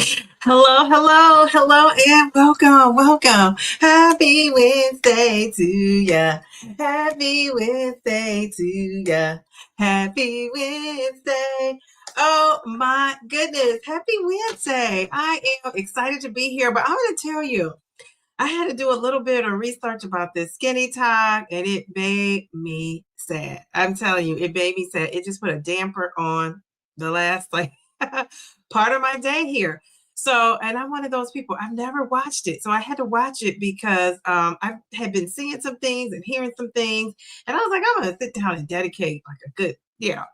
Hello, hello, hello, and welcome. Happy Wednesday to ya. Happy Wednesday to ya. Happy Wednesday. Oh my goodness. Happy Wednesday. I am excited to be here, but I'm going to tell you, I had to do a little bit of research about this SkinnyTok, and it made me sad. I'm telling you, it made me sad. It just put a damper on the last part of my day here. So, and I'm one of those people, I've never watched it. So I had to watch it because I had been seeing some things and hearing some things. And I was like, I'm going to sit down and dedicate like a good,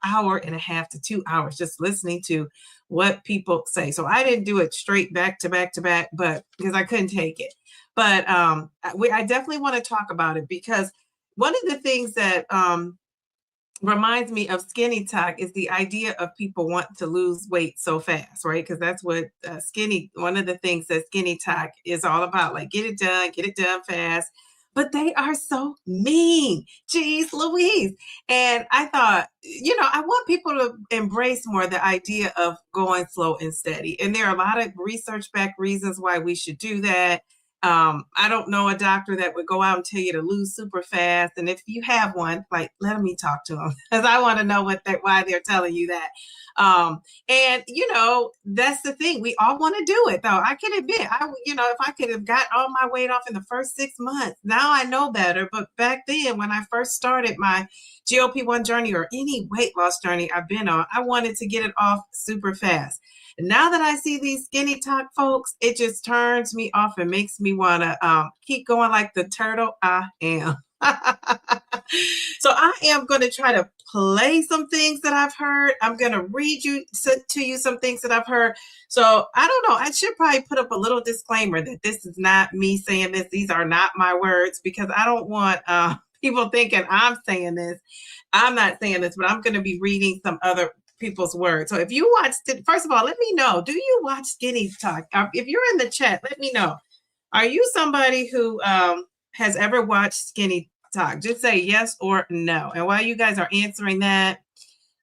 hour and a half to 2 hours just listening to what people say. So I didn't do it straight back to back to back, but because I couldn't take it. But I definitely want to talk about it because one of the things that reminds me of SkinnyTok is the idea of people want to lose weight so fast, right? Because that's what one of the things that SkinnyTok is all about, like get it done fast. But they are so mean. Jeez Louise. And I thought, I want people to embrace more the idea of going slow and steady. And there are a lot of research-backed reasons why we should do that. I don't know a doctor that would go out and tell you to lose super fast. And if you have one, like, let me talk to them because I want to know why they're telling you that. And that's the thing. We all want to do it, though. I can admit, if I could have got all my weight off in the first 6 months, now I know better. But back then, when I first started my GLP-1 journey or any weight loss journey I've been on, I wanted to get it off super fast. Now that I see these SkinnyTok folks, it just turns me off and makes me want to keep going like the turtle I am. So I am going to try to play some things that I've heard. I'm going to read to you some things that I've heard. So I don't know. I should probably put up a little disclaimer that this is not me saying this. These are not my words because I don't want people thinking I'm saying this. I'm not saying this, but I'm going to be reading some other people's words. So if you watched it, first of all, let me know. Do you watch SkinnyTok? If you're in the chat, let me know. Are you somebody who has ever watched SkinnyTok? Just say yes or no. And while you guys are answering that,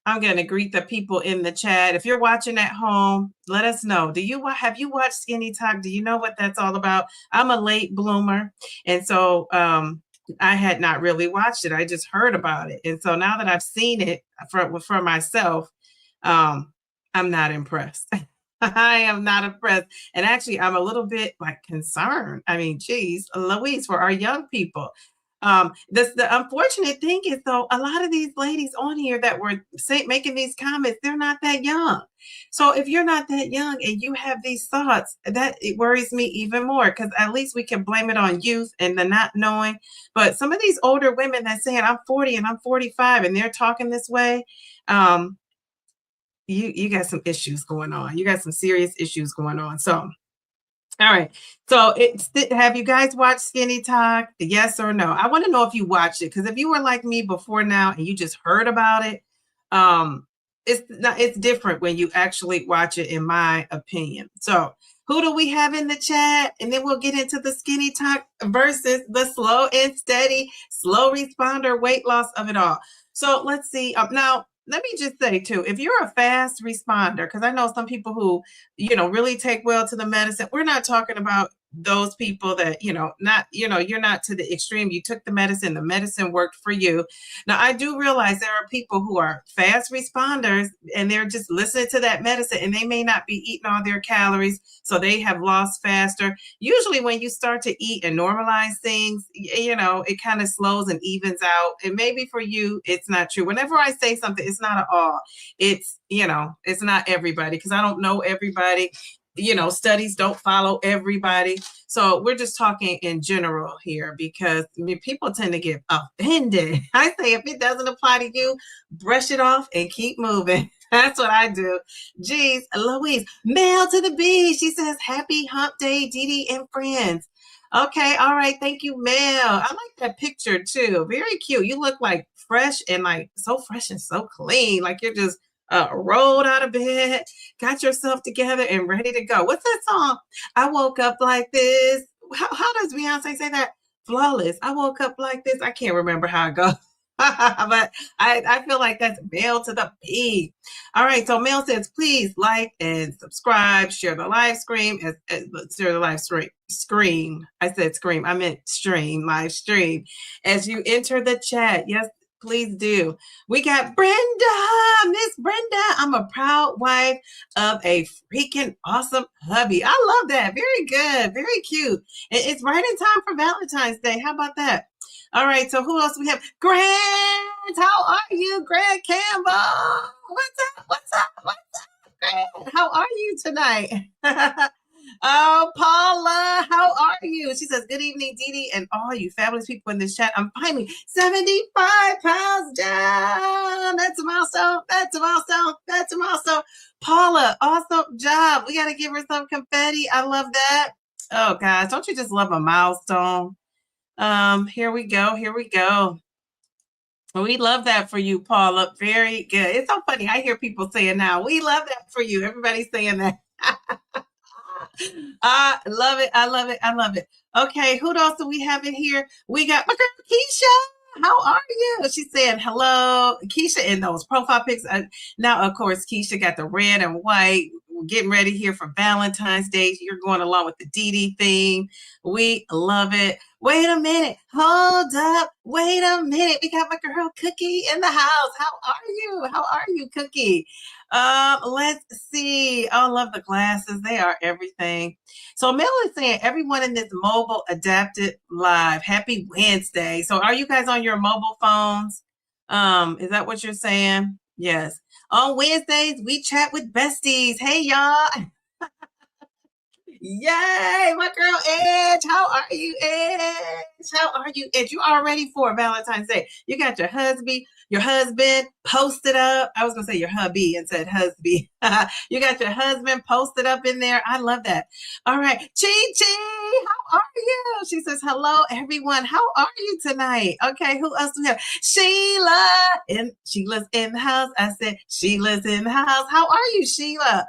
I'm going to greet the people in the chat. If you're watching at home, let us know. Have you watched SkinnyTok? Do you know what that's all about? I'm a late bloomer, and so I had not really watched it. I just heard about it, and so now that I've seen it for myself, I'm not impressed. I am not impressed. And actually, I'm a little bit like concerned. I mean, geez, Louise, for our young people. The unfortunate thing is, though, a lot of these ladies on here that were making these comments, they're not that young. So if you're not that young and you have these thoughts, it worries me even more because at least we can blame it on youth and the not knowing. But some of these older women that saying I'm 40 and I'm 45 and they're talking this way, you got some issues going on. You got some serious issues going on. So, all right. So have you guys watched SkinnyTok? Yes or no? I want to know if you watched it because if you were like me before now and you just heard about it, it's different when you actually watch it, in my opinion. So who do we have in the chat? And then we'll get into the SkinnyTok versus the slow and steady, slow responder weight loss of it all. So let's see. Now, let me just say too, if you're a fast responder, because I know some people who, really take well to the medicine, we're not talking about those people that, you're not to the extreme. You took the medicine worked for you. Now, I do realize there are people who are fast responders and they're just listening to that medicine and they may not be eating all their calories, so they have lost faster. Usually when you start to eat and normalize things, it kind of slows and evens out. And maybe for you, it's not true. Whenever I say something, it's not at all. It's, it's not everybody because I don't know everybody. Studies don't follow everybody. So we're just talking in general here because people tend to get offended. I say if it doesn't apply to you, brush it off and keep moving. That's what I do. Geez, Louise, Mel to the B. She says, happy hump day, Dee Dee and friends. Okay, all right. Thank you, Mel. I like that picture too. Very cute. You look like fresh and like so fresh and so clean. Like you're just rolled out of bed, got yourself together and ready to go. What's that song? I woke up like this. How does Beyonce say that? Flawless. I woke up like this. I can't remember how it goes. But I feel like that's Mel to the P. All right, so Mel says, please like and subscribe, share the live stream, share the live stream. I said scream, I meant stream, live stream. As you enter the chat, yes, please do. We got Brenda, Miss Brenda. I'm a proud wife of a freaking awesome hubby. I love that. Very good, very cute. It's right in time for Valentine's Day. How about that? All right, so who else we have? Grant, how are you, Grant Campbell? What's up? What's up? What's up, Grant? How are you tonight? Oh, Paula, how are you? She says, good evening, Dee Dee, and all you fabulous people in this chat. I'm finally 75 pounds down. That's a milestone. That's a milestone. That's a milestone. Paula, awesome job. We got to give her some confetti. I love that. Oh, gosh, don't you just love a milestone? Here we go. Here we go. We love that for you, Paula. Very good. It's so funny. I hear people saying now, we love that for you. Everybody's saying that. I love it. I love it. I love it. Okay, who else do we have in here? We got my girl Keisha. How are you? She's saying hello. Keisha in those profile pics. Now, of course, Keisha got the red and white. We're getting ready here for Valentine's Day. You're going along with the Dee Dee theme. We love it. Wait a minute. Hold up. Wait a minute. We got my girl Cookie in the house. How are you? How are you, Cookie? Let's see. Oh, I love the glasses. They are everything. So Mel is saying everyone in this mobile adapted live. Happy Wednesday. So are you guys on your mobile phones? Is that what you're saying? Yes. On Wednesdays, we chat with besties. Hey, y'all. Yay, my girl Edge. How are you, Edge? How are you, Edge? You all ready for Valentine's Day? You got your husband posted up. I was gonna say your hubby and said husby. You got your husband posted up in there. I love that. All right, Chi Chi, how are you? She says hello, everyone. How are you tonight? Okay, who else do we have? Sheila, and Sheila's in the house. I said Sheila's in the house. How are you, Sheila?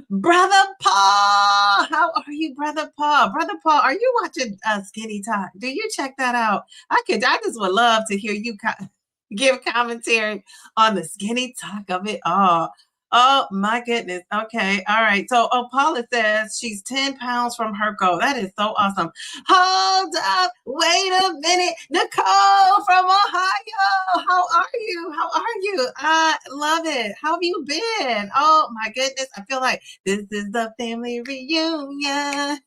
Brother Paul, how are you, Brother Paul? Brother Paul, are you watching SkinnyTok? Do you check that out? I just would love to hear you give commentary on the SkinnyTok of it all. Oh my goodness. Okay. All right. So Paula says she's 10 pounds from her goal. That is so awesome. Hold up. Wait a minute. Nicole from Ohio. How are you? How are you? I love it. How have you been? Oh my goodness. I feel like this is the family reunion.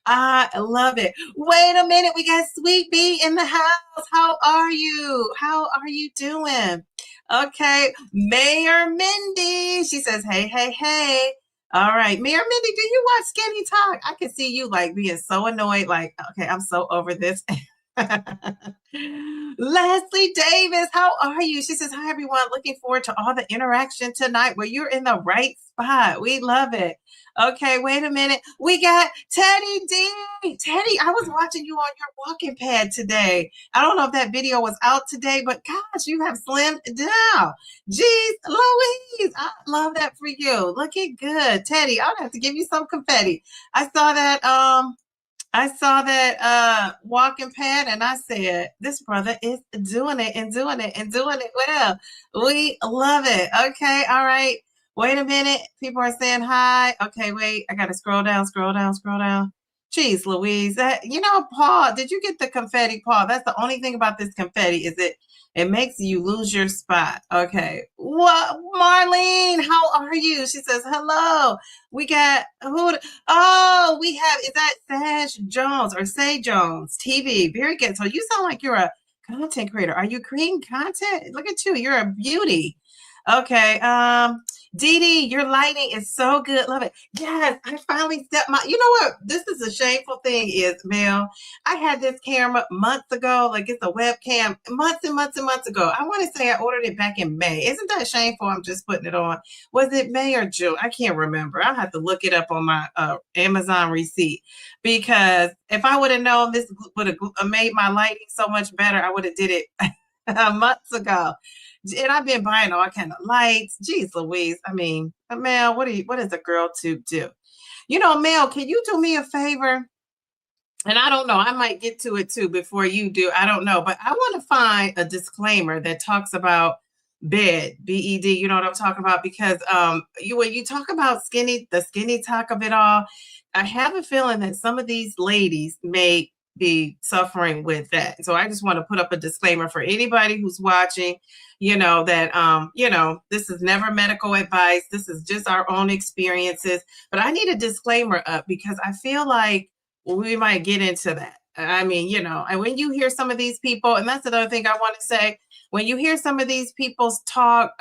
I love it. Wait a minute. We got Sweet Bee in the house. How are you? How are you doing? Okay. Mayor Mindy. She says, hey, hey, hey. All right. Mayor Mindy, do you watch SkinnyTok? I can see you like being so annoyed. Like, okay, I'm so over this. Leslie Davis, how are you? She says, hi, everyone. Looking forward to all the interaction tonight. Well, you're in the right spot. We love it. Okay, wait a minute. We got Teddy D. Teddy, I was watching you on your walking pad today. I don't know if that video was out today, but gosh, you have slimmed down. Jeez, Louise, I love that for you. Looking good. Teddy, I'll have to give you some confetti. I saw that walking pad and I said, this brother is doing it and doing it and doing it well. We love it. Okay, all right. Wait a minute. People are saying hi. Okay, wait. I got to scroll down. Jeez, Louise. Paul, did you get the confetti, Paul? That's the only thing about this confetti is it makes you lose your spot. Okay. What, Marlene? How are you? She says hello. We got who? Oh, we have. Is that Sage Jones or Say Jones TV? Very good. So you sound like you're a content creator. Are you creating content? Look at you. You're a beauty. Okay. Dee Dee, your lighting is so good. Love it. Yes, I finally stepped you know what? This is a shameful thing is, Mel. I had this camera months ago, like it's a webcam months and months and months ago. I want to say I ordered it back in May. Isn't that shameful? I'm just putting it on. Was it May or June? I can't remember. I'll have to look it up on my Amazon receipt because if I would have known this would have made my lighting so much better, I would have did it months ago. And I've been buying all kind of lights. Jeez Louise. I mean, Mel, what is a girl to do? Mel, can you do me a favor? and I don't know, I might get to it too before you do. I don't know, but I want to find a disclaimer that talks about BED. You know what I'm talking about? Because when you talk about the skinny talk of it all, I have a feeling that some of these ladies may be suffering with that. So I just want to put up a disclaimer for anybody who's watching, that this is never medical advice. This is just our own experiences. But I need a disclaimer up because I feel like we might get into that. I mean, and when you hear some of these people, and that's another thing I want to say, when you hear some of these people's talk,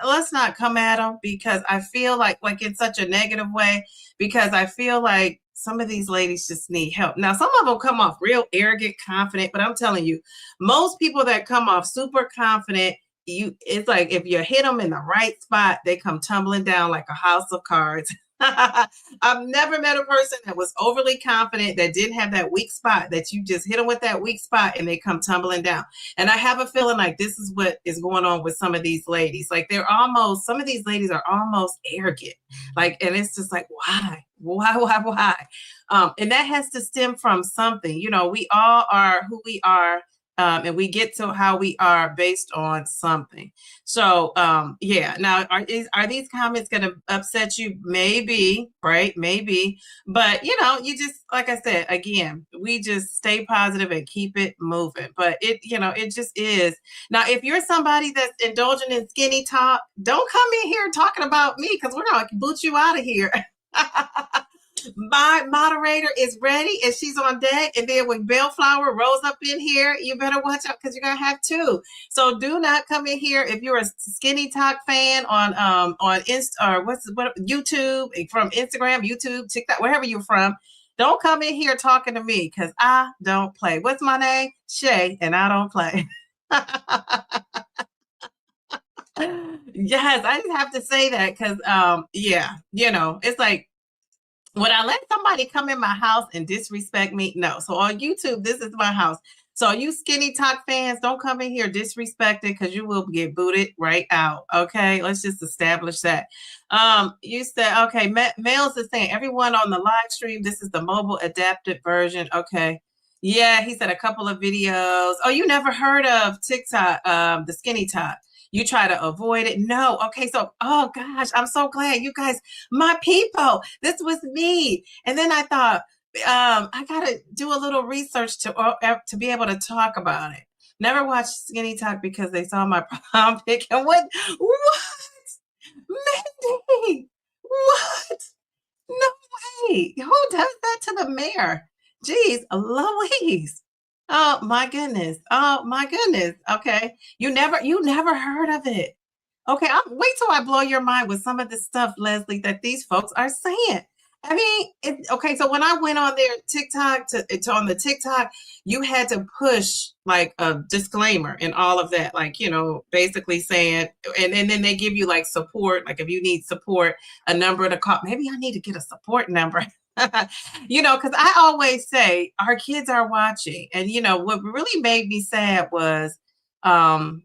let's not come at them, because I feel like in such a negative way, because I feel like some of these ladies just need help. Now, some of them come off real arrogant, confident, but I'm telling you, most people that come off super confident, it's like if you hit them in the right spot, they come tumbling down like a house of cards. I've never met a person that was overly confident that didn't have that weak spot, that you just hit them with that weak spot and they come tumbling down. And I have a feeling like this is what is going on with some of these ladies. Like some of these ladies are almost arrogant. And it's just like, why? And that has to stem from something. We all are who we are. And we get to how we are based on something. So, yeah. Now, are these comments going to upset you? Maybe, right? Maybe. But, you just, like I said, again, we just stay positive and keep it moving. But it just is. Now, if you're somebody that's indulging in skinny talk, don't come in here talking about me, because we're going to boot you out of here. My moderator is ready and she's on deck. And then when Bellflower rolls up in here, you better watch out, because you're gonna have two. So do not come in here if you're a SkinnyTok fan on YouTube, from Instagram, YouTube, TikTok, wherever you're from. Don't come in here talking to me, because I don't play. What's my name? Shay, and I don't play. Yes, I just have to say that because yeah, it's like, would I let somebody come in my house and disrespect me? No. So on YouTube, this is my house. So you SkinnyTok fans, don't come in here disrespected, because you will get booted right out. Okay, let's just establish that. You said, okay, Males is saying, everyone on the live stream, this is the mobile adapted version. Okay. Yeah, he said a couple of videos. Oh, you never heard of TikTok, the SkinnyTok? You try to avoid it. No. Okay. So, oh gosh, I'm so glad you guys, my people, this was me. And then I thought, I got to do a little research to be able to talk about it. Never watched SkinnyTok because they saw my prom pic. And what? Mindy, what? No way. Who does that to the mayor? Jeez, Louise. Oh my goodness. Oh my goodness. Okay. You never heard of it. Okay. Wait till I blow your mind with some of the stuff, Leslie, that these folks are saying. I mean, okay. So when I went on their TikTok on the TikTok, you had to push like a disclaimer and all of that, like, basically saying, and then they give you like support. Like if you need support, a number to call. Maybe I need to get a support number. Because I always say our kids are watching. And, what really made me sad was the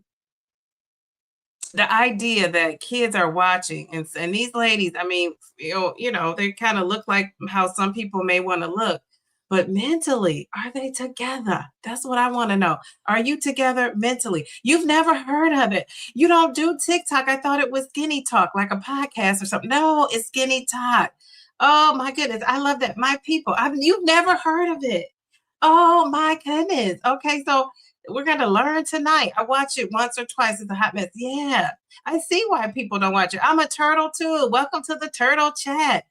idea that kids are watching. And these ladies, I mean, they kind of look like how some people may want to look. But mentally, are they together? That's what I want to know. Are you together mentally? You've never heard of it. You don't do TikTok. I thought it was SkinnyTok, like a podcast or something. No, it's SkinnyTok. Oh my goodness. I love that. My people, you've never heard of it. Oh my goodness. Okay. So we're going to learn tonight. I watch it once or twice. It's a hot mess. Yeah. I see why people don't watch it. I'm a turtle too. Welcome to the turtle chat.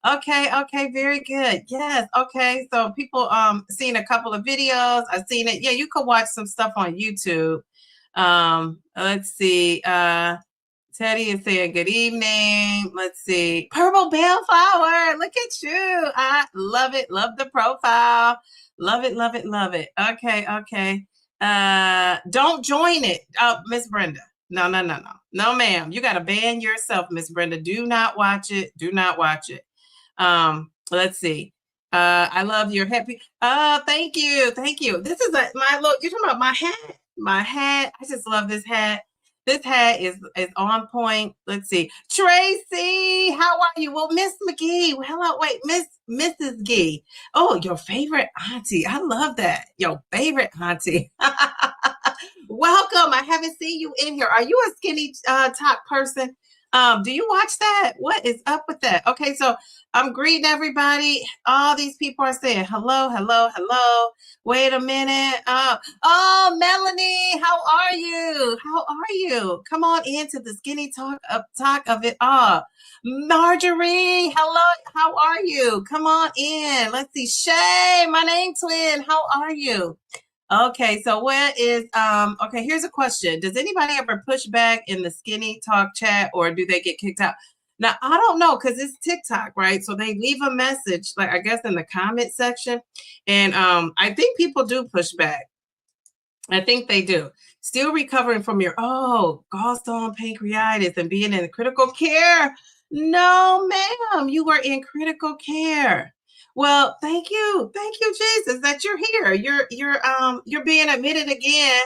Okay. Okay. Very good. Yes. Okay. So people, seen a couple of videos. I've seen it. Yeah. You could watch some stuff on YouTube. Let's see. Teddy is saying good evening. Let's see. Purple Bellflower. Look at you. I love it. Love the profile. Love it. Love it. Love it. Okay. Okay. Don't join it. Miss Brenda. No, ma'am. You got to ban yourself, Miss Brenda. Do not watch it. Do not watch it. Let's see. I love your happy. Thank you. Thank you. This is my look. You're talking about my hat. My hat. I just love this hat. This hat is on point. Let's see. Tracy, how are you? Well, Miss McGee. Well, hello. Wait, Mrs. Gee. Oh, your favorite auntie. I love that. Your favorite auntie. Welcome. I haven't seen you in here. Are you a skinny talk person? Do you watch that? What is up with that? Okay, so I'm greeting everybody. All these people are saying hello, hello, hello. Wait a minute. Oh, Melanie, how are you? How are you? Come on into the skinny talk of it all. Marjorie, hello, how are you? Come on in. Let's see. Shay, my name twin, how are you? Okay, so what is okay, here's a question. Does anybody ever push back in the skinny talk chat or do they get kicked out? Now, I don't know because it's TikTok, right? So they leave a message, like I guess in the comment section. And I think people do push back. I think they do. Still recovering from your gallstone pancreatitis and being in critical care. No, ma'am, you were in critical care. Well, thank you, Jesus, that you're here. You're being admitted again.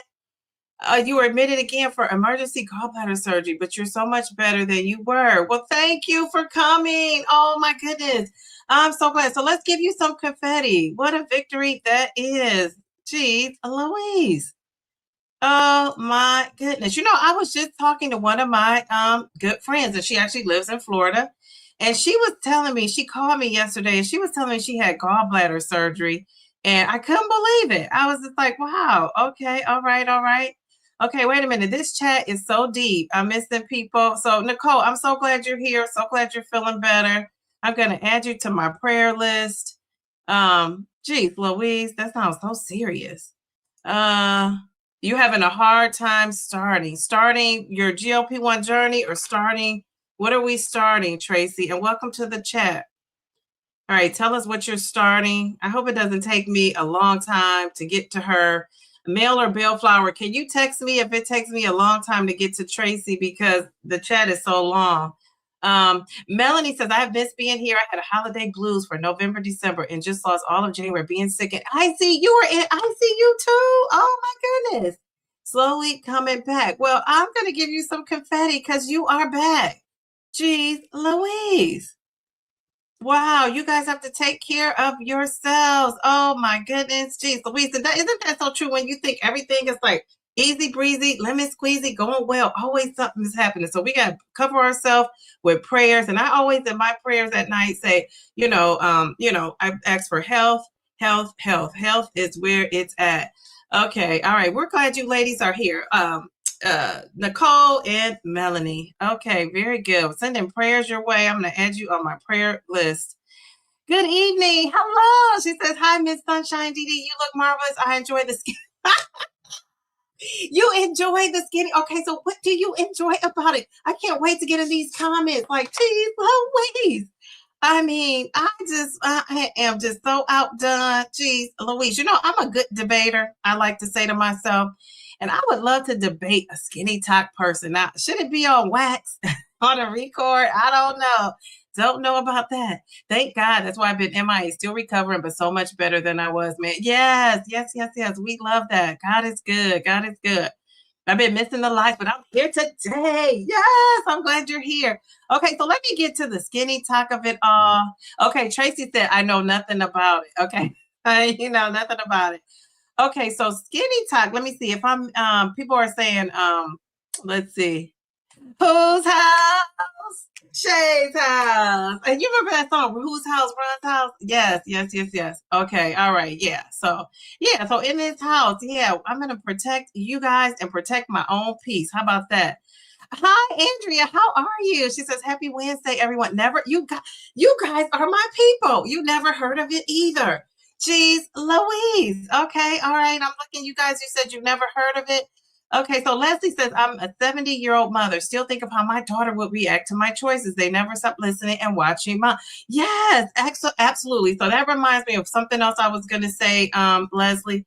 You were admitted again for emergency gallbladder surgery, but you're so much better than you were. Well, thank you for coming. Oh my goodness, I'm so glad. So let's give you some confetti. What a victory that is. Jeez, Louise. Oh my goodness. You know, I was just talking to one of my good friends, and she actually lives in Florida. And she was telling me, she called me yesterday and she was telling me she had gallbladder surgery. And I couldn't believe it. I was just like, wow, okay, all right, all right. Okay, wait a minute. This chat is so deep. I'm missing people. So, Nicole, I'm so glad you're here. So glad you're feeling better. I'm going to add you to my prayer list. Geez, Louise, that sounds so serious. You having a hard time starting your GLP-1 journey or starting, what are we starting, Tracy? And welcome to the chat. All right, tell us what you're starting. I hope it doesn't take me a long time to get to her. Mail or Bellflower, can you text me if it takes me a long time to get to Tracy because the chat is so long? Melanie says, I have missed being here. I had a holiday blues for November, December, and just lost all of January being sick. And I see you were in, I see you too. Oh my goodness. Slowly coming back. Well, I'm going to give you some confetti because you are back. Jeez, Louise. Wow, you guys have to take care of yourselves. Oh my goodness. Jeez, Louise, isn't that so true when you think everything is like easy breezy, lemon squeezy, going well, always something is happening. So we got to cover ourselves with prayers. And I always in my prayers at night say, I ask for health, health, health. Health is where it's at. Okay. All right. We're glad you ladies are here. Nicole and Melanie. Okay, very good. Sending prayers your way. I'm going to add you on my prayer list. Good evening. Hello. She says, hi, Miss Sunshine Dee Dee. You look marvelous. I enjoy the skin. You enjoy the skinny. Okay, so what do you enjoy about it? I can't wait to get in these comments. Like, geez, Louise. I mean, I am just so outdone. Geez, Louise, I'm a good debater. I like to say to myself, and I would love to debate a skinny talk person. Now, should it be on wax, on a record? I don't know. Don't know about that. Thank God. That's why I've been MIA, still recovering, but so much better than I was, man. Yes. We love that. God is good. God is good. I've been missing the life, but I'm here today. Yes, I'm glad you're here. Okay, so let me get to the skinny talk of it all. Okay, Tracy said, I know nothing about it. Okay, nothing about it. Okay, so skinny talk. Let me see if I'm, people are saying, let's see. Whose house? Shay's house. And you remember that song, Whose House Runs House? Yes. Okay, all right, yeah. So in this house, I'm going to protect you guys and protect my own peace. How about that? Hi, Andrea. How are you? She says, happy Wednesday, everyone. You guys are my people. You never heard of it either. Jeez, Louise. Okay, all right. I'm looking, you guys, you said you've never heard of it. Okay, so Leslie says, I'm a 70-year-old mother. Still think of how my daughter would react to my choices. They never stop listening and watching. Yes, absolutely. So that reminds me of something else I was going to say, Leslie.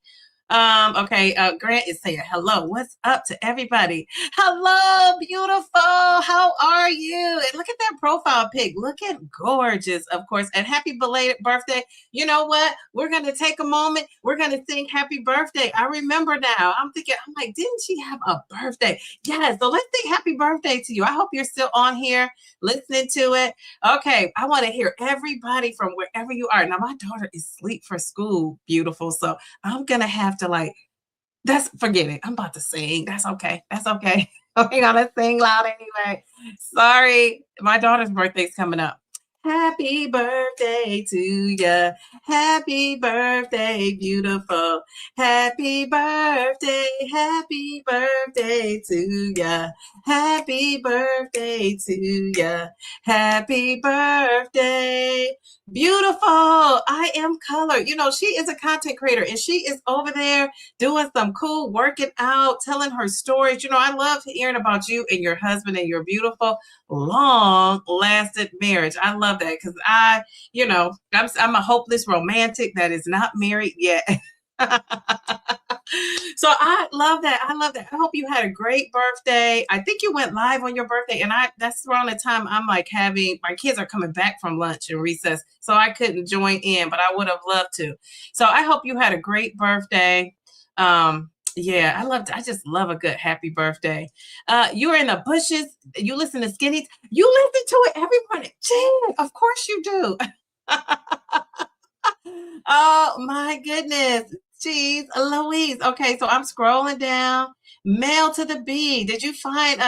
Okay, Grant is saying hello. What's up to everybody? Hello, beautiful. How are you? And look at that profile pic. Looking gorgeous, of course. And happy belated birthday. You know what? We're gonna take a moment. We're gonna sing happy birthday. I remember now. I'm like, didn't she have a birthday? Yes. So let's sing happy birthday to you. I hope you're still on here listening to it. Okay, I want to hear everybody from wherever you are. Now, my daughter is asleep for school, beautiful. So I'm gonna have to forget it. I'm about to sing. That's okay. That's okay. We're gonna sing loud anyway. Sorry, my daughter's birthday's coming up. Happy birthday to ya. Happy birthday, beautiful. Happy birthday to ya. Happy birthday to ya. Happy birthday. Beautiful. I am Color. You know, she is a content creator and she is over there doing some cool working out, telling her stories. You know, I love hearing about you and your husband and your beautiful, long lasted marriage. I love that because I'm a hopeless romantic that is not married yet. So I love that. I love that. I hope you had a great birthday. I think you went live on your birthday, and that's around the time I'm like my kids are coming back from lunch and recess, so I couldn't join in, but I would have loved to. So I hope you had a great birthday. Yeah, I just love a good happy birthday. You're in the bushes. You listen to Skinny. You listen to it every morning. Jen, of course you do. Oh my goodness. Jeez, Louise. Okay, so I'm scrolling down. Mail to the bee. Did you find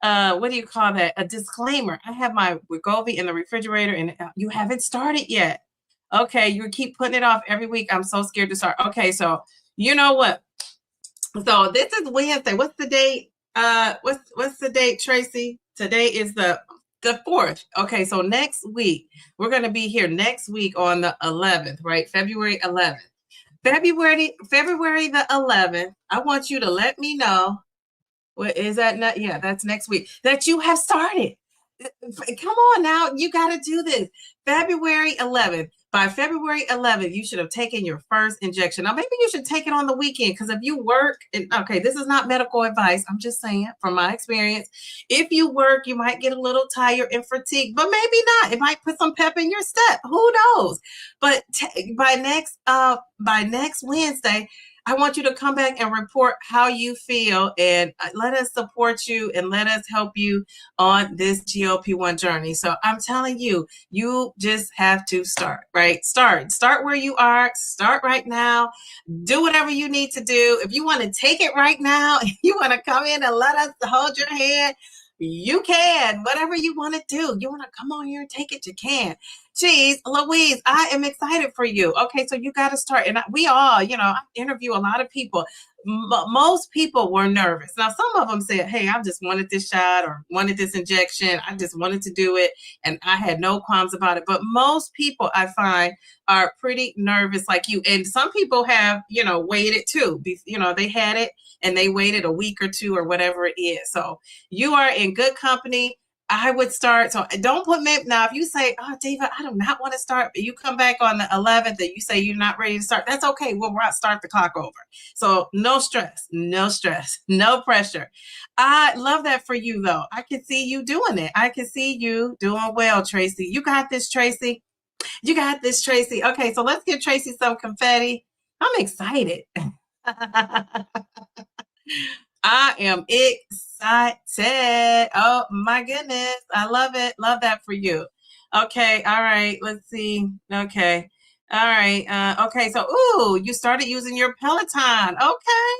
what do you call that? A disclaimer. I have my Wegovy in the refrigerator and you haven't started yet. Okay, you keep putting it off every week. I'm so scared to start. Okay, so you know what? So this is Wednesday. What's the date? What's the date, Tracy? Today is the 4th. Okay, so next week, we're gonna be here next week on the 11th, right? February 11th. February the 11th. I want you to let me know. What is that? Not, yeah, that's next week. That you have started. Come on now, you got to do this. February 11th. By February 11th, you should have taken your first injection. Now, maybe you should take it on the weekend because if you work, okay, this is not medical advice. I'm just saying from my experience. If you work, you might get a little tired and fatigued, but maybe not. It might put some pep in your step. Who knows? But by next Wednesday, I want you to come back and report how you feel and let us support you and let us help you on this GLP-1 journey. So I'm telling you, you just have to start, right? Start where you are. Start right now. Do whatever you need to do. If you want to take it right now, if you want to come in and let us hold your hand, you can. Whatever you want to do. You want to come on here and take it, you can. Geez, Louise, I am excited for you. Okay, so you got to start. And we all, I interview a lot of people. Most people were nervous. Now, some of them said, hey, I just wanted this shot or wanted this injection. I just wanted to do it. And I had no qualms about it. But most people, I find, are pretty nervous like you. And some people have, waited too. They had it and they waited a week or two or whatever it is. So you are in good company. I would start. So don't put me now. If you say, oh, Diva, I do not want to start, but you come back on the 11th and you say you're not ready to start, that's okay. We'll start the clock over. So no stress, no pressure. I love that for you, though. I can see you doing it. I can see you doing well, Tracy. You got this, Tracy. You got this, Tracy. Okay, so let's give Tracy some confetti. I'm excited. I am excited. Oh my goodness. I love it. Love that for you. Okay. All right. Let's see. Okay. All right. Okay. So, you started using your Peloton. Okay.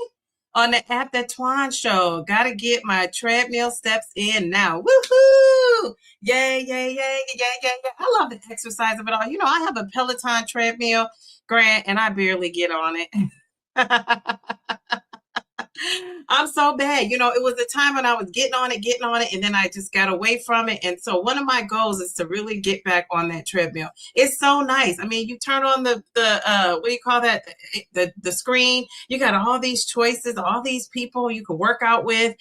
On the app that Twan showed. Got to get my treadmill steps in now. Woohoo! Yay, yay, yay, yay, yay. I love the exercise of it all. I have a Peloton treadmill, Grant, and I barely get on it. I'm so bad. It was a time when I was getting on it, and then I just got away from it. And so one of my goals is to really get back on that treadmill. It's so nice. I mean, you turn on the what do you call that? The screen. You got all these choices, all these people you can work out with.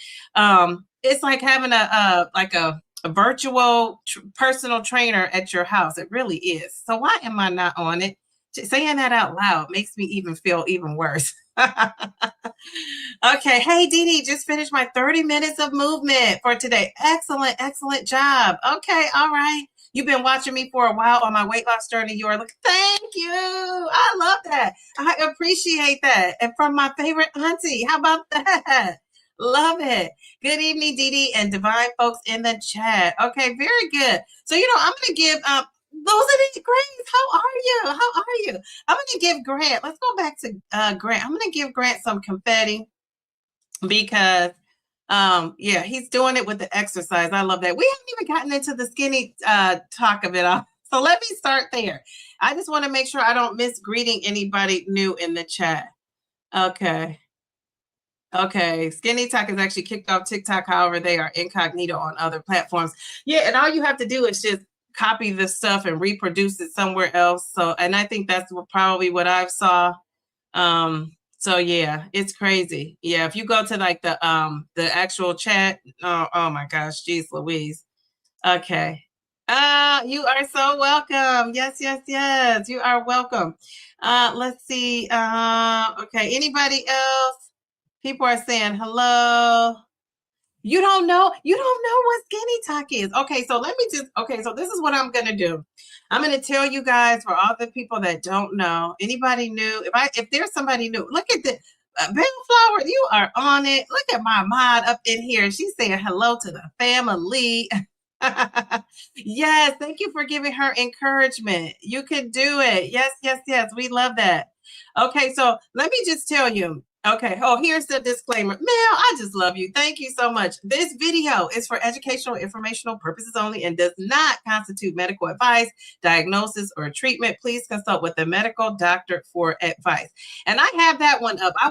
It's like having a virtual personal trainer at your house. It really is. So why am I not on it? Saying that out loud makes me even feel even worse. Okay. Hey, Dee Dee, just finished my 30 minutes of movement for today. Excellent, excellent job. Okay. All right. You've been watching me for a while on my weight loss journey. You are looking, thank you. I love that. I appreciate that. And from my favorite auntie, how about that? Love it. Good evening, Dee Dee and divine folks in the chat. Okay, very good. So, I'm going to give those are the Grace. How are you? How are you? I'm going to give Grant, let's go back to Grant. I'm going to give Grant some confetti because yeah, he's doing it with the exercise. I love that. We haven't even gotten into the skinny talk of it all. So let me start there. I just want to make sure I don't miss greeting anybody new in the chat. Okay. Okay. SkinnyTok is actually kicked off TikTok. However, they are incognito on other platforms. Yeah. And all you have to do is just copy this stuff and reproduce it somewhere else. So, and I think that's probably what I saw. So yeah, it's crazy. Yeah, if you go to like the actual chat, oh my gosh, geez Louise. Okay. You are so welcome. Yes, yes, yes. You are welcome. Let's see. Okay, anybody else? People are saying hello. You don't know what SkinnyTok is. Okay, so so this is what I'm gonna do. I'm gonna tell you guys, for all the people that don't know, anybody new, if there's somebody new, look at the Bellflower, you are on it. Look at my mod up in here. She's saying hello to the family. Yes, thank you for giving her encouragement. You can do it. Yes, yes, yes. We love that. Okay, so let me just tell you. Okay. Oh, here's the disclaimer. Mel, I just love you. Thank you so much. This video is for educational, informational purposes only and does not constitute medical advice, diagnosis, or treatment. Please consult with a medical doctor for advice. And I have that one up. I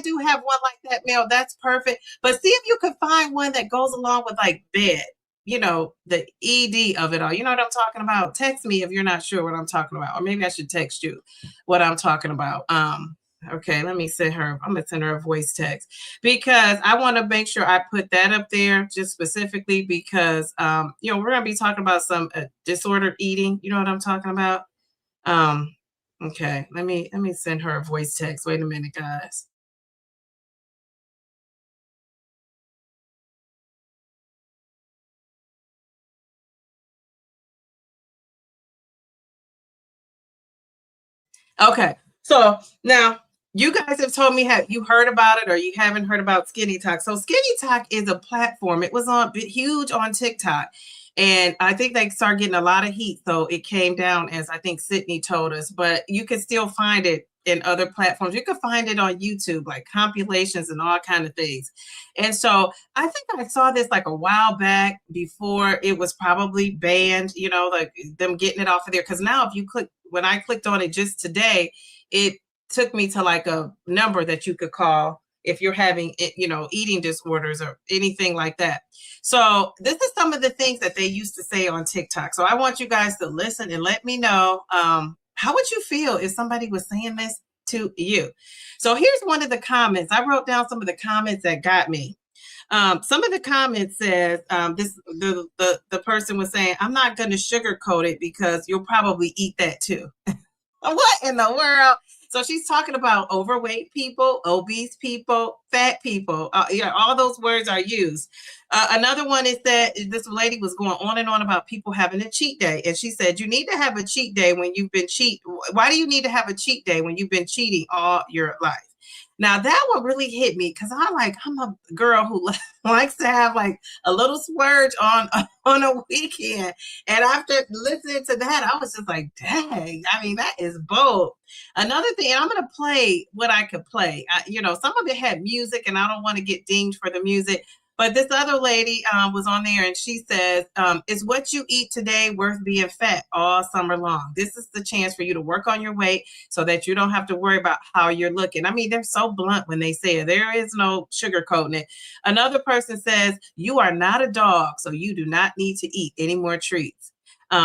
do have one like that, Mel. That's perfect. But see if you can find one that goes along with like bed. The ED of it all. You know what I'm talking about? Text me if you're not sure what I'm talking about. Or maybe I should text you what I'm talking about. Okay, let me send her. I'm gonna send her a voice text because I want to make sure I put that up there just specifically because we're gonna be talking about some disordered eating. You know what I'm talking about? Okay, let me send her a voice text. Wait a minute, guys. Okay, so now you guys have told me, have you heard about it or you haven't heard about SkinnyTok? So SkinnyTok is a platform. It was huge on TikTok. And I think they started getting a lot of heat. So it came down, as I think Sydney told us, but you can still find it in other platforms. You can find it on YouTube, like compilations and all kind of things. And so I think I saw this like a while back before it was probably banned, like them getting it off of there. Because now if you click, when I clicked on it just today, it took me to like a number that you could call if you're having, eating disorders or anything like that. So this is some of the things that they used to say on TikTok. So I want you guys to listen and let me know how would you feel if somebody was saying this to you. So here's one of the comments. I wrote down some of the comments that got me. Some of the comments says the person was saying, I'm not going to sugarcoat it because you'll probably eat that too. What in the world? So she's talking about overweight people, obese people, fat people. All those words are used. Another one is that this lady was going on and on about people having a cheat day. And she said, you need to have a cheat day when you've been Why do you need to have a cheat day when you've been cheating all your life? Now that one really hit me because I'm a girl who likes to have like a little splurge on a weekend. And after listening to that, I was just like, dang, I mean, that is bold. Another thing, and I'm going to play what I could play. Some of it had music and I don't want to get dinged for the music. But this other lady was on there and she says, is what you eat today worth being fat all summer long? This is the chance for you to work on your weight so that you don't have to worry about how you're looking. I mean, they're so blunt when they say it. There is no sugarcoating it. Another person says, you are not a dog, so you do not need to eat any more treats.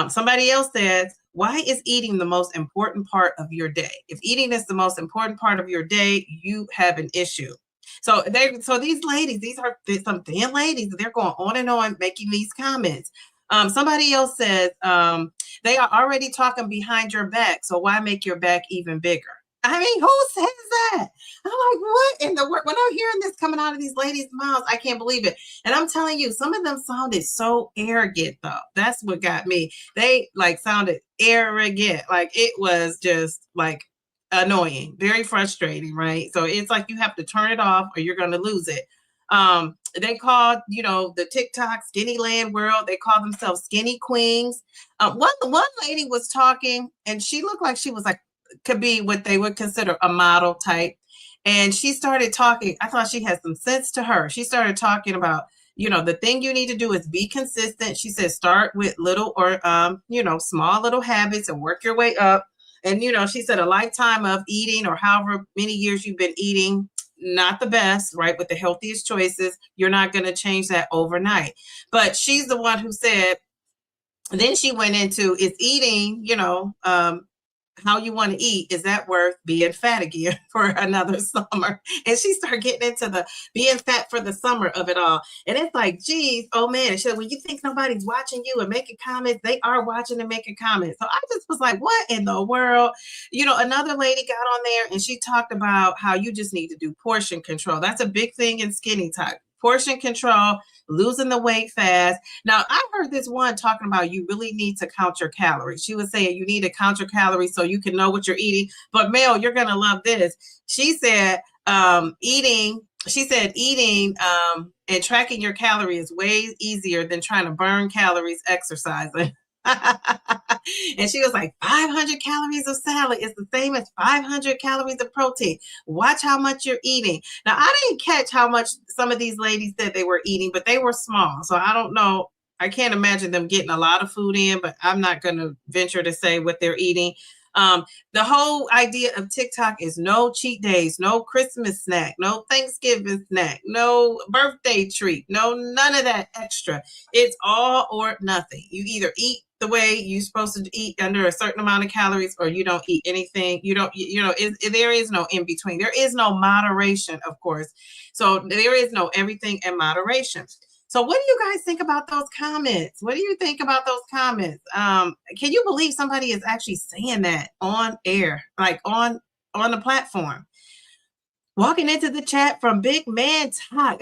Somebody else says, why is eating the most important part of your day? If eating is the most important part of your day, you have an issue. So these ladies, these are some thin ladies, they're going on and on making these comments. Somebody else says, they are already talking behind your back, so why make your back even bigger? I mean, who says that? I'm like, what in the world? When I'm hearing this coming out of these ladies' mouths, I can't believe it. And I'm telling you, some of them sounded so arrogant, though. That's what got me. They like sounded arrogant. Like it was just like annoying, very frustrating, right? So it's like you have to turn it off or you're going to lose it. They called, the TikTok skinny land world, they call themselves skinny queens. One lady was talking and she looked like she was like, could be what they would consider a model type. And she started talking. I thought she had some sense to her. She started talking about, the thing you need to do is be consistent. She said, start with little or, small little habits and work your way up. And, she said a lifetime of eating or however many years you've been eating, not the best, right? With the healthiest choices, you're not going to change that overnight. But she's the one who said, then she went into is eating, how you want to eat, is that worth being fat again for another summer? And she started getting into the being fat for the summer of it all. And it's like, geez, oh man. And she said, when you think nobody's watching you and making comments, they are watching and making comments. So I just was like, what in the world? Another lady got on there and she talked about how you just need to do portion control. That's a big thing in SkinnyTok. Portion control, losing the weight fast. Now, I heard this one talking about you really need to count your calories. She was saying you need to count your calories so you can know what you're eating. But Mel, you're going to love this. She said eating and tracking your calories is way easier than trying to burn calories exercising. And she was like, 500 calories of salad is the same as 500 calories of protein. Watch how much you're eating. Now, I didn't catch how much some of these ladies said they were eating, but they were small. So I don't know. I can't imagine them getting a lot of food in, but I'm not going to venture to say what they're eating. The whole idea of TikTok is no cheat days, no Christmas snack, no Thanksgiving snack, no birthday treat, no none of that extra. It's all or nothing. You either eat the way you're supposed to eat under a certain amount of calories or you don't eat anything. You don't, there is no in between. There is no moderation, of course. So there is no everything in moderation. So what do you guys think about those comments? What do you think about those comments? Can you believe somebody is actually saying that on air, like on the platform? Walking into the chat from Big Man Talk.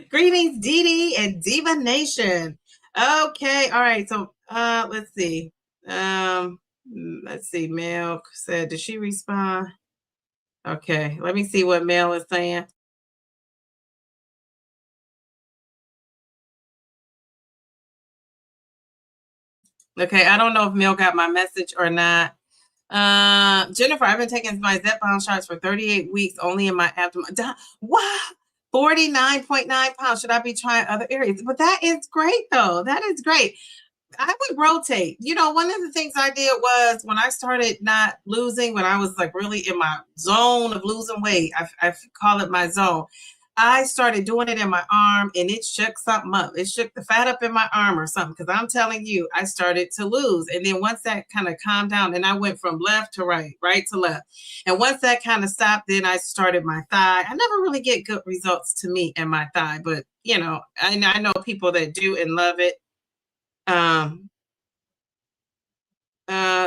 Greetings, Dee Dee and Diva Nation. Okay, all right. So let's see. Mel said, did she respond? Okay, let me see what Mel is saying. Okay, I don't know if Mel got my message or not. Jennifer, I've been taking my Zepbound shots for 38 weeks only in my abdomen. Wow, 49.9 pounds. Should I be trying other areas? But that is great, though. That is great. I would rotate. One of the things I did was when I started not losing, when I was like really in my zone of losing weight, I call it my zone. I started doing it in my arm and it shook something up. It shook the fat up in my arm or something. Because I'm telling you, I started to lose. And then once that kind of calmed down, and I went from left to right, right to left. And once that kind of stopped, then I started my thigh. I never really get good results to me in my thigh. But, I know people that do and love it.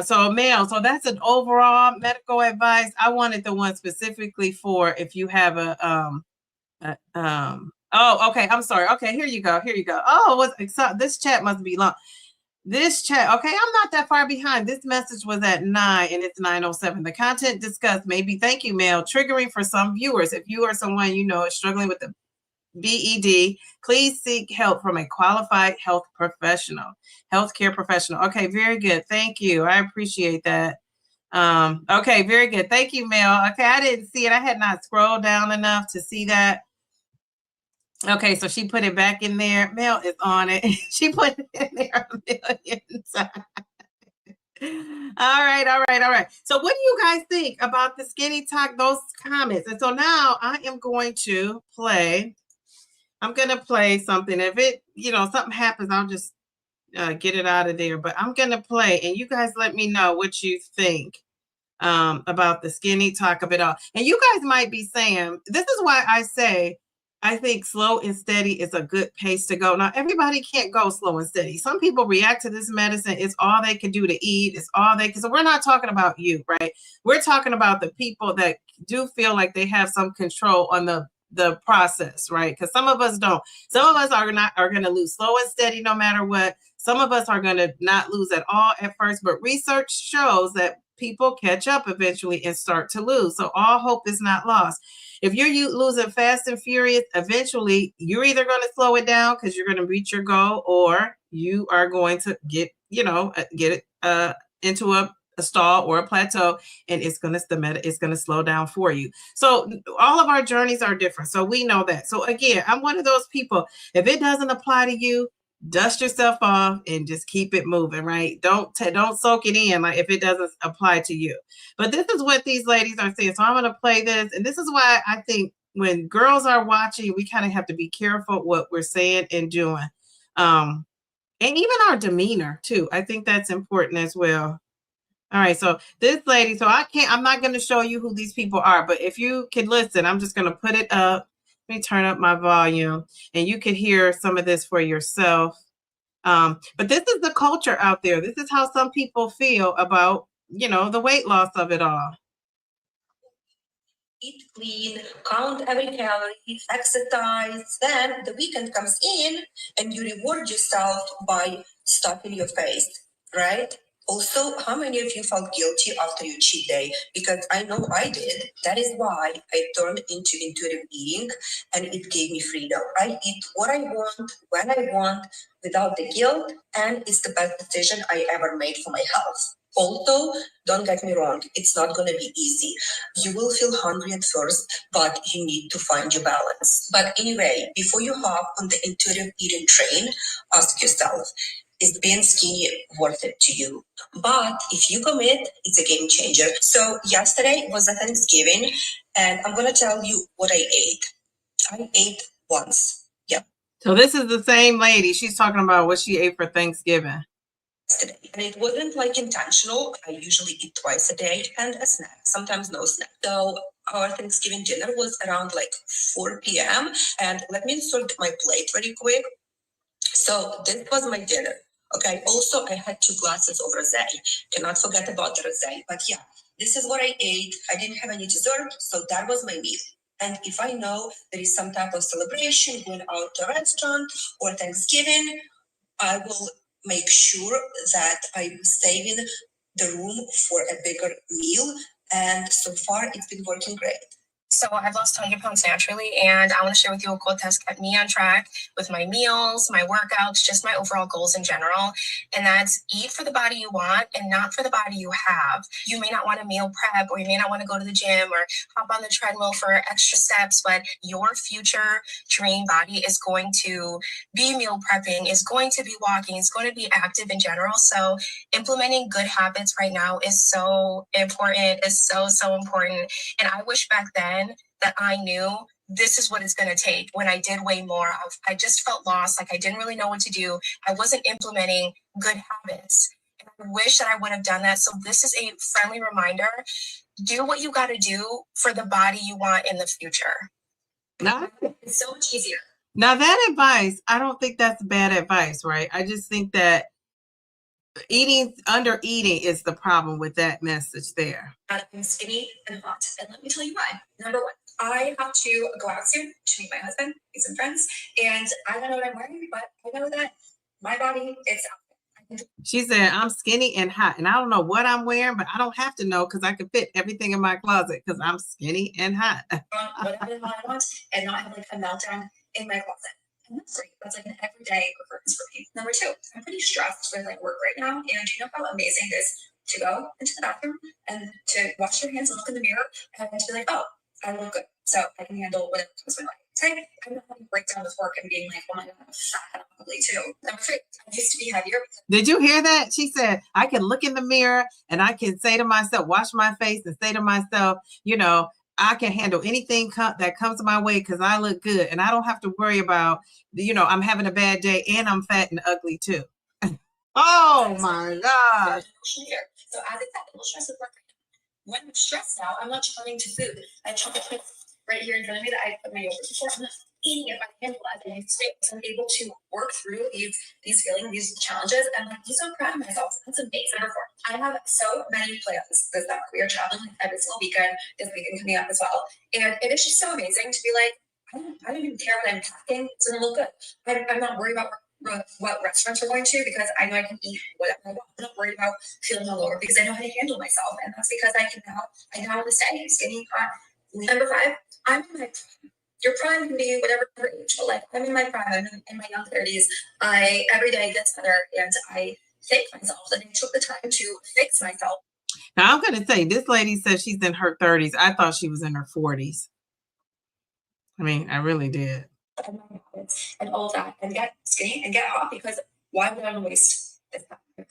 So Mel, so that's an overall medical advice. I wanted the one specifically for if you have oh, okay. I'm sorry. Okay, here you go. Oh, this chat must be long. This chat, okay, I'm not that far behind. This message was at 9 and it's 9:07. The content discussed may be, thank you, Mel, triggering for some viewers. If you are someone is struggling with the BED, please seek help from a qualified healthcare professional. Okay, very good. Thank you. I appreciate that. Okay, very good. Thank you, Mel. Okay, I didn't see it. I had not scrolled down enough to see that. Okay, so she put it back in there. Mel is on it. She put it in there a million times. All right. So what do you guys think about the SkinnyTok, those comments? And so now I am going to play. I'm going to play something. If it, something happens, I'll just get it out of there. But I'm going to play, and you guys let me know what you think about the SkinnyTok of it all. And you guys might be saying, this is why I say, I think slow and steady is a good pace to go. Now, everybody can't go slow and steady. Some people react to this medicine. It's all they can do to eat. It's all they can. So we're not talking about you, right? We're talking about the people that do feel like they have some control on the process, right? Because some of us don't. Some of us are going to lose slow and steady no matter what. Some of us are going to not lose at all at first, but research shows that people catch up eventually and start to lose. So all hope is not lost. If you're losing fast and furious, eventually you're either going to slow it down because you're going to reach your goal, or you are going to get it into a stall or a plateau, and it's going to slow down for you. So all of our journeys are different. So we know that. So again, I'm one of those people. If it doesn't apply to you, dust yourself off and just keep it moving, right? Don't soak it in like if it doesn't apply to you. But this is what these ladies are saying. So I'm going to play this. And this is why I think when girls are watching, we kind of have to be careful what we're saying and doing. And even our demeanor too. I think that's important as well. All right, so this lady, I'm not going to show you who these people are, but if you can listen, I'm just going to put it up. Let me turn up my volume, and you can hear some of this for yourself. But this is the culture out there. This is how some people feel about, the weight loss of it all. Eat clean, count every calorie, exercise. Then the weekend comes in and you reward yourself by stuffing your face, right? Also, how many of you felt guilty after your cheat day? Because I know I did. That is why I turned into intuitive eating, and it gave me freedom. I eat what I want, when I want, without the guilt, and it's the best decision I ever made for my health. Also, don't get me wrong, it's not going to be easy. You will feel hungry at first, but you need to find your balance. But anyway, before you hop on the intuitive eating train, ask yourself, is being skinny worth it to you? But if you commit, it's a game changer. So yesterday was a Thanksgiving, and I'm going to tell you what I ate. I ate once. Yeah. So this is the same lady. She's talking about what she ate for Thanksgiving. And it wasn't like intentional. I usually eat twice a day and a snack, sometimes no snack. So our Thanksgiving dinner was around like 4 p.m. And let me insert my plate very quick. So this was my dinner. Okay. Also, I had 2 glasses of rosé. Cannot forget about the rosé. But yeah, this is what I ate. I didn't have any dessert, so that was my meal. And if I know there is some type of celebration, going out to a restaurant or Thanksgiving, I will make sure that I'm saving the room for a bigger meal. And so far, it's been working great. So I've lost 100 pounds naturally, and I want to share with you a quote that's kept me on track with my meals, my workouts, just my overall goals in general. And that's eat for the body you want and not for the body you have. You may not want to meal prep, or you may not want to go to the gym or hop on the treadmill for extra steps, but your future dream body is going to be meal prepping, is going to be walking, is going to be active in general. So implementing good habits right now is so important, is so, so important. And I wish back then that I knew this is what it's going to take. When I did weigh more, I just felt lost. Like I didn't really know what to do. I wasn't implementing good habits. And I wish that I would have done that. So this is a friendly reminder. Do what you got to do for the body you want in the future. It's so much easier. Now that advice, I don't think that's bad advice, right? I just think that under eating is the problem with that message there. I'm skinny and hot, and let me tell you why. Number 1, I have to go out soon to meet my husband, meet some friends, and I don't know what I'm wearing, but I know that my body is out. She said, I'm skinny and hot, and I don't know what I'm wearing, but I don't have to know because I can fit everything in my closet because I'm skinny and hot. Whatever I want and not have like a meltdown in my closet. And that's great. That's like an everyday preference for me. Number 2, I'm pretty stressed with like work right now. And you know how amazing it is to go into the bathroom and to wash your hands and look in the mirror and to be like, oh, I look good. So I can handle whatever comes my way. Today, I'm not having a breakdown with work and being like, oh my God, I'm fat and ugly too. Number 3, I used to be heavier. Did you hear that? She said, I can look in the mirror and I can say to myself, wash my face and say to myself, I can handle anything that comes my way because I look good. And I don't have to worry about, I'm having a bad day and I'm fat and ugly too. Oh my gosh. So as I said, a little stress at work right now. When I'm stressed now, I'm not turning to food. I have chocolate chips right here in front of me that I put my yogurt before. I'm not eating it by the handful as I used to. So I'm able to work through these feelings, these challenges, and like be so proud of myself. That's amazing. Number 4, I have so many plans this summer. We are traveling every single weekend. This weekend coming up as well, and it is just so amazing to be like, I don't even care what I'm packing. It's gonna look good. I'm not worried about what restaurants we're going to because I know I can eat whatever I want. I'm not worried about feeling hungover because I know how to handle myself, and that's because I now want to stay skinny. Number 5, I'm in my prime. Your prime can be whatever age, but like I'm in my prime. I'm in my young 30s. I every day gets better, and I thank myself that I took the time to fix myself. Now I'm going to say this lady says she's in her 30s. I thought she was in her 40s. I mean, I really did. And all of that, and get skinny and get hot because why would I waste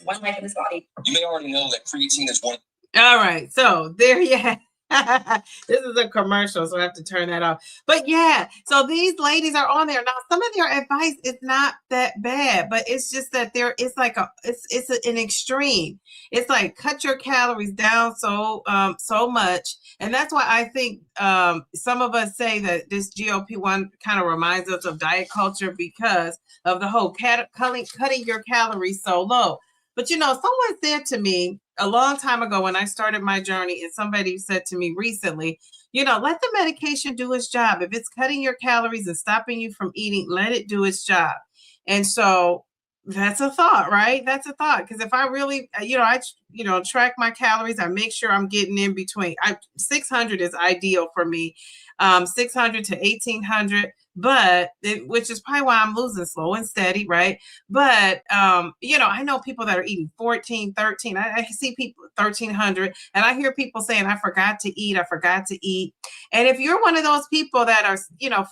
one life in this body? You may already know that creatine is one. All right, so there you have. This is a commercial, so I have to turn that off. But yeah, so these ladies are on there now. Some of their advice is not that bad, but it's just that it's like it's an extreme. It's like cut your calories down so much, and that's why I think some of us say that this GLP-1 kind of reminds us of diet culture because of the whole cutting your calories so low. But you know, someone said to me a long time ago when I started my journey, and somebody said to me recently, you know, let the medication do its job. If it's cutting your calories and stopping you from eating, let it do its job. And so that's a thought, right? That's a thought. Because if I really, I track my calories, I make sure I'm getting in between. 600 is ideal for me, 600 to 1800. But which is probably why I'm losing slow and steady, right? But I know people that are eating 14, 13. I see people 1300, and I hear people saying, I forgot to eat. And if you're one of those people that are,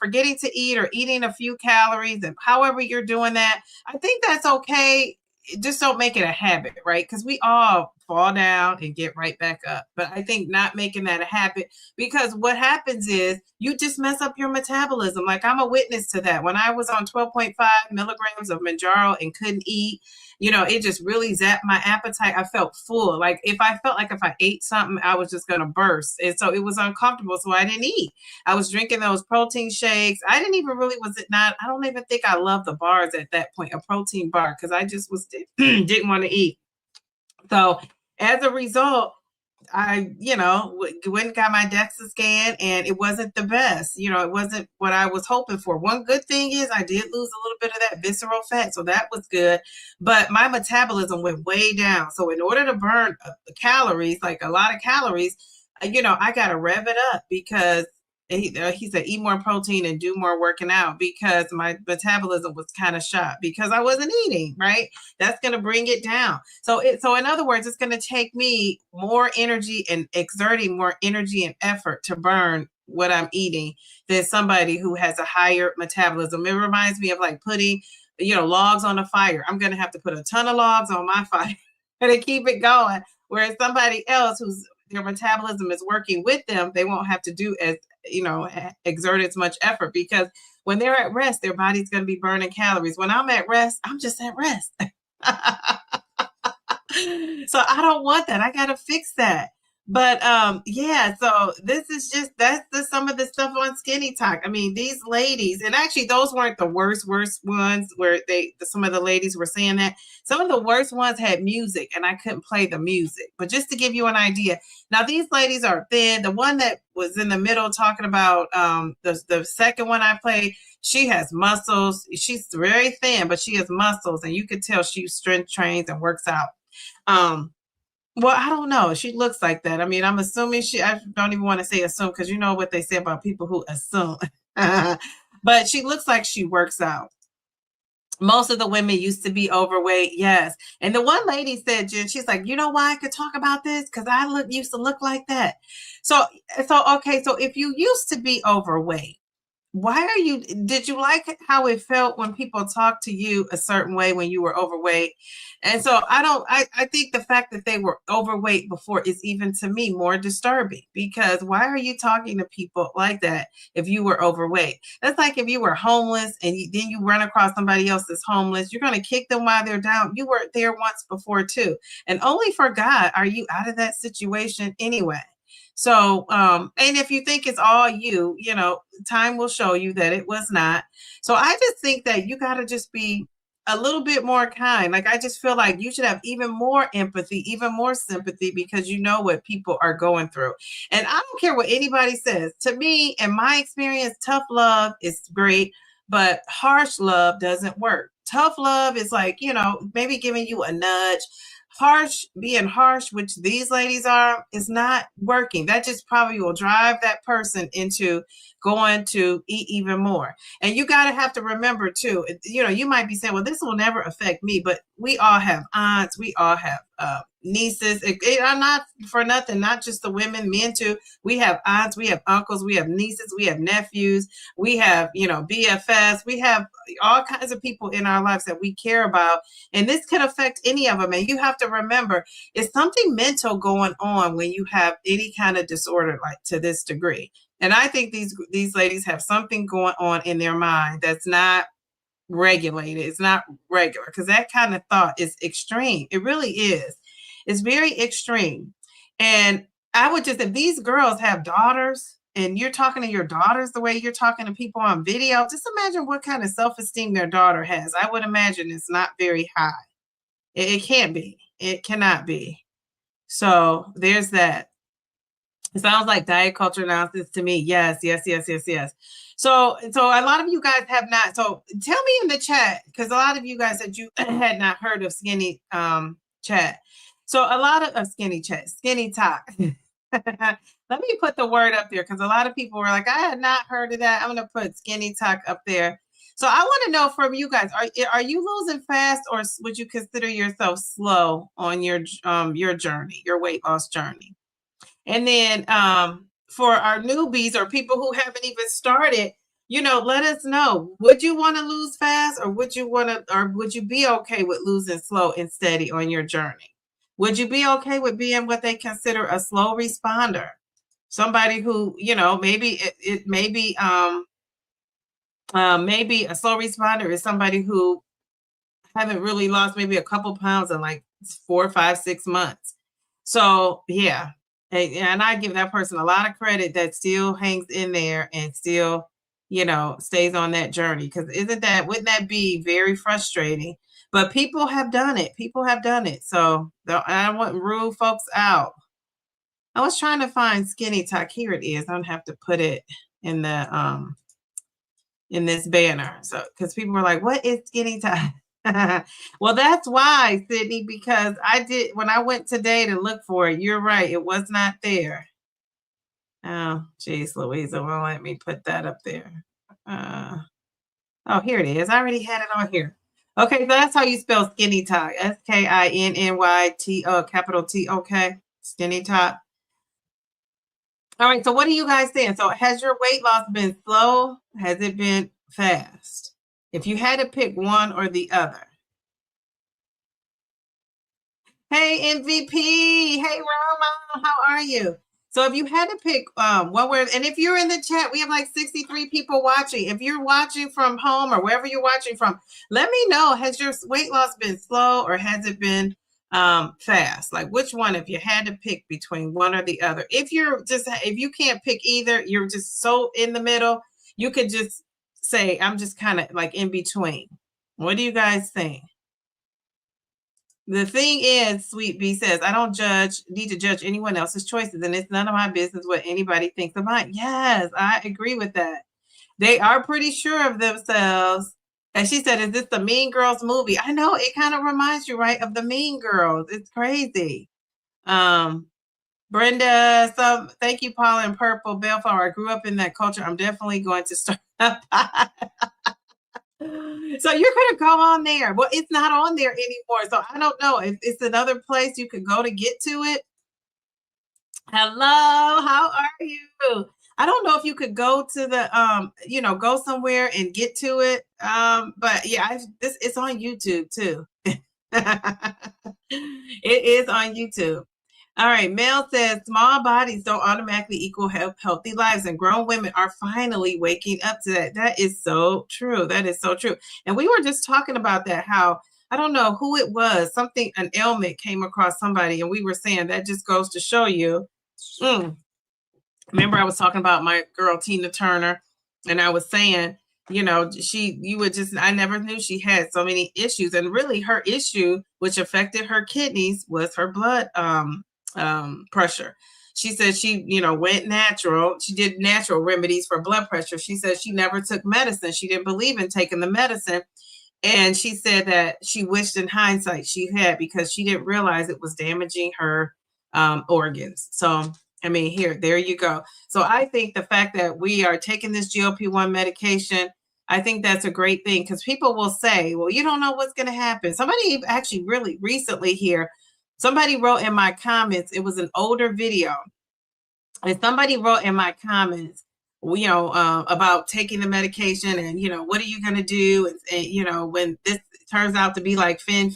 forgetting to eat or eating a few calories, and however you're doing that, I think that's okay. Just don't make it a habit, right? Because we all fall down and get right back up. But I think not making that a habit, because what happens is you just mess up your metabolism. Like I'm a witness to that. When I was on 12.5 milligrams of Manjaro and couldn't eat, it just really zapped my appetite. I felt full. Like if I ate something, I was just going to burst. And so it was uncomfortable. So I didn't eat. I was drinking those protein shakes. I don't even think I loved the bars at that point, a protein bar, because I just didn't want to eat. So as a result, I, went and got my DEXA scan, and it wasn't the best. It wasn't what I was hoping for. One good thing is I did lose a little bit of that visceral fat, so that was good. But my metabolism went way down. So in order to burn calories, like a lot of calories, I got to rev it up because he said eat more protein and do more working out, because my metabolism was kind of shot because I wasn't eating, right? That's going to bring it down. So in other words, it's going to take me more energy and exerting more energy and effort to burn what I'm eating than somebody who has a higher metabolism. It reminds me of like putting, logs on a fire. I'm going to have to put a ton of logs on my fire to keep it going. Whereas somebody else their metabolism is working with them, they won't have to do exert as much effort, because when they're at rest, their body's going to be burning calories. When I'm at rest, I'm just at rest. So I don't want that. I got to fix that. But so this is that's some of the stuff on SkinnyTok. I mean, these ladies, and actually those weren't the worst ones where some of the ladies were saying that. Some of the worst ones had music, and I couldn't play the music. But just to give you an idea, now these ladies are thin. The one that was in the middle talking about the second one I played, she has muscles. She's very thin, but she has muscles, and you could tell she strength trains and works out. Well, I don't know. She looks like that. I mean, I'm assuming I don't even want to say assume, because you know what they say about people who assume. But she looks like she works out. Most of the women used to be overweight, yes. And the one lady said, Jen, she's like, you know why I could talk about this? Because I used to look like that. So okay, so if you used to be overweight, did you like how it felt when people talked to you a certain way when you were overweight? And so I think the fact that they were overweight before is even to me more disturbing, because why are you talking to people like that if you were overweight? That's like if you were homeless and then you run across somebody else that's homeless, you're going to kick them while they're down. You were there once before too. And only for God are you out of that situation anyway. So, and if you think it's all you, you know, time will show you that it was not. So I just think that you got to just be a little bit more kind. Like, I just feel like you should have even more empathy, even more sympathy, because you know what people are going through. And I don't care what anybody says. To me, in my experience, tough love is great, but harsh love doesn't work. Tough love is like, you know, maybe giving you a nudge. Harsh, being harsh, which these ladies are, is not working. That just probably will drive that person into going to eat even more. And you got to have to remember too, you know, you might be saying, well, this will never affect me, but we all have aunts, we all have nieces. I'm not for nothing, not just the women, men too. We have aunts, we have uncles, we have nieces, we have nephews, we have, you know, BFFs, we have all kinds of people in our lives that we care about. And this could affect any of them. And you have to remember, it's something mental going on when you have any kind of disorder like to this degree. And I think these ladies have something going on in their mind that's not regulated. It's not regular, because that kind of thought is extreme. It really is. It's very extreme. And I would just, if these girls have daughters and you're talking to your daughters the way you're talking to people on video, just imagine what kind of self-esteem their daughter has. I would imagine it's not very high. It can't be. It cannot be. So there's that. It sounds like diet culture nonsense to me. Yes, yes, yes, yes, yes. So a lot of you guys have not. So tell me in the chat, because a lot of you guys said you had not heard of Skinny Chat. So a lot of Skinny Chat, SkinnyTok. Let me put the word up there, because a lot of people were like, I had not heard of that. I'm going to put SkinnyTok up there. So I want to know from you guys, are you losing fast, or would you consider yourself slow on your journey, your weight loss journey? And then for our newbies or people who haven't even started, you know, let us know. Would you want to lose fast, or would you be okay with losing slow and steady on your journey? Would you be okay with being what they consider a slow responder? Somebody who, you know, maybe maybe a slow responder is somebody who haven't really lost maybe a couple pounds in like 4, 5, 6 months. So yeah, and I give that person a lot of credit that still hangs in there and still, you know, stays on that journey. Because wouldn't that be very frustrating? But people have done it. People have done it. So I wouldn't rule folks out. I was trying to find SkinnyTok. Here it is. I don't have to put it in the in this banner. So because people were like, what is SkinnyTok? Well, that's why, Sydney, because when I went today to look for it, you're right, it was not there. Oh, geez, Louisa won't let me put that up there. Oh, here it is. I already had it on here. Okay, so that's how you spell SkinnyTok. SkinnyTok, capital T, okay, SkinnyTok. All right, so what are you guys saying? So has your weight loss been slow? Has it been fast? If you had to pick one or the other. Hey, MVP. Hey, Roma. How are you? So if you had to pick one word, and if you're in the chat, we have like 63 people watching. If you're watching from home or wherever you're watching from, let me know. Has your weight loss been slow, or has it been fast? Like, which one, if you had to pick between one or the other? If you can't pick either, you're just so in the middle, you could just say, I'm just kind of like in between. What do you guys think? The thing is, Sweet B says, I don't need to judge anyone else's choices, and it's none of my business what anybody thinks of mine. Yes, I agree with that. They are pretty sure of themselves. And she said, is this the Mean Girls movie? I know, it kind of reminds you, right, of the Mean Girls. It's crazy. Brenda, thank you, Paula and Purple Bellflower. I grew up in that culture. I'm definitely going to start So you're going to go on there. Well, it's not on there anymore. So I don't know if it's another place you could go to get to it. Hello, how are you? I don't know if you could go to the go somewhere and get to it. But yeah, it's on YouTube too. It is on YouTube. All right, Mel says small bodies don't automatically equal healthy lives, and grown women are finally waking up to that. That is so true. That is so true. And we were just talking about that, how I don't know who it was, an ailment came across somebody, and we were saying that just goes to show you remember I was talking about my girl, Tina Turner, and I was saying, you know, I never knew she had so many issues. And really her issue, which affected her kidneys, was her blood pressure. She said she, you know, went natural. She did natural remedies for blood pressure. She said she never took medicine. She didn't believe in taking the medicine. And she said that she wished in hindsight she had, because she didn't realize it was damaging her organs. So, I mean, there you go. So I think the fact that we are taking this GLP-1 medication, I think that's a great thing, because people will say, well, you don't know what's going to happen. Somebody actually really recently here, somebody wrote in my comments, it was an older video, and somebody wrote in my comments, you know, about taking the medication, and, you know, what are you going to do? And, you know, when this turns out to be like fin.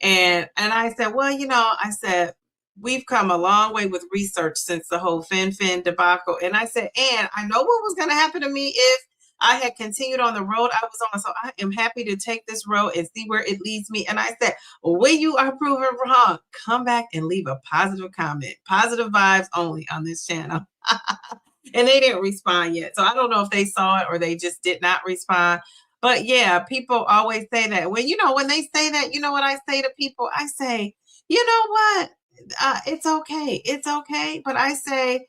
And I said, well, you know, I said, we've come a long way with research since the whole fin debacle. And I said, and I know what was going to happen to me if I had continued on the road I was on. So I am happy to take this road and see where it leads me. And I said, when you are proven wrong, come back and leave a positive comment. Positive vibes only on this channel. And they didn't respond yet. So I don't know if they saw it or they just did not respond. But yeah, people always say that. When, you know, when they say that, you know what I say to people? I say, you know what? It's okay. It's okay. But I say,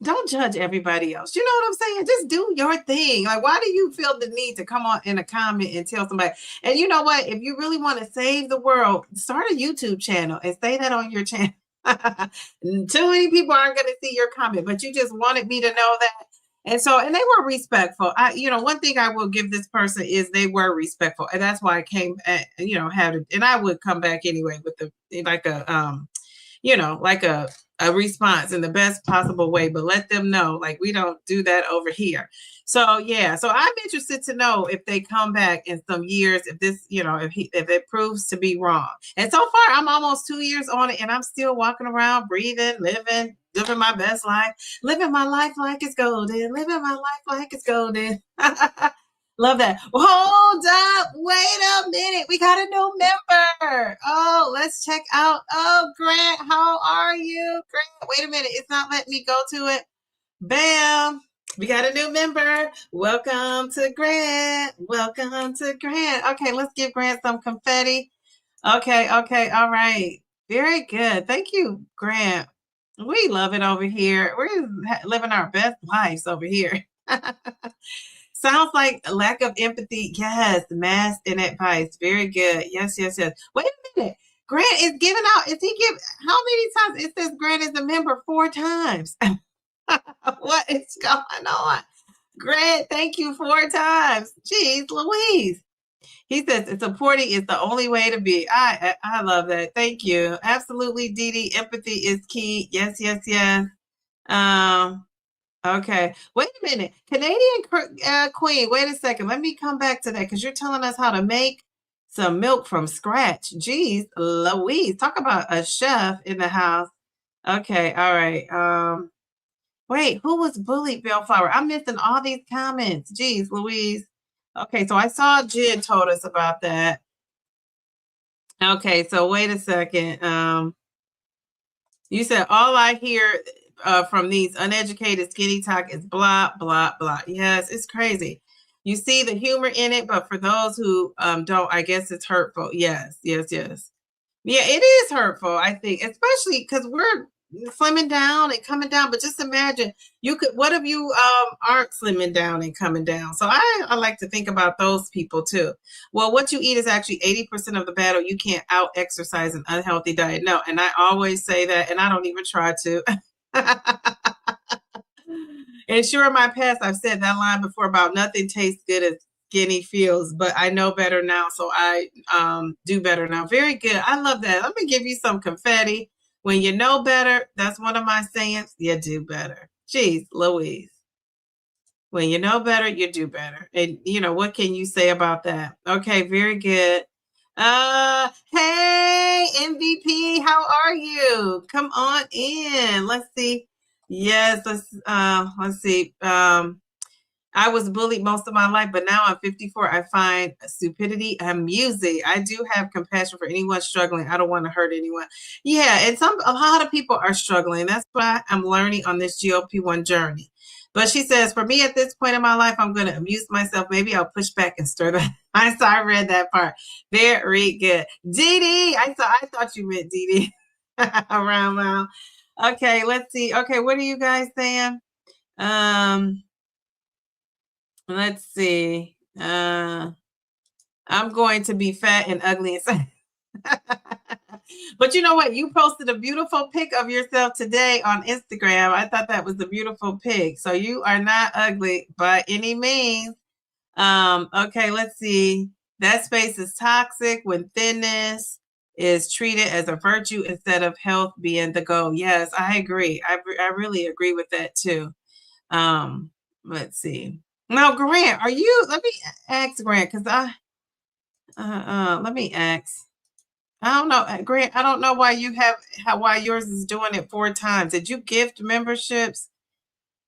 don't judge everybody else. You know what I'm saying? Just do your thing. Like, why do you feel the need to come on in a comment and tell somebody? And you know what? If you really want to save the world, start a YouTube channel and say that on your channel. Too many people aren't going to see your comment, but you just wanted me to know that. And so, and they were respectful. You know, one thing I will give this person is they were respectful. And that's why I came, you know, and I would come back anyway with you know, like a response in the best possible way, but let them know, like, we don't do that over here. So yeah, so I'm interested to know if they come back in some years, if this, you know, if it proves to be wrong. And so far, I'm almost 2 years on it, and I'm still walking around, breathing, living my best life, living my life like it's golden, living my life like it's golden. Love that. Hold up. Wait a minute. We got a new member. Oh, let's check out. Oh, Grant, how are you? Grant, wait a minute. It's not letting me go to it. Bam. We got a new member. Welcome to Grant. Welcome to Grant. Okay, let's give Grant some confetti. Okay. All right. Very good. Thank you, Grant. We love it over here. We're living our best lives over here. Sounds like a lack of empathy. Yes, mass and advice. Very good. Yes. Wait a minute. Grant is giving out. Is he give? How many times? It says Grant is a member 4 times. What is going on? Grant, thank you 4 times. Jeez Louise. He says supporting is the only way to be. I love that. Thank you. Absolutely, Dee Dee. Empathy is key. Yes. Okay. Wait a minute. Canadian Queen, wait a second. Let me come back to that, because you're telling us how to make some milk from scratch. Jeez Louise. Talk about a chef in the house. Okay. All right. Wait, who was bullied, Bellflower? I'm missing all these comments. Jeez Louise. Okay, so I saw Jen told us about that. Okay, so wait a second. You said all I hear from these uneducated SkinnyTok is blah, blah, blah. Yes, it's crazy. You see the humor in it, but for those who don't, I guess it's hurtful. Yes. Yeah, it is hurtful, I think, especially because we're slimming down and coming down. But just imagine, what if you aren't slimming down and coming down? So I like to think about those people too. Well, what you eat is actually 80% of the battle. You can't out exercise an unhealthy diet. No, and I always say that, and I don't even try to. And sure, in my past, I've said that line before about nothing tastes good as skinny feels, but I know better now, so I do better now. Very good. I love that. Let me give you some confetti. When you know better, that's one of my sayings, you do better. Jeez Louise. When you know better, you do better. And, you know, what can you say about that? Okay, very good. Hey, MVP, how are you? Come on in. Let's see. Yes, let's see. I was bullied most of my life, but now I'm 54. I find stupidity amusing. I do have compassion for anyone struggling. I don't want to hurt anyone. Yeah, and a lot of people are struggling. That's what I'm learning on this GLP-1 journey. But she says, for me at this point in my life, I'm going to amuse myself. Maybe I'll push back and stir that. I read that part. Very good. Dee Dee, I thought you meant Dee Dee. Around now. Okay, let's see. Okay, what are you guys saying? Let's see. I'm going to be fat and ugly. But you know what? You posted a beautiful pic of yourself today on Instagram. I thought that was a beautiful pic. So you are not ugly by any means. Okay, let's see. That space is toxic when thinness is treated as a virtue instead of health being the goal. Yes, I agree. I really agree with that too. Let's see. Now, Grant, are you? Let me ask Grant because let me ask. I don't know, Grant. I don't know why why yours is doing it 4 times. Did you gift memberships?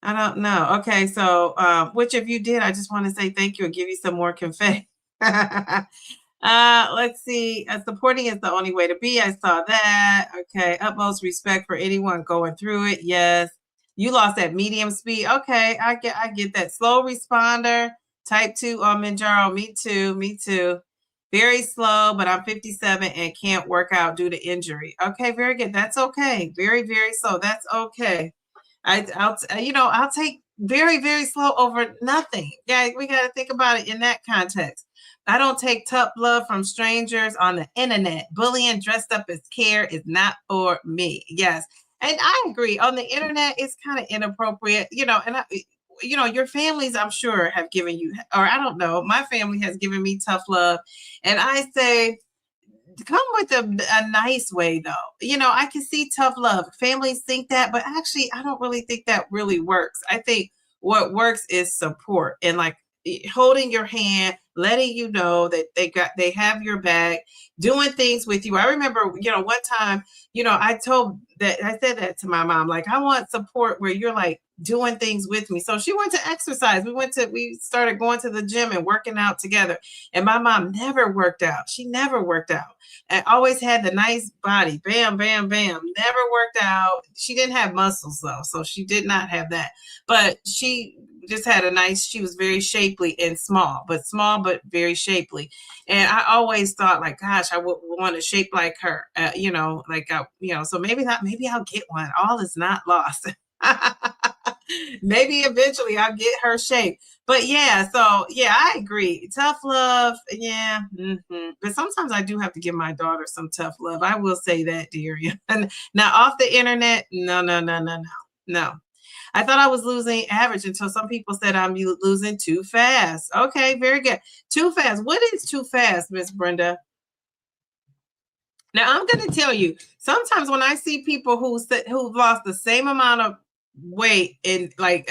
I don't know. Okay, so which of you did? I just want to say thank you and give you some more confetti. Let's see. Supporting is the only way to be. I saw that. Okay, utmost respect for anyone going through it. Yes. You lost at medium speed. Okay, I get that. Slow responder, type 2 Manjaro. Me too. Very slow, but I'm 57 and can't work out due to injury. Okay, very good. That's okay. Very, very slow. That's okay. I'll take very, very slow over nothing. Yeah, we got to think about it in that context. I don't take tough love from strangers on the internet. Bullying dressed up as care is not for me. Yes. And I agree. On the internet, it's kind of inappropriate, and your families, I'm sure, have given you, or I don't know, my family has given me tough love. And I say, come with a nice way, though. I can see tough love. Families think that, but actually, I don't really think that really works. I think what works is support and like holding your hand, letting you know that they have your back, doing things with you. I remember, one time, I said that to my mom, like, I want support where you're like doing things with me. So she went to exercise. We started going to the gym and working out together. And my mom never worked out. She never worked out. And always had the nice body. Bam, bam, bam. Never worked out. She didn't have muscles though. So she did not have that. But she just had she was very shapely and small but very shapely. And I always thought like, gosh, I would want to shape like her, so maybe I'll get one. All is not lost. Maybe eventually I'll get her shape. But yeah, so yeah, I agree. Tough love, yeah. But sometimes I do have to give my daughter some tough love. I will say that, dear. And now off the internet, no. I thought I was losing average until some people said I'm losing too fast. Okay, very good. Too fast. What is too fast, Miss Brenda? Now I'm going to tell you. Sometimes when I see people who've lost the same amount of weight in like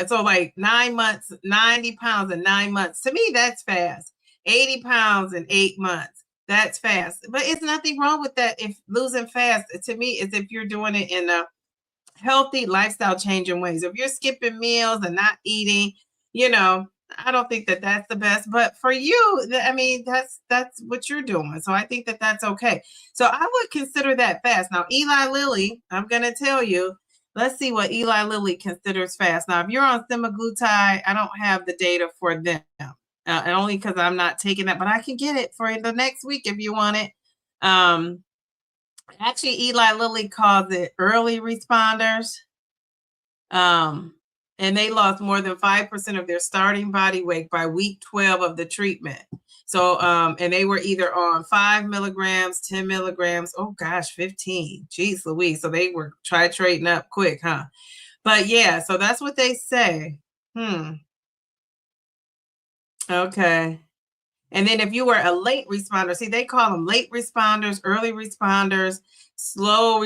9 months, 90 pounds in 9 months, to me that's fast. 80 pounds in 8 months, that's fast. But it's nothing wrong with that. If losing fast, to me, is if you're doing it in a healthy lifestyle changing ways. If you're skipping meals and not eating, I don't think that that's the best. But for you, I mean, that's what you're doing. So I think that that's okay. So I would consider that fast. Now, Eli Lilly, I'm going to tell you, let's see what Eli Lilly considers fast. Now, if you're on semaglutide, I don't have the data for them. And only because I'm not taking that, but I can get it for the next week if you want it. Actually, Eli Lilly calls it early responders. And they lost more than 5% of their starting body weight by week 12 of the treatment. So, and they were either on 5 milligrams, 10 milligrams, 15. Jeez Louise. So they were trading up quick, huh? But yeah, so that's what they say. Okay. And then if you were a late responder, see, they call them late responders, early responders, slow,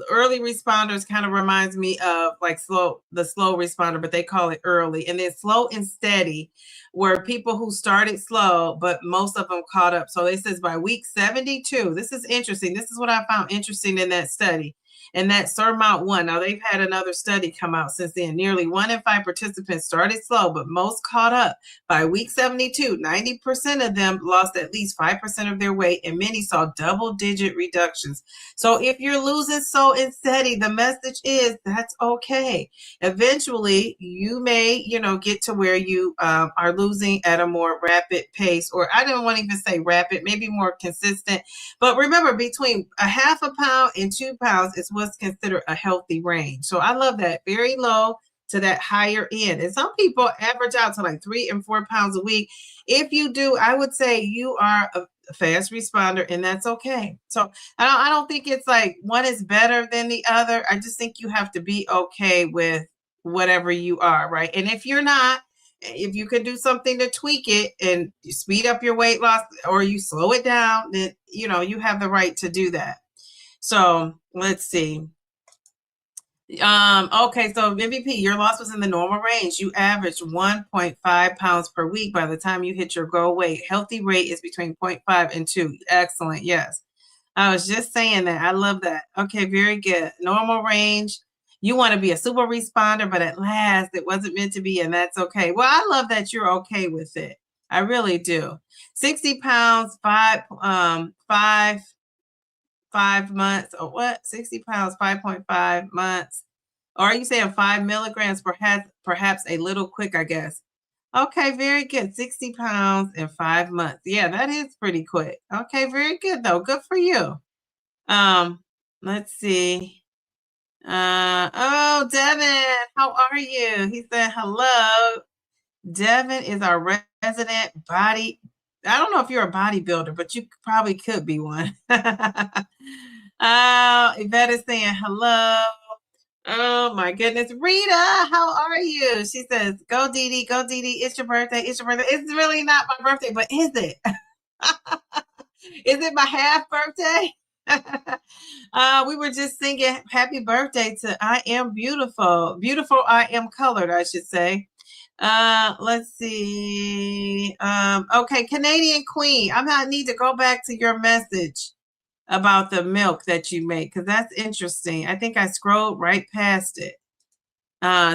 early responders kind of reminds me of like the slow responder, but they call it early. And then slow and steady were people who started slow, but most of them caught up. So it says by week 72, this is interesting. This is what I found interesting in that study. and that Surmount 1. Now, they've had another study come out since then. Nearly 1 in 5 participants started slow, but most caught up. By week 72, 90% of them lost at least 5% of their weight, and many saw double-digit reductions. So if you're losing slow and steady, the message is that's okay. Eventually, you may, get to where you are losing at a more rapid pace, or I don't want to even say rapid, maybe more consistent. But remember, between a half a pound and 2 pounds is what's considered a healthy range. So I love that. Very low to that higher end. And some people average out to like 3 and 4 pounds a week. If you do, I would say you are a fast responder, and that's okay. So I don't think it's like one is better than the other. I just think you have to be okay with whatever you are, right? And if you're not, if you could do something to tweak it and speed up your weight loss, or you slow it down, then you have the right to do that. So let's see. Okay, so MVP, your loss was in the normal range. You averaged 1.5 pounds per week by the time you hit your goal weight. Healthy rate is between 0.5 and 2. Excellent. Yes. I was just saying that. I love that. Okay, very good. Normal range. You want to be a super responder, but at last it wasn't meant to be, and that's okay. Well, I love that you're okay with it. I really do. 60 pounds, 5 months, or what? 60 pounds, 5.5 months. Or are you saying 5 milligrams, perhaps a little quick, I guess. Okay, very good. 60 pounds in 5 months. Yeah, that is pretty quick. Okay, very good though. Good for you. Let's see. Oh, Devin, how are you? He said hello. Devin is our resident body. I don't know if you're a bodybuilder, but you probably could be one. Yvette is saying hello. Oh my goodness. Rita, how are you? She says, go Dee Dee, go Dee Dee. It's your birthday. It's your birthday. It's really not my birthday, but is it? Is it my half birthday? We were just singing happy birthday to I Am Beautiful. Beautiful I Am Colored, I should say. Let's see. Okay, Canadian Queen. I might need to go back to your message about the milk that you make, because that's interesting. I think I scrolled right past it.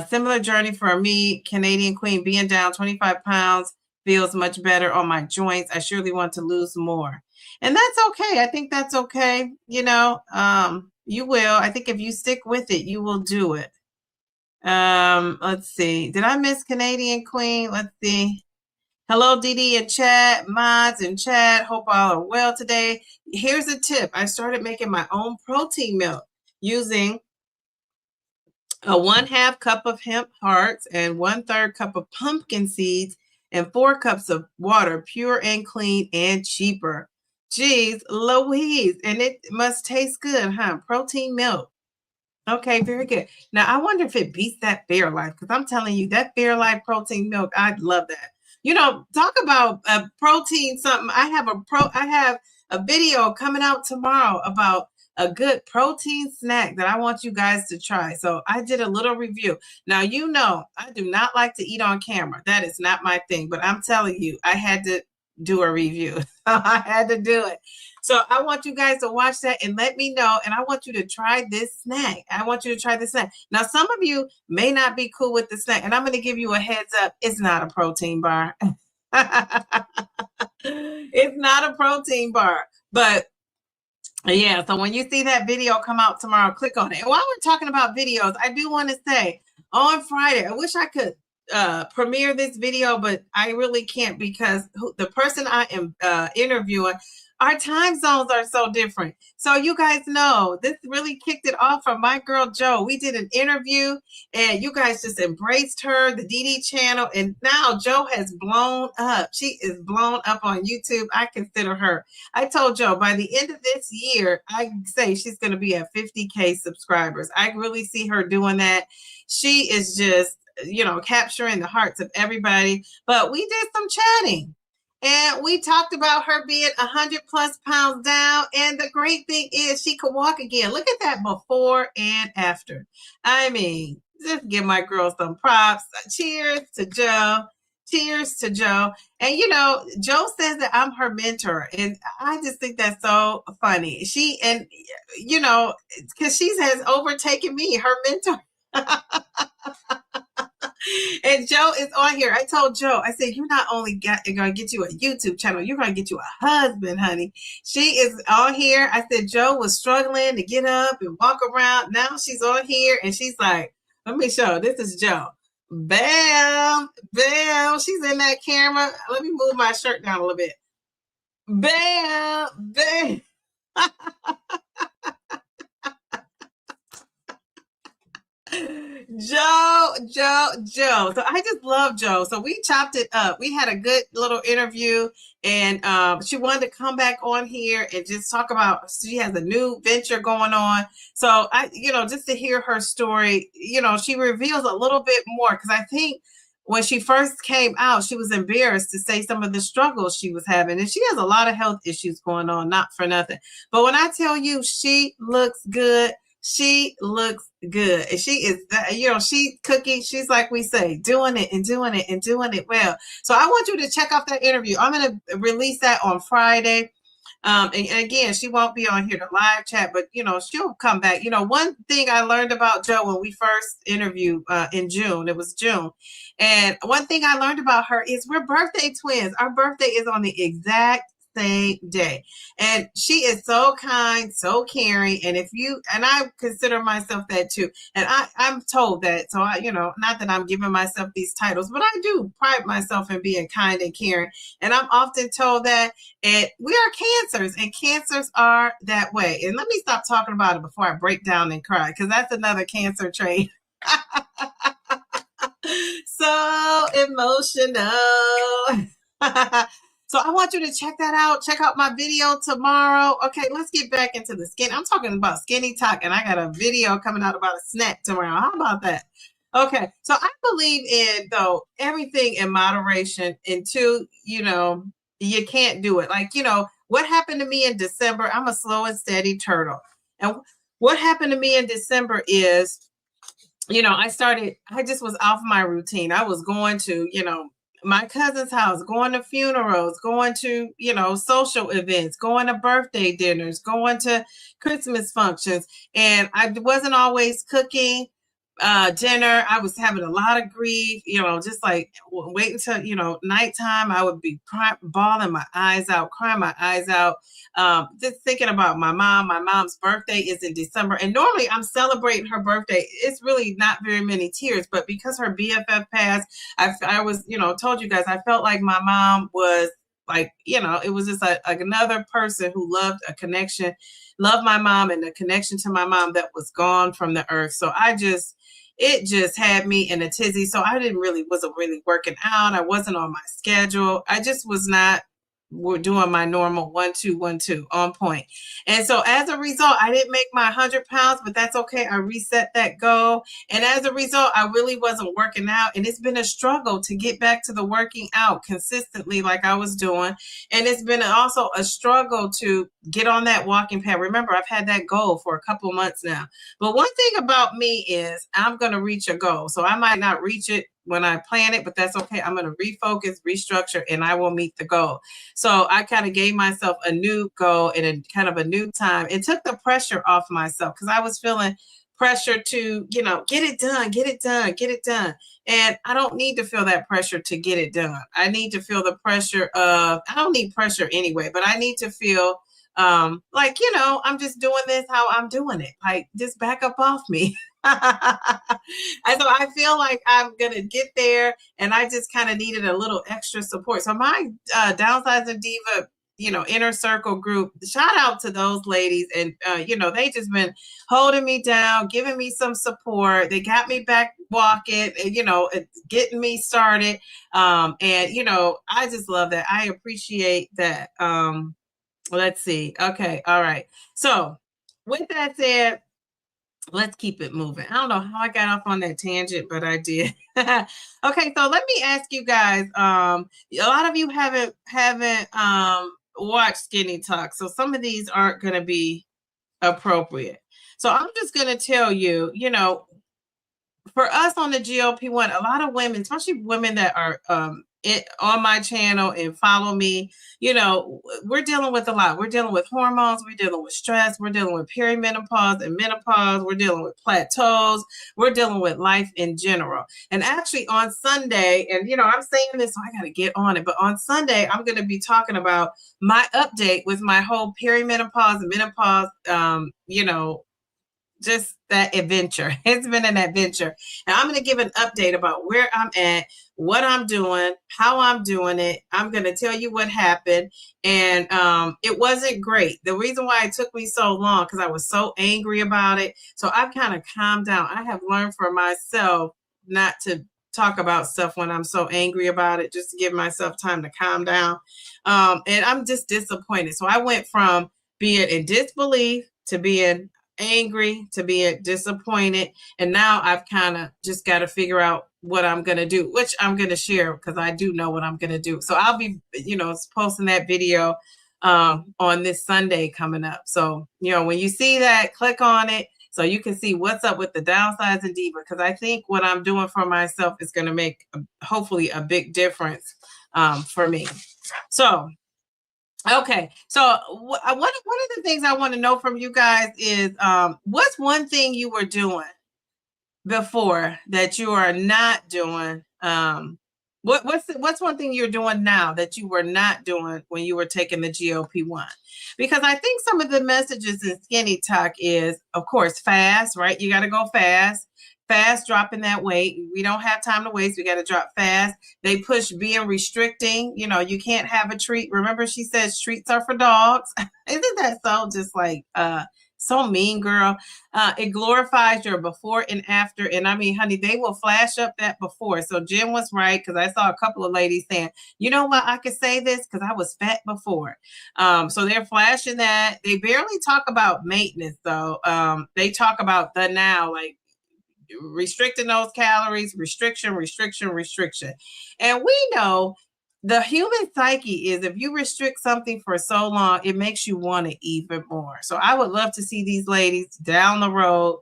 Similar journey for me, Canadian Queen, being down 25 pounds feels much better on my joints. I surely want to lose more. And that's okay. I think that's okay. You will. I think if you stick with it, you will do it. Let's see. Did I miss Canadian Queen? Let's see. Hello, Dee Dee and chat, mods and chat. Hope all are well today. Here's a tip. I started making my own protein milk using a 1/2 cup of hemp hearts and 1/3 cup of pumpkin seeds and 4 cups of water, pure and clean and cheaper. Geez, Louise, and it must taste good, huh? Protein milk. Okay, very good. Now, I wonder if it beats that Fairlife, because I'm telling you, that Fairlife protein milk, I love that. Talk about protein something. I have a video coming out tomorrow about a good protein snack that I want you guys to try. So I did a little review. Now, I do not like to eat on camera. That is not my thing, but I'm telling you, I had to do a review. I had to do it. So I want you guys to watch that and let me know. And I want you to try this snack. Now, some of you may not be cool with the snack, and I'm going to give you a heads up. It's not a protein bar. It's not a protein bar. But yeah, so when you see that video come out tomorrow, click on it. And while we're talking about videos, I do want to say on Friday, I wish I could premiere this video, but I really can't, because the person I am interviewing, our time zones are so different. So you guys know, this really kicked it off from my girl Jo. We did an interview and you guys just embraced her, the Dee Dee channel. And now Jo has blown up. She is blown up on YouTube. I consider her. I told Jo by the end of this year, I say she's going to be at 50K subscribers. I really see her doing that. She is just, capturing the hearts of everybody. But we did some chatting. And we talked about her being 100+ pounds down. And the great thing is she could walk again. Look at that before and after. I mean, just give my girl some props. Cheers to Jo. cheers to Joe. And Joe says that I'm her mentor, and I just think that's so funny. Because she has overtaken me, her mentor. And Joe is on here. I told Joe, I said, you're not only going to get you a YouTube channel, you're going to get you a husband, honey. She is on here. I said, Joe was struggling to get up and walk around. Now she's on here and she's like, let me show. This is Joe. Bam, bam. She's in that camera. Let me move my shirt down a little bit. Bam, bam. Joe. So I just love Joe. So we chopped it up. We had a good little interview, and she wanted to come back on here and just talk about, she has a new venture going on. So just to hear her story, she reveals a little bit more, because I think when she first came out, she was embarrassed to say some of the struggles she was having. And she has a lot of health issues going on, not for nothing. But when I tell you she looks good, she looks good. And she is, she's cooking. She's, like we say, doing it and doing it and doing it well. So I want you to check out that interview. I'm going to release that on Friday. And again, she won't be on here to live chat, but she'll come back. One thing I learned about Joe when we first interviewed in June, it was June. And one thing I learned about her is we're birthday twins. Our birthday is on the exact same day. And she is so kind, so caring. And I consider myself that too. And I'm told that. So not that I'm giving myself these titles, but I do pride myself in being kind and caring. And I'm often told that. And we are cancers, and cancers are that way. And let me stop talking about it before I break down and cry, because that's another cancer trait. So emotional. So I want you to check that out. Check out my video tomorrow. Okay, let's get back into the skin. I'm talking about SkinnyTok, and I got a video coming out about a snack tomorrow. How about that? Okay, so I believe in, though, everything in moderation until, you can't do it. Like, what happened to me in December? I'm a slow and steady turtle. And what happened to me in December is, I just was off my routine. I was going to, my cousin's house, going to funerals, going to, social events, going to birthday dinners, going to Christmas functions. And I wasn't always cooking dinner. I was having a lot of grief, just like waiting till, nighttime. I would be bawling my eyes out, crying my eyes out, just thinking about my mom. My mom's birthday is in December, and normally I'm celebrating her birthday. It's really not very many tears, but because her BFF passed, I was, told you guys, I felt like my mom was like, it was just like another person who loved a connection, loved my mom, and a connection to my mom that was gone from the earth. So it just had me in a tizzy. So I wasn't really working out. I wasn't on my schedule. I just was not doing my normal 1, 2, 1, 2 on point. And so as a result, I didn't make my 100 pounds, but that's okay. I reset that goal. And as a result, I really wasn't working out. And it's been a struggle to get back to the working out consistently like I was doing. And it's been also a struggle to get on that walking pad. Remember, I've had that goal for a couple months now. But one thing about me is I'm going to reach a goal. So I might not reach it when I plan it, but that's okay. I'm going to refocus, restructure, and I will meet the goal. So I kind of gave myself a new goal and a kind of a new time, and took the pressure off myself, because I was feeling pressure to, get it done, get it done, get it done. And I don't need to feel that pressure to get it done. I need to feel the pressure of, I don't need pressure anyway, but I need to feel like, I'm just doing this how I'm doing it. Like, just back up off me. And so I feel like I'm going to get there, and I just kind of needed a little extra support. So my Downsizing Diva, inner circle group, shout out to those ladies. And, they just been holding me down, giving me some support. They got me back walking, and, getting me started. And, I just love that. I appreciate that. Let's see. Okay. All right. So with that said, let's keep it moving. I don't know how I got off on that tangent, but I did. Okay, so let me ask you guys. A lot of you haven't watched SkinnyTok, so some of these aren't going to be appropriate. So I'm just going to tell you, for us on the GLP-1, a lot of women, especially women that are on my channel and follow me, we're dealing with a lot. We're dealing with hormones. We're dealing with stress. We're dealing with perimenopause and menopause. We're dealing with plateaus. We're dealing with life in general. And actually on Sunday, and I'm saying this, so I got to get on it. But on Sunday, I'm going to be talking about my update with my whole perimenopause and menopause, just that adventure. It's been an adventure. And I'm going to give an update about where I'm at, what I'm doing, how I'm doing it. I'm going to tell you what happened. And it wasn't great. The reason why it took me so long, because I was so angry about it. So I've kind of calmed down. I have learned for myself not to talk about stuff when I'm so angry about it, just to give myself time to calm down. And I'm just disappointed. So I went from being in disbelief to being angry to being disappointed, and now I've kind of just got to figure out what I'm going to do, which I'm going to share because I do know what I'm going to do. So I'll be posting that video on this Sunday coming up. So when you see that, click on it so you can see what's up with the Downsizing Diva, because I think what I'm doing for myself is going to make hopefully a big difference for me. So okay, so one of the things I want to know from you guys is what's one thing you were doing before that you are not doing? What's one thing you're doing now that you were not doing when you were taking the GLP-1? Because I think some of the messages in SkinnyTok is, of course, fast, right? You got to go fast. Fast dropping that weight. We don't have time to waste. We got to drop fast. They push being restricting. You can't have a treat. Remember, she says treats are for dogs. Isn't that so? Just like so mean, girl. It glorifies your before and after. And I mean, honey, they will flash up that before. So Jen was right, because I saw a couple of ladies saying, you know what, I could say this because I was fat before. So they're flashing that. They barely talk about maintenance, though. They talk about the now, like restricting those calories, restriction. And we know the human psyche is, if you restrict something for so long, it makes you want it even more. So I would love to see these ladies down the road,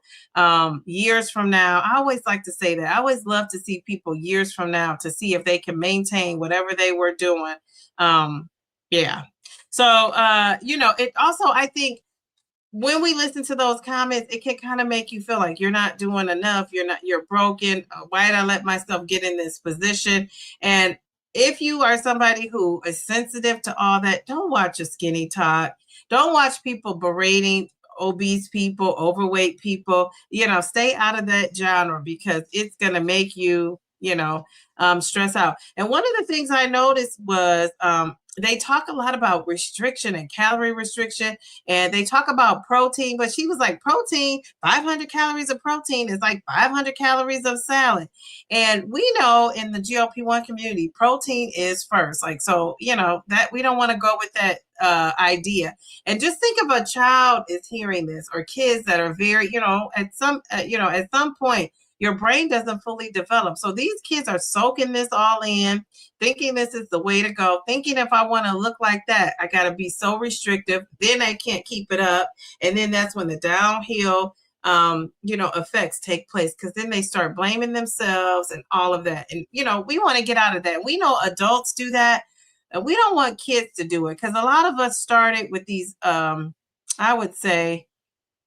years from now. I always like to say that. I always love to see people years from now to see if they can maintain whatever they were doing. Yeah. So, it also, I think, when we listen to those comments, it can kind of make you feel like you're not doing enough. You're broken. Why did I let myself get in this position? And if you are somebody who is sensitive to all that, don't watch a SkinnyTok. Don't watch people berating obese people, overweight people. Stay out of that genre, because it's going to make you, stress out. And one of the things I noticed was, they talk a lot about restriction and calorie restriction, and they talk about protein, but she was like, protein, 500 calories of protein is like 500 calories of salad. And we know in the GLP-1 community, protein is first. Like, so, that we don't want to go with that idea. And just think of a child is hearing this, or kids that are very, at some point, your brain doesn't fully develop. So these kids are soaking this all in, thinking this is the way to go, thinking if I want to look like that, I got to be so restrictive. Then I can't keep it up. And then that's when the downhill, effects take place, because then they start blaming themselves and all of that. And, we want to get out of that. We know adults do that. We don't want kids to do it, because a lot of us started with these, I would say,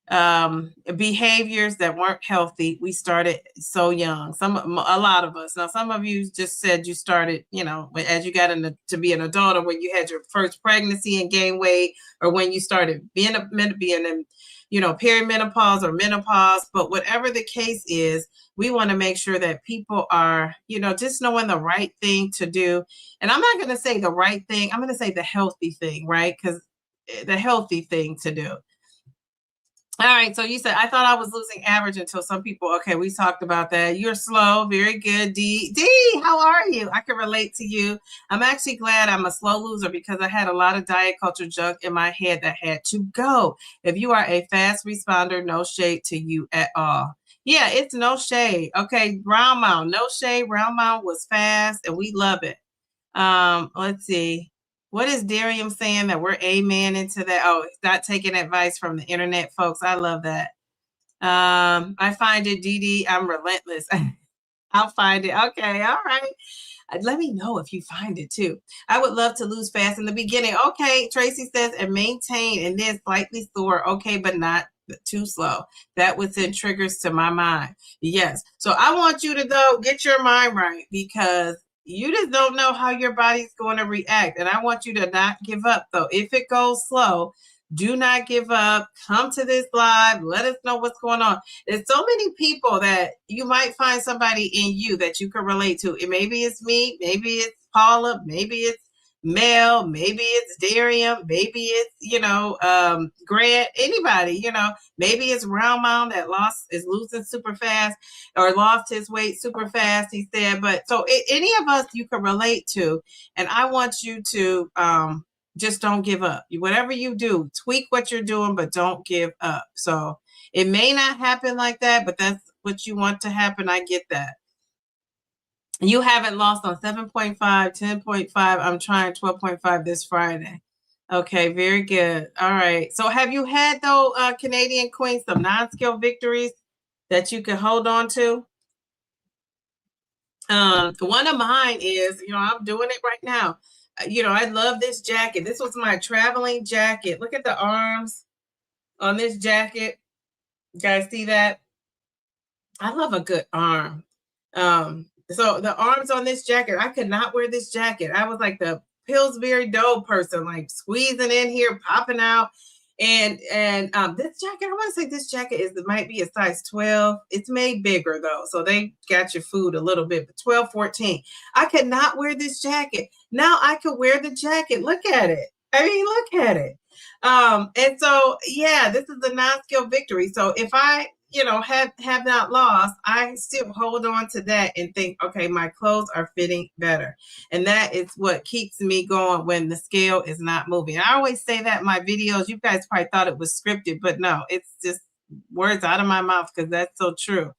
behaviors that weren't healthy. We started so young. A lot of us. Now, some of you just said you started, as you got to be an adult, or when you had your first pregnancy and gained weight, or when you started being in, perimenopause or menopause. But whatever the case is, we want to make sure that people are, just knowing the right thing to do. And I'm not going to say the right thing. I'm going to say the healthy thing, right? Because the healthy thing to do. All right, so you said, I thought I was losing average until some people, okay, we talked about that. You're slow, very good. D, how are you? I can relate to you. I'm actually glad I'm a slow loser, because I had a lot of diet culture junk in my head that had to go. If you are a fast responder, no shade to you at all. Yeah, it's no shade. Okay, Round Mound, no shade. Round Mound was fast, and we love it. Let's see. What is Darium saying that we're amen into that? Oh, it's not taking advice from the internet, folks. I love that. I find it, Dee, I'm relentless. I'll find it. Okay, all right. Let me know if you find it too. I would love to lose fast in the beginning. Okay, Tracy says, and maintain and then slightly sore. Okay, but not too slow. That would send triggers to my mind. Yes. So I want you to go get your mind right, because you just don't know how your body's going to react. And I want you to not give up, though. If it goes slow, do not give up. Come to this live. Let us know what's going on. There's so many people that you might find somebody in you that you can relate to. Maybe it's me. Maybe it's Paula. Maybe it's Mel. Maybe it's Darian. Maybe it's, Grant. Anybody, maybe it's Round Mound that is losing super fast or lost his weight super fast, he said. But so any of us you can relate to. And I want you to, just don't give up. Whatever you do, tweak what you're doing, but don't give up. So it may not happen like that, but that's what you want to happen. I get that. You haven't lost on 7.5, 10.5. I'm trying 12.5 this Friday. Okay, very good. All right. So have you had, though, Canadian Queen, some non-skill victories that you can hold on to? One of mine is, I'm doing it right now. I love this jacket. This was my traveling jacket. Look at the arms on this jacket. You guys see that? I love a good arm. So the arms on this jacket, I could not wear this jacket. I was like the Pillsbury Dough person, like squeezing in here, popping out. And this jacket, I want to say this jacket might be a size 12. It's made bigger though. So they got your food a little bit, but 12, 14. I could not wear this jacket. Now I could wear the jacket. Look at it. I mean, look at it. And so, yeah, this is a non-skill victory. So if I, have not lost, I still hold on to that and think, okay, my clothes are fitting better. And that is what keeps me going when the scale is not moving. I always say that in my videos. You guys probably thought it was scripted, but no, it's just words out of my mouth because that's so true.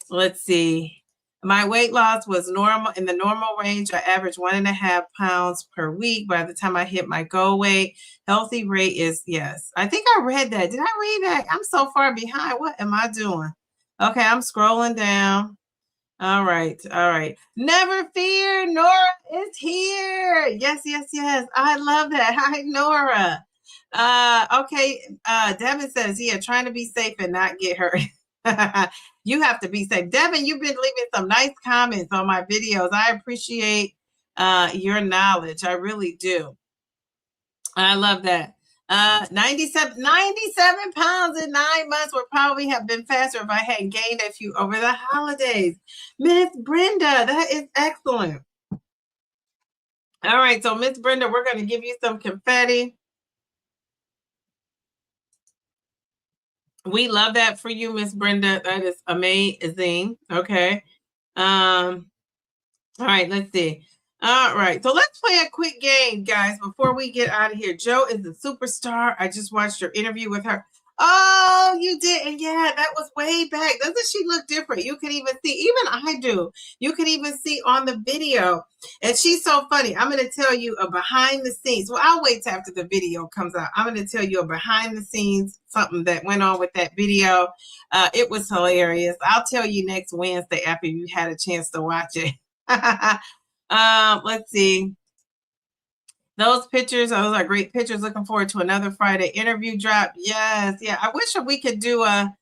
Let's see. My weight loss was normal in the normal range. I averaged 1.5 pounds per week. By the time I hit my goal weight, healthy rate is, yes. I think I read that. Did I read that? I'm so far behind. What am I doing? Okay, I'm scrolling down. All right. All right. Never fear. Nora is here. Yes, yes, yes. I love that. Hi, Nora. Okay. Devin says, yeah, trying to be safe and not get hurt. You have to be safe. Devin, you've been leaving some nice comments on my videos. I appreciate your knowledge. I really do. I love that. 97 pounds in 9 months would probably have been faster if I hadn't gained a few over the holidays. Miss Brenda, that is excellent. All right, so Miss Brenda, we're going to give you some confetti. We love that for you, Miss Brenda. That is amazing. Okay. All right, let's see. All right, so let's play a quick game, guys, before we get out of here. Joe is a superstar. I just watched your interview with her. Oh, you did. And yeah, that was way back. Doesn't she look different? You can even see, even I do. You can even see on the video. And she's so funny. I'm going to tell you a behind the scenes. Well, I'll wait till after the video comes out. I'm going to tell you a behind the scenes, something that went on with that video. It was hilarious. I'll tell you next Wednesday after you had a chance to watch it. Let's see. Those pictures, those are great pictures. Looking forward to another Friday interview drop. Yes, yeah. I wish we could do a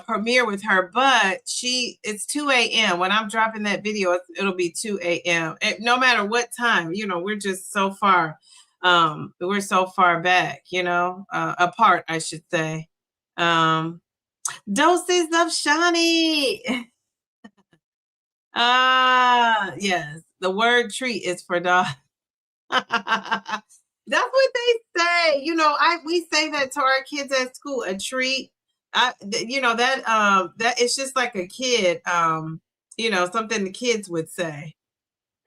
premiere with her, but it's 2 a.m. When I'm dropping that video, it'll be 2 a.m. No matter what time, we're just so far, we're so far back, apart, I should say. Doses of Shani. Yes, the word treat is for dog. That's what they say. We say that to our kids at school, a treat. That it's just like a kid, something the kids would say.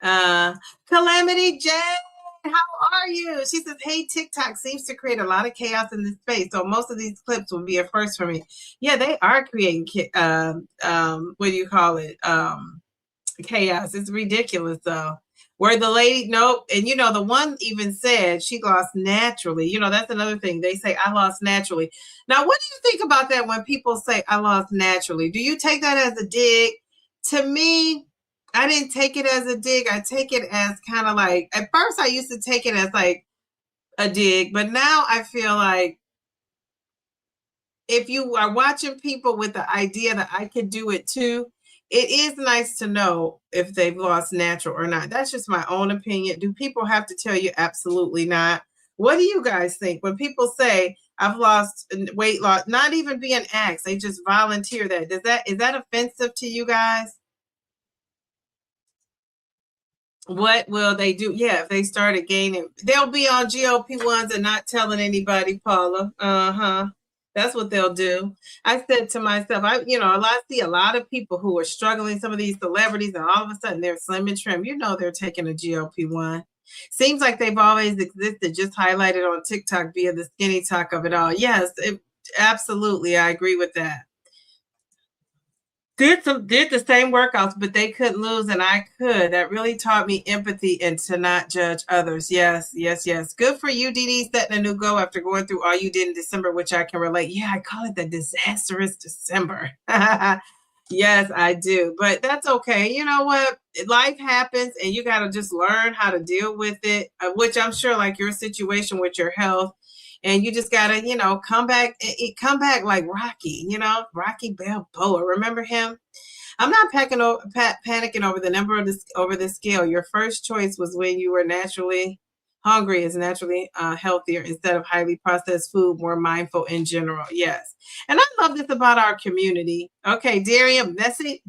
Calamity Jane, how are you? She says, hey, TikTok seems to create a lot of chaos in this space. So most of these clips will be a first for me. Yeah, they are creating, what do you call it? Chaos. It's ridiculous though. Where the lady, nope. And the one even said she lost naturally. That's another thing. They say I lost naturally. Now, what do you think about that when people say I lost naturally? Do you take that as a dig? To me, I didn't take it as a dig. I take it as kind of like, at first I used to take it as like a dig, but now I feel like if you are watching people with the idea that I could do it too, it is nice to know if they've lost natural or not. That's just my own opinion. Do people have to tell you? Absolutely not. What do you guys think when people say I've lost weight loss, not even being asked, they just volunteer that? Is that offensive to you guys? What will they do? Yeah, if they started gaining, they'll be on GLP-1s and not telling anybody, Paula. Uh-huh. That's what they'll do. I said to myself, I see a lot of people who are struggling, some of these celebrities, and all of a sudden they're slim and trim. You know they're taking a GLP-1. Seems like they've always existed, just highlighted on TikTok via the SkinnyTok of it all. Yes, absolutely. I agree with that. Did the same workouts, but they couldn't lose, and I could. That really taught me empathy and to not judge others. Yes, yes, yes. Good for you, Dee Dee, setting a new goal after going through all you did in December, which I can relate. Yeah, I call it the disastrous December. Yes, I do. But that's okay. You know what? Life happens, and you got to just learn how to deal with it, which I'm sure, like your situation with your health, and you just gotta, come back like Rocky, Rocky Balboa. Remember him? I'm not panicking over the number of this over the scale. Your first choice was when you were naturally hungry, is naturally healthier instead of highly processed food, more mindful in general. Yes, and I love this about our community. Okay, Darian, messy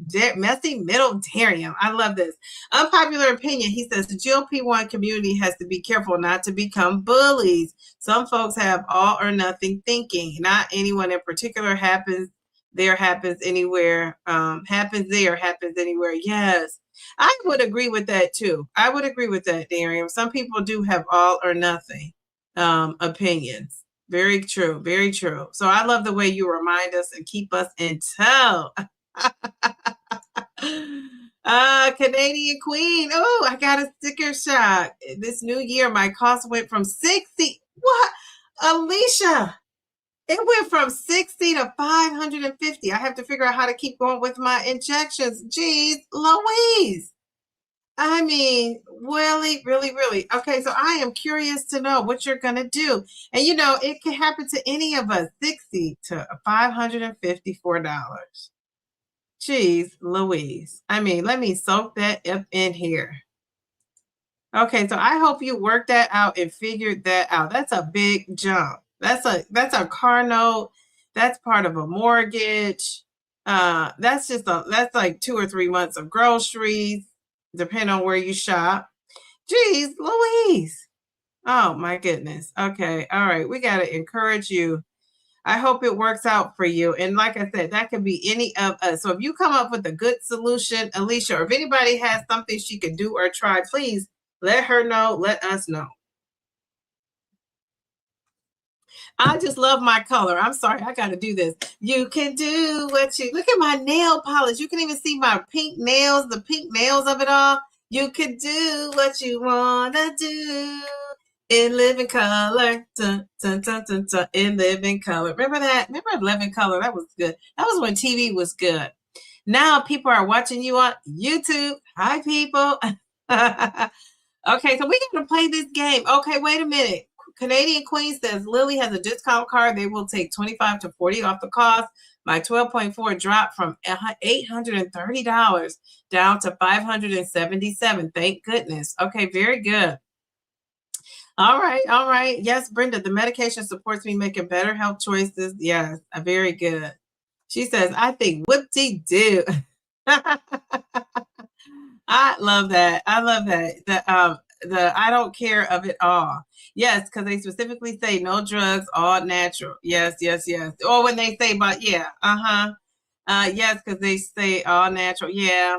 middle Darian. I love this. Unpopular opinion. He says the GLP-1 community has to be careful not to become bullies. Some folks have all or nothing thinking. Not anyone in particular happens anywhere. Happens there, happens anywhere. Yes. I would agree with that too. I would agree with that, Darian. Some people do have all or nothing opinions. Very true. Very true. So I love the way you remind us and keep us in tow. Canadian Queen. Oh, I got a sticker shock. This new year, my cost went from 60. What? Alicia, it went from 60 to 550. I have to figure out how to keep going with my injections. Jeez, Louise. I mean, really, really, really. Okay, so I am curious to know what you're going to do. And it can happen to any of us. 60 to $554. Jeez, Louise. I mean, let me soak that up in here. Okay, so I hope you worked that out and figured that out. That's a big jump. That's a car note. That's part of a mortgage. That's like 2 or 3 months of groceries, depending on where you shop. Geez, Louise. Oh my goodness. Okay. All right. We got to encourage you. I hope it works out for you. And like I said, that could be any of us. So if you come up with a good solution, Alicia, or if anybody has something she could do or try, please let her know. Let us know. I just love my color. I'm sorry, I got to do this. You can do what you look at my nail polish. You can even see my pink nails, the pink nails of it all. You can do what you want to do in living color. Dun, dun, dun, dun, dun, in living color. Remember that? Remember living color? That was good. That was when TV was good. Now people are watching you on YouTube. Hi, people. Okay, so we got to play this game. Okay, wait a minute. Canadian Queen says Lily has a discount card. They will take 25 to 40 off the cost. My 12.4 dropped from $830 down to $577. Thank goodness. Okay, very good. All right, all right. Yes, Brenda, the medication supports me making better health choices. Yes, very good. She says, I think whoop-de-doo. I love that. I love that. The I don't care of it all. Yes, because they specifically say no drugs, all natural. Yes, yes, yes. Or when they say about yeah, uh-huh. Yes, because they say all natural. Yeah.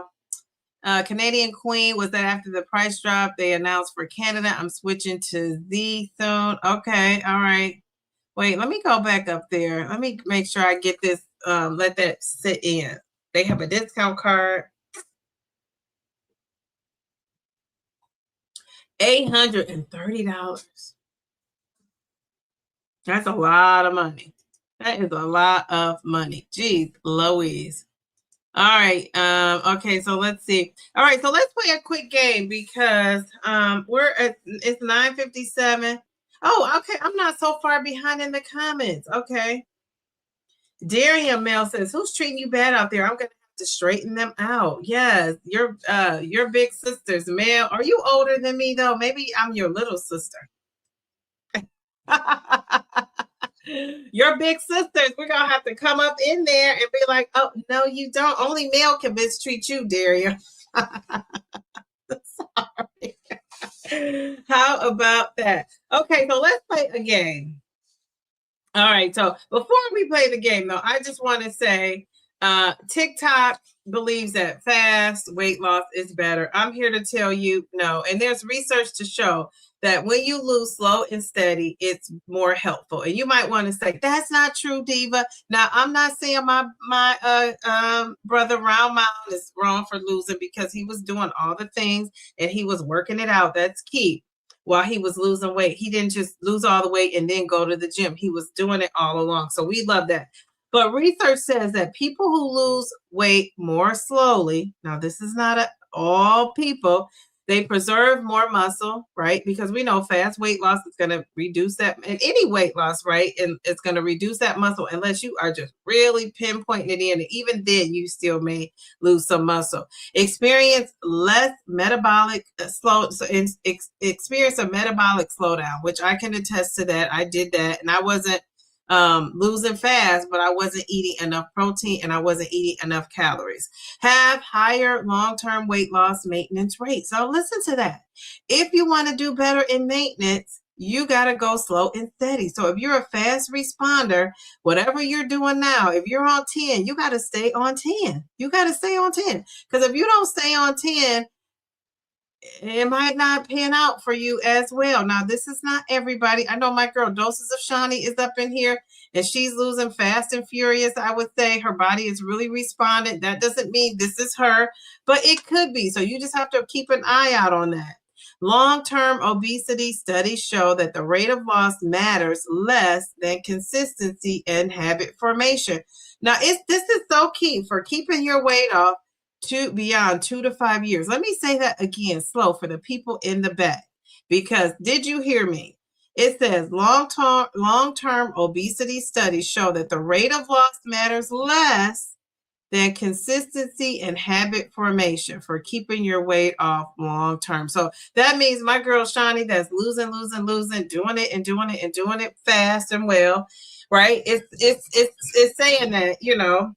Canadian Queen, was that after the price drop they announced for Canada? I'm switching to Z soon. Okay, all right. Wait, let me go back up there. Let me make sure I get this, let that sit in. They have a discount card. $830. That's a lot of money. That is a lot of money. Geez, Louise. All right. Okay, so let's see. All right, so let's play a quick game because it's 9:57. Oh, okay. I'm not so far behind in the comments. Okay. Darian Mel says, who's treating you bad out there? I'm gonna have to straighten them out. Yes, your big sisters, Mel. Are you older than me though? Maybe I'm your little sister. Your big sisters, we're gonna have to come up in there and be like, oh no, you don't. Only Mel can mistreat you, Darian. Sorry. How about that? Okay, so let's play a game. All right, so before we play the game, though, I just want to say TikTok believes that fast weight loss is better. I'm here to tell you no. And there's research to show that when you lose slow and steady, it's more helpful. And you might want to say, that's not true, Diva. Now, I'm not saying my brother Round Mound is wrong for losing because he was doing all the things and he was working it out. That's key. While he was losing weight, he didn't just lose all the weight and then go to the gym. He was doing it all along. So we love that. But research says that people who lose weight more slowly, now this is not all people, they preserve more muscle, right? Because we know fast weight loss is going to reduce that, and any weight loss, right? And it's going to reduce that muscle unless you are just really pinpointing it in. And even then, you still may lose some muscle. Experience less metabolic experience a metabolic slowdown, which I can attest to that. I did that, and I wasn't losing fast, but I wasn't eating enough protein and I wasn't eating enough calories. Have higher long-term weight loss maintenance rates. So listen to that. If you want to do better in maintenance, you got to go slow and steady. So if you're a fast responder, whatever you're doing now, if you're on 10, you got to stay on 10. You got to stay on 10. Because if you don't stay on 10, it might not pan out for you as well. Now, this is not everybody. I know my girl Doses of Shawnee is up in here and she's losing fast and furious. I would say her body is really responding. That doesn't mean this is her, but it could be. So you just have to keep an eye out on that. Long-term obesity studies show that the rate of loss matters less than consistency and habit formation. Now, this is so key for keeping your weight off beyond 2 to 5 years. Let me say that again, slow for the people in the back, because did you hear me? It says long-term obesity studies show that the rate of loss matters less than consistency and habit formation for keeping your weight off long term. So that means my girl Shawnee that's losing, doing it fast and well, right? It's saying that, you know,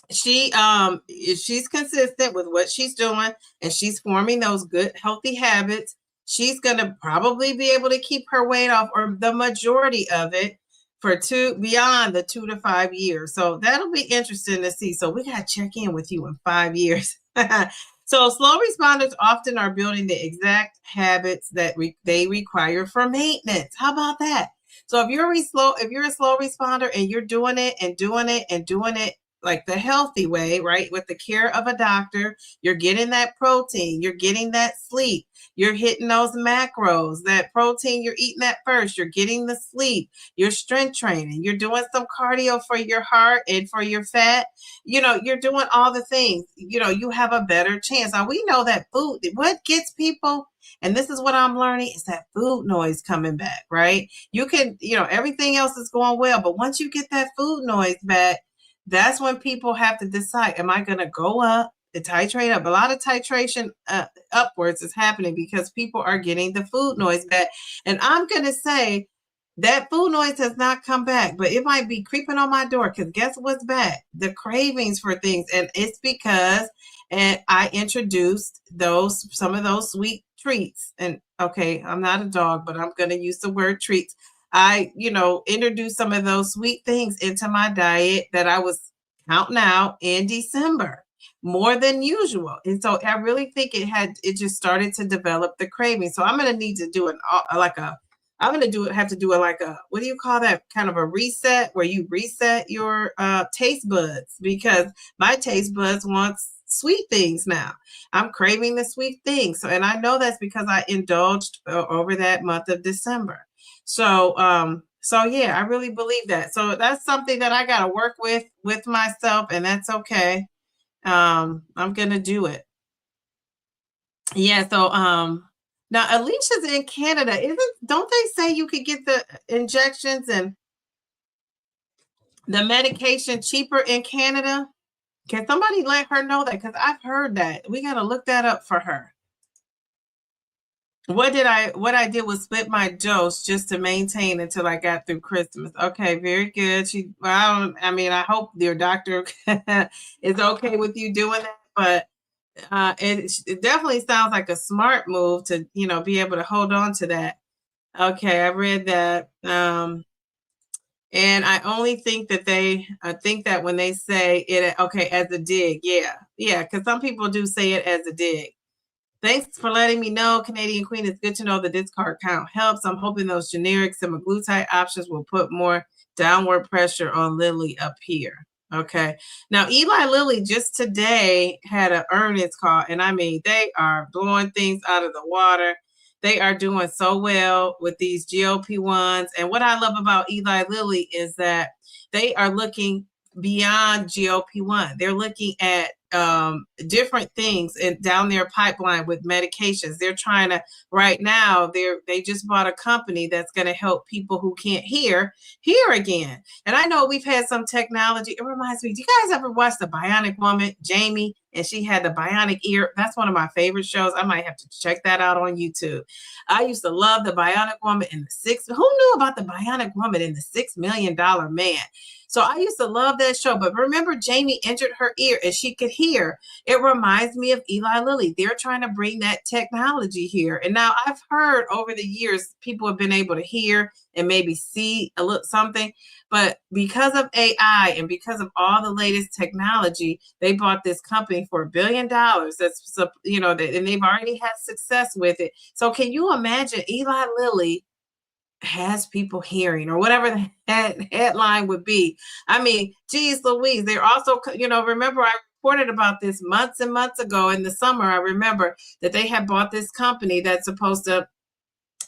if she's consistent with what she's doing and she's forming those good healthy habits, she's going to probably be able to keep her weight off, or the majority of it, for beyond the 2 to 5 years. So that'll be interesting to see. So we got to check in with you in 5 years. So slow responders often are building the exact habits that they require for maintenance. How about that? So if you're a slow responder and you're doing it like the healthy way, right? With the care of a doctor, you're getting that protein, you're getting that sleep, you're hitting those macros, that protein, you're eating that first, you're getting the sleep, you're strength training, you're doing some cardio for your heart and for your fat, you know, you're doing all the things, you know, you have a better chance. Now we know that food, what gets people, and this is what I'm learning, is that food noise coming back, right? You can, you know, everything else is going well, but once you get that food noise back, that's when people have to decide, am I going to go up and titrate up? A lot of titration upwards is happening because people are getting the food noise back. And I'm going to say that food noise has not come back, but it might be creeping on my door, because guess what's back? The cravings for things. And it's because I introduced some of those sweet treats. And okay, I'm not a dog, but I'm going to use the word treats. I, you know, introduced some of those sweet things into my diet that I was counting out in December more than usual. And so I really think it just started to develop the craving. So I'm going to need to do have to do what do you call that? Kind of a reset, where you reset your taste buds, because my taste buds wants sweet things now. I'm craving the sweet things. So, and I know that's because I indulged over that month of December. So yeah, I really believe that. So that's something that I got to work with myself, and that's okay. I'm gonna do it. Yeah, so now Alicia's in Canada. Don't they say you could get the injections and the medication cheaper in Canada? Can somebody let her know that? Because I've heard that. We gotta look that up for her. What I did was split my dose just to maintain until I got through Christmas. Okay, very good. I hope your doctor is okay with you doing that, but it definitely sounds like a smart move to, be able to hold on to that. Okay, I read that. And I only think that I think that when they say it, okay, as a dig, yeah, because some people do say it as a dig. Thanks for letting me know, Canadian Queen. It's good to know the discard count helps. I'm hoping those generic semaglutide options will put more downward pressure on Lilly up here. Okay. Now, Eli Lilly just today had an earnings call, and I mean, they are blowing things out of the water. They are doing so well with these GLP-1s. And what I love about Eli Lilly is that they are looking beyond GLP-1. They're looking at different things down their pipeline with medications. They're trying to, right now, they just bought a company that's going to help people who can't hear again. And I know we've had some technology. It reminds me, do you guys ever watch The Bionic Woman, Jamie? And she had the bionic ear. That's one of my favorite shows. I might have to check that out on YouTube. I used to love The Bionic Woman in who knew about The Bionic Woman in the $6 Million Man? So I used to love that show. But remember, Jamie injured her ear and she could hear. It reminds me of Eli Lilly. They're trying to bring that technology here. And now I've heard over the years, people have been able to hear and maybe see a little something. But because of AI and because of all the latest technology, they bought this company for $1 billion. That's, and they've already had success with it. So can you imagine Eli Lilly has people hearing, or whatever the headline would be? I mean, geez Louise, they're also, remember I reported about this months and months ago in the summer. I remember that they had bought this company that's supposed to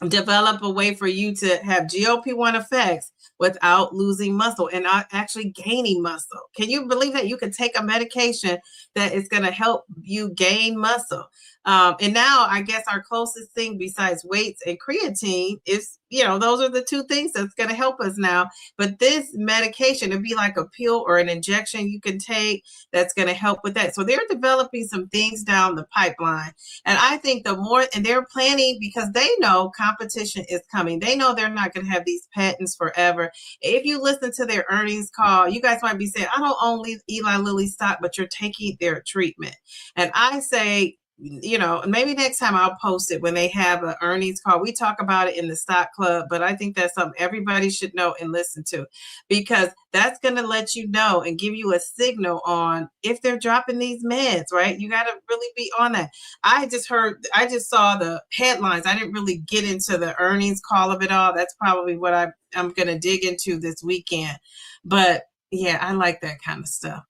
develop a way for you to have GLP-1 effects without losing muscle and not actually gaining muscle. Can you believe that you can take a medication that is going to help you gain muscle? And now I guess our closest thing besides weights and creatine is, those are the two things that's going to help us now. But this medication, it'd be like a pill or an injection you can take that's going to help with that. So they're developing some things down the pipeline. And I think and they're planning because they know competition is coming. They know they're not going to have these patents forever. If you listen to their earnings call, you guys might be saying, I don't own Eli Lilly stock, but you're taking their treatment. And I say, maybe next time I'll post it when they have an earnings call. We talk about it in the stock club, but I think that's something everybody should know and listen to, because that's going to let you know and give you a signal on if they're dropping these meds, right? You got to really be on that. I just saw the headlines. I didn't really get into the earnings call of it all. That's probably what I'm going to dig into this weekend. But yeah, I like that kind of stuff.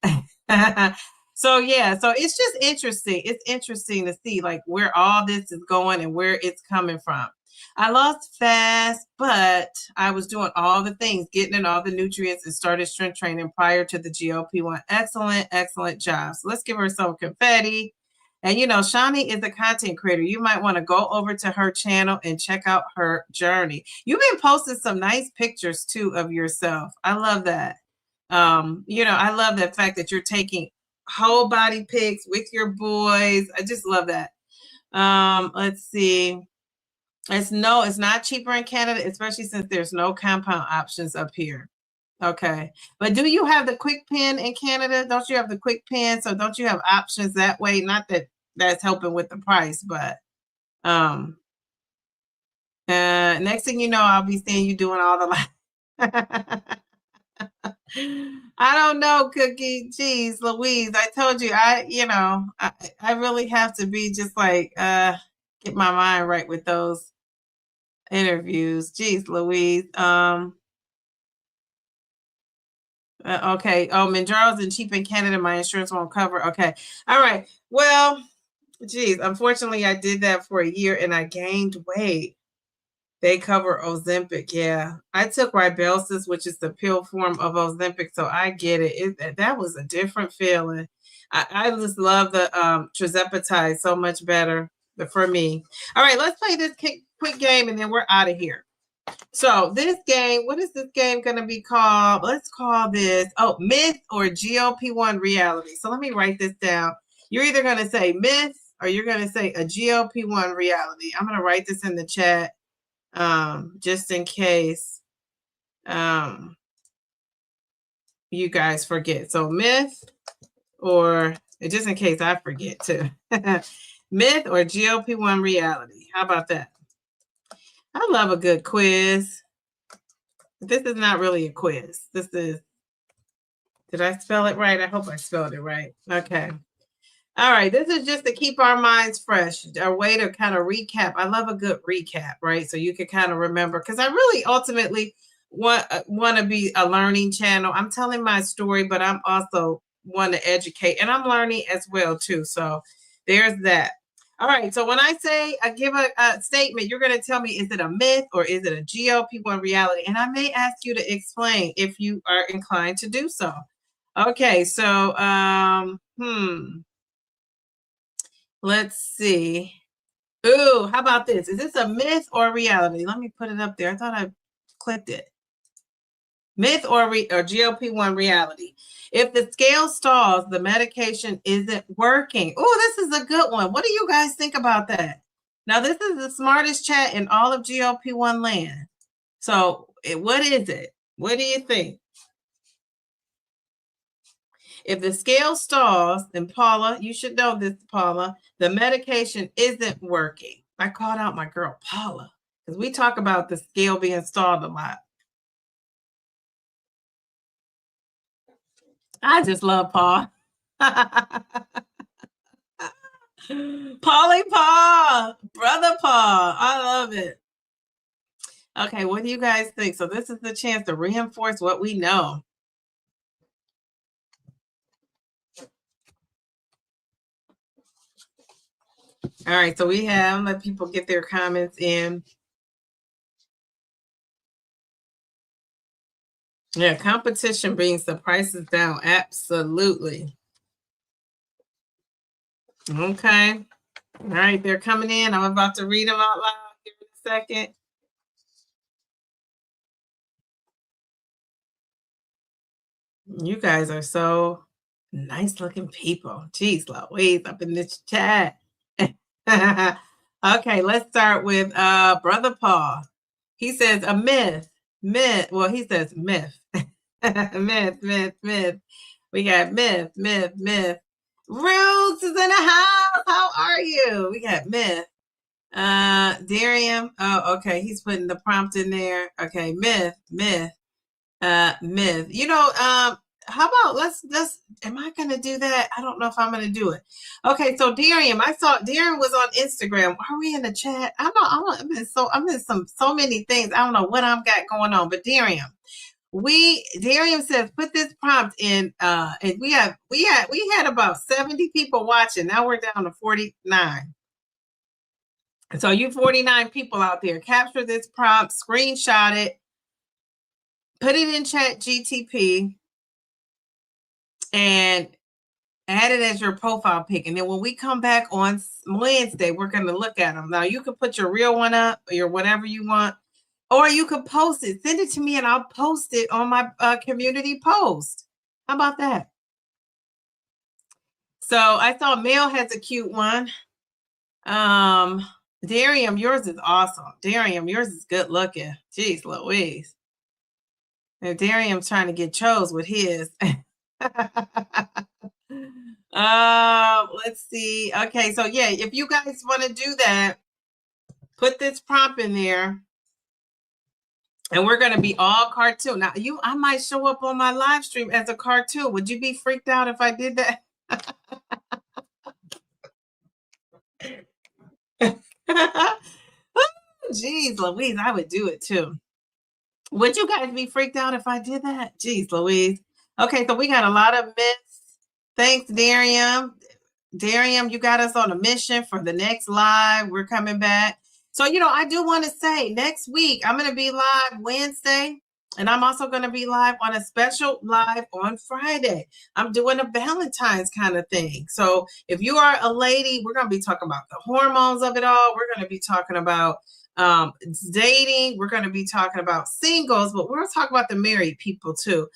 So it's just interesting. It's interesting to see like where all this is going and where it's coming from. I lost fast, but I was doing all the things, getting in all the nutrients, and started strength training prior to the GLP-1. Excellent job. So let's give her some confetti. And Shani is a content creator. You might want to go over to her channel and check out her journey. You've been posting some nice pictures too of yourself. I love that. I love the fact that you're taking whole body pics with your boys. I just love that. Let's see. It's not cheaper in Canada, especially since there's no compound options up here. Okay. But do you have the quick pen in Canada? Don't you have the quick pen? So don't you have options that way? Not that that's helping with the price, but next thing you know, I'll be seeing you doing all the I don't know, Cookie. Jeez, Louise. I told you, I really have to be just like, get my mind right with those interviews. Jeez, Louise. Okay. Oh, Manjaro's in cheap in Canada. My insurance won't cover. Okay. All right. Well, geez, unfortunately, I did that for a year and I gained weight. They cover Ozempic. Yeah. I took Ribelsis, which is the pill form of Ozempic. So I get it. That was a different feeling. I just love the trizepatide so much better for me. All right, let's play this quick game and then we're out of here. So this game, what is this game going to be called? Let's call this, myth or GLP-1 reality. So let me write this down. You're either going to say myth or you're going to say a GLP-1 reality. I'm going to write this in the chat just in case you guys forget. So myth or just in case I forget too. Myth or GLP-1 reality. How about that? I love a good quiz. This is not really a quiz. This is, did I spell it right? I hope I spelled it right. Okay. All right. This is just to keep our minds fresh, a way to kind of recap. I love a good recap, right? So you can kind of remember, because I really ultimately want to be a learning channel. I'm telling my story, but I'm also want to educate, and I'm learning as well too. So there's that. All right. So when I say I give a statement, you're going to tell me, is it a myth or is it a GLP-1 reality? And I may ask you to explain if you are inclined to do so. Okay. So, let's see. Ooh, how about this? Is this a myth or reality? Let me put it up there. I thought I clicked it. Myth or GLP-1 reality. If the scale stalls, the medication isn't working. Oh, this is a good one. What do you guys think about that? Now, this is the smartest chat in all of GLP-1 land. So what is it? What do you think? If the scale stalls, then Paula, you should know this, Paula, the medication isn't working. I called out my girl, Paula, because we talk about the scale being stalled a lot. I just love Paul. Polly Paul, brother Paul. I love it. Okay, what do you guys think? So this is the chance to reinforce what we know. All right, so we have, let people get their comments in. Yeah, competition brings the prices down. Absolutely. Okay. All right, they're coming in. I'm about to read them out loud. Give me a second. You guys are so nice looking people. Jeez Louise, up in this chat. Okay, let's start with Brother Paul. He says a myth. Well, he says myth. myth. We got myth. Roots is in the house. How are you? We got myth. Darium. Oh, okay. He's putting the prompt in there. Okay, myth. You know, how about let's am I gonna do that? I don't know if I'm gonna do it. Okay, so Darium, I saw Darium was on Instagram. Are we in the chat? I'm in so many things. I don't know what I've got going on, but Darium says put this prompt in and we had about 70 people watching. Now we're down to 49. So you 49 people out there, capture this prompt, screenshot it, put it in chat GTP, and add it as your profile pic. And then when we come back on Wednesday, we're going to look at them. Now you can put your real one up or your whatever you want, or you could post it. Send it to me and I'll post it on my community post. How about that? So I saw Mel has a cute one. Darium, yours is awesome. Darium, yours is good looking. Jeez Louise. And Darium's trying to get chose with his. Let's see. Okay, so yeah, if you guys want to do that, put this prompt in there. And we're gonna be all cartoon. Now I might show up on my live stream as a cartoon. Would you be freaked out if I did that? Jeez Louise, I would do it too. Would you guys be freaked out if I did that? Jeez Louise. Okay, so we got a lot of myths. Thanks, Darium. Darium, you got us on a mission for the next live. We're coming back. So, you know, I do want to say next week, I'm going to be live Wednesday. And I'm also going to be live on a special live on Friday. I'm doing a Valentine's kind of thing. So if you are a lady, we're going to be talking about the hormones of it all. We're going to be talking about dating. We're going to be talking about singles, but we're going to talk about the married people too.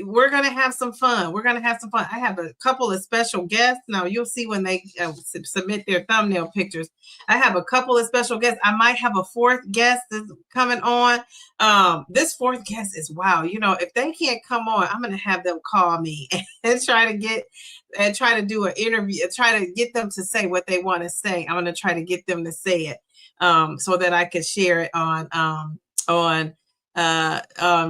We're going to have some fun. We're going to have some fun. I have a couple of special guests. Now, you'll see when they submit their thumbnail pictures. I have a couple of special guests. I might have a fourth guest that's coming on. This fourth guest is wow. You know, if they can't come on, I'm going to have them call me and try to do an interview, try to get them to say what they want to say. I'm going to try to get them to say it so that I can share it on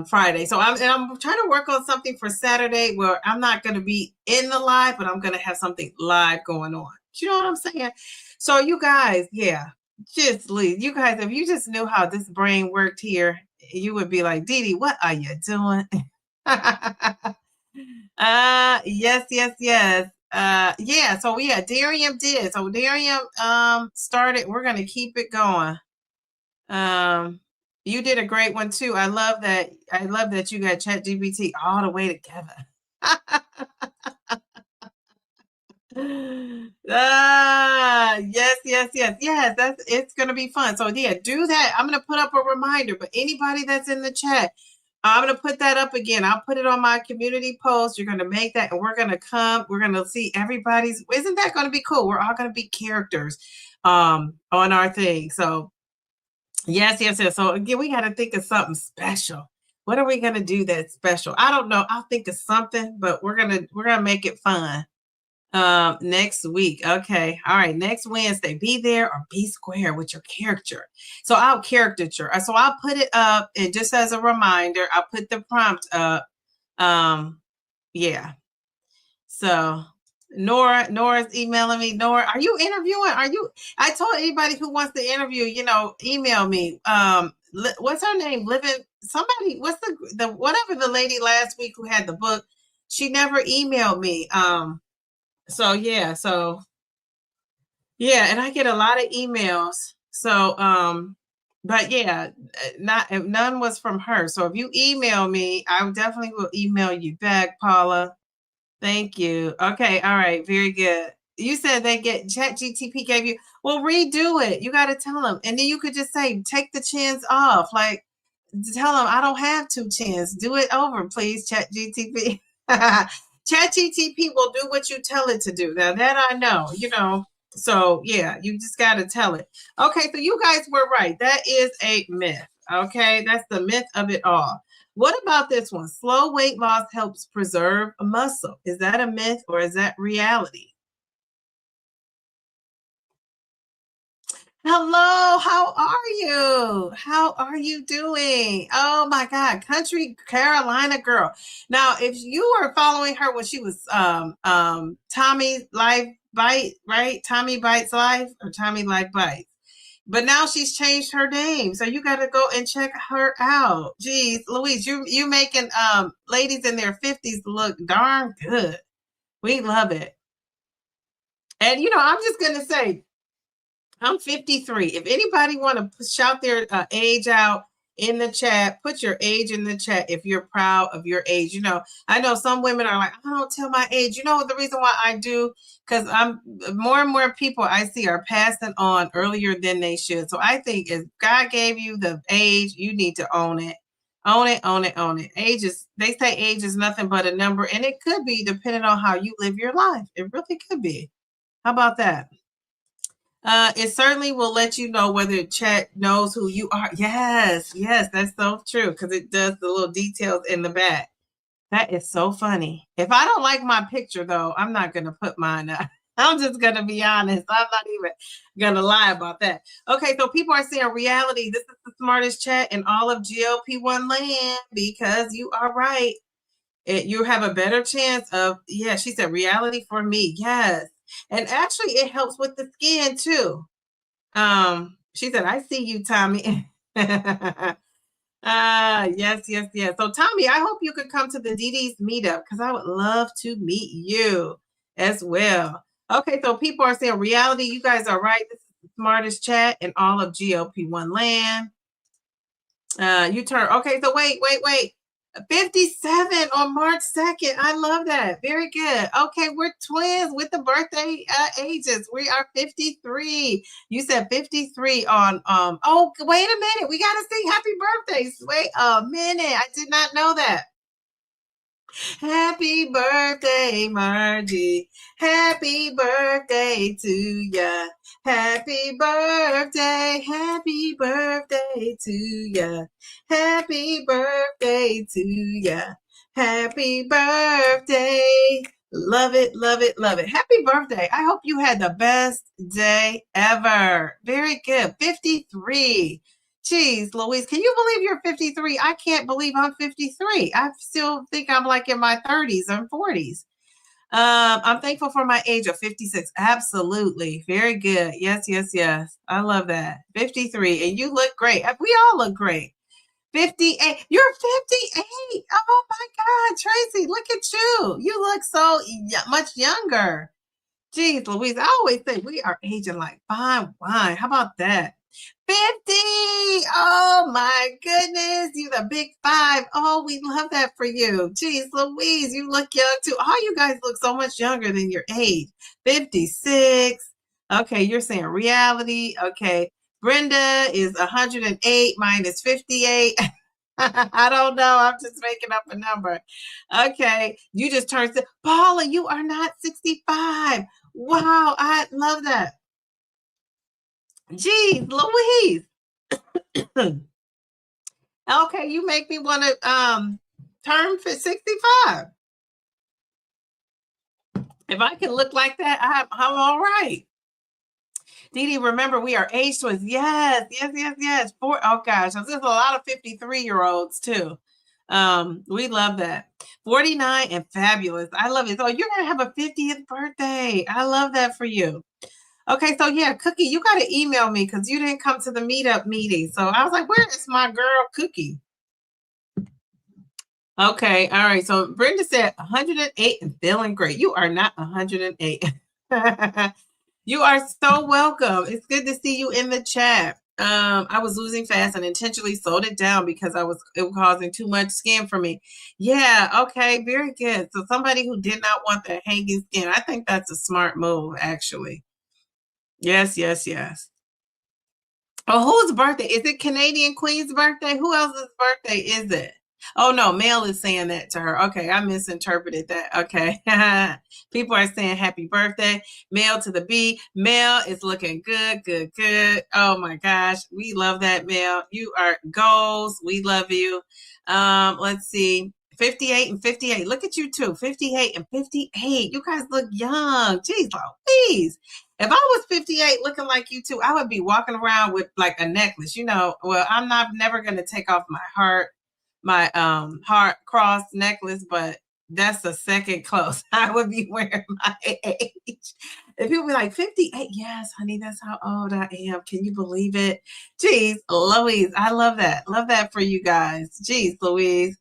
Friday. So I'm trying to work on something for Saturday where I'm not going to be in the live, but I'm going to have something live going on. You know what I'm saying? So you guys, yeah, just leave. You guys, if you just knew how this brain worked here, you would be like, Dee Dee, what are you doing? Yes. Yeah, so yeah, Darium did. So Darium started. We're going to keep it going. You did a great one too. I love that you got ChatGPT all the way together. Yes. It's gonna be fun. So yeah, do that. I'm gonna put up a reminder, but anybody that's in the chat, I'm gonna put that up again. I'll put it on my community post. You're gonna make that, and we're gonna see everybody's. Isn't that gonna be cool? We're all gonna be characters on our thing. So yes. So again, we got to think of something special. What are we gonna do that's special? I don't know. I'll think of something, but we're gonna make it fun. Next week. Okay. All right. Next Wednesday. Be there or be square with your character. So I'll caricature. So I'll put it up, and just as a reminder, I'll put the prompt up. Yeah. So Nora's emailing me. Nora, are you interviewing? I told anybody who wants to interview, email me. What's her name? Somebody, what's the whatever the lady last week who had the book, she never emailed me. So yeah, and I get a lot of emails. So but yeah, none was from her. So if you email me, I definitely will email you back, Paula. Thank you. Okay. All right. Very good. You said they get ChatGTP gave you. Well, redo it. You got to tell them. And then you could just say, take the chins off. Like, tell them, I don't have two chins. Do it over, please, ChatGTP. ChatGTP will do what you tell it to do. Now, that I know, So, yeah, you just got to tell it. Okay. So, you guys were right. That is a myth. Okay. That's the myth of it all. What about this one? Slow weight loss helps preserve muscle. Is that a myth or is that reality? Hello, how are you? How are you doing? Oh my God, country Carolina girl. Now, if you were following her when she was Tommy Life Bite, right? Tommy Bites Life or Tommy Life Bites. But now she's changed her name, so you got to go and check her out. Geez, Louise, you making ladies in their 50s look darn good. We love it. And I'm just gonna say, I'm 53. If anybody want to shout their age out in the chat, put your age in the chat if you're proud of your age. I know some women are like, I don't tell my age. The reason why I do, because I'm more and more people I see are passing on earlier than they should. So I think if God gave you the age, you need to own it. Own it. They say age is nothing but a number, and it could be depending on how you live your life. It really could be. How about that? It certainly will let you know whether chat knows who you are. Yes, that's so true, because it does the little details in the back. That is so funny. If I don't like my picture, though, I'm not going to put mine up. I'm just going to be honest. I'm not even going to lie about that. Okay, so people are saying reality. This is the smartest chat in all of GLP-1 land, because you are right. You have a better chance of, she said reality for me. Yes. And actually, it helps with the skin, too. She said, I see you, Tommy. Yes. So, Tommy, I hope you could come to the DD's meetup, because I would love to meet you as well. Okay, so people are saying reality. You guys are right. This is the smartest chat in all of GLP-1 land. You turn, okay, so wait. 57 on March 2nd. I love that. Very good. Okay, we're twins with the birthday ages. We are 53. You said 53 on oh, wait a minute. We gotta sing happy birthdays. Wait a minute. I did not know that. Happy birthday, Margie. Happy birthday to ya. Happy birthday to ya. Happy birthday to ya. Happy birthday. Love it, love it, love it. Happy birthday. I hope you had the best day ever. Very good. 53. Jeez, Louise, can you believe you're 53? I can't believe I'm 53. I still think I'm like in my 30s and 40s. I'm thankful for my age of 56. Absolutely. Very good. Yes. I love that. 53. And you look great. We all look great. 58. You're 58. Oh my God, Tracy, look at you. You look so much younger. Jeez, Louise, I always say we are aging like fine wine. How about that? 50. Oh my goodness. You the big 5. Oh, we love that for you. Jeez, Louise, you look young too. Oh, you guys look so much younger than your age. 56. Okay, you're saying reality. Okay. Brenda is 108 minus 58. I don't know. I'm just making up a number. Okay. You just turned Paula, you are not 65. Wow. I love that. Geez, Louise. Okay, you make me want to turn for 65. If I can look like that, I'm all right. Dee Dee, remember we are age twins. Yes. Oh gosh, there's a lot of 53-year-olds too. We love that. 49 and fabulous. I love it. So you're gonna have a 50th birthday. I love that for you. Okay, so yeah, Cookie, you got to email me because you didn't come to the meetup meeting. So I was like, where is my girl Cookie? Okay, all right. So Brenda said 108 and feeling great. You are not 108. You are so welcome. It's good to see you in the chat. I was losing fast and intentionally slowed it down because it was causing too much skin for me. Yeah, okay, very good. So somebody who did not want the hanging skin. I think that's a smart move, actually. Yes. Oh, whose birthday? Is it Canadian Queen's birthday? Who else's birthday is it? Oh no, Mel is saying that to her. Okay, I misinterpreted that. Okay. People are saying happy birthday. Mel to the B. Mel is looking good. Oh my gosh. We love that, Mel. You are goals. We love you. Let's see. 58 and 58. Look at you two. 58 and 58. You guys look young. Jeez, please. If I was 58 looking like you two, I would be walking around with like a necklace. Well, I'm never going to take off my heart cross necklace, but that's a second close. I would be wearing my age. If people be like 58, yes, honey, that's how old I am. Can you believe it? Jeez, Louise, I love that. Love that for you guys. Jeez, Louise.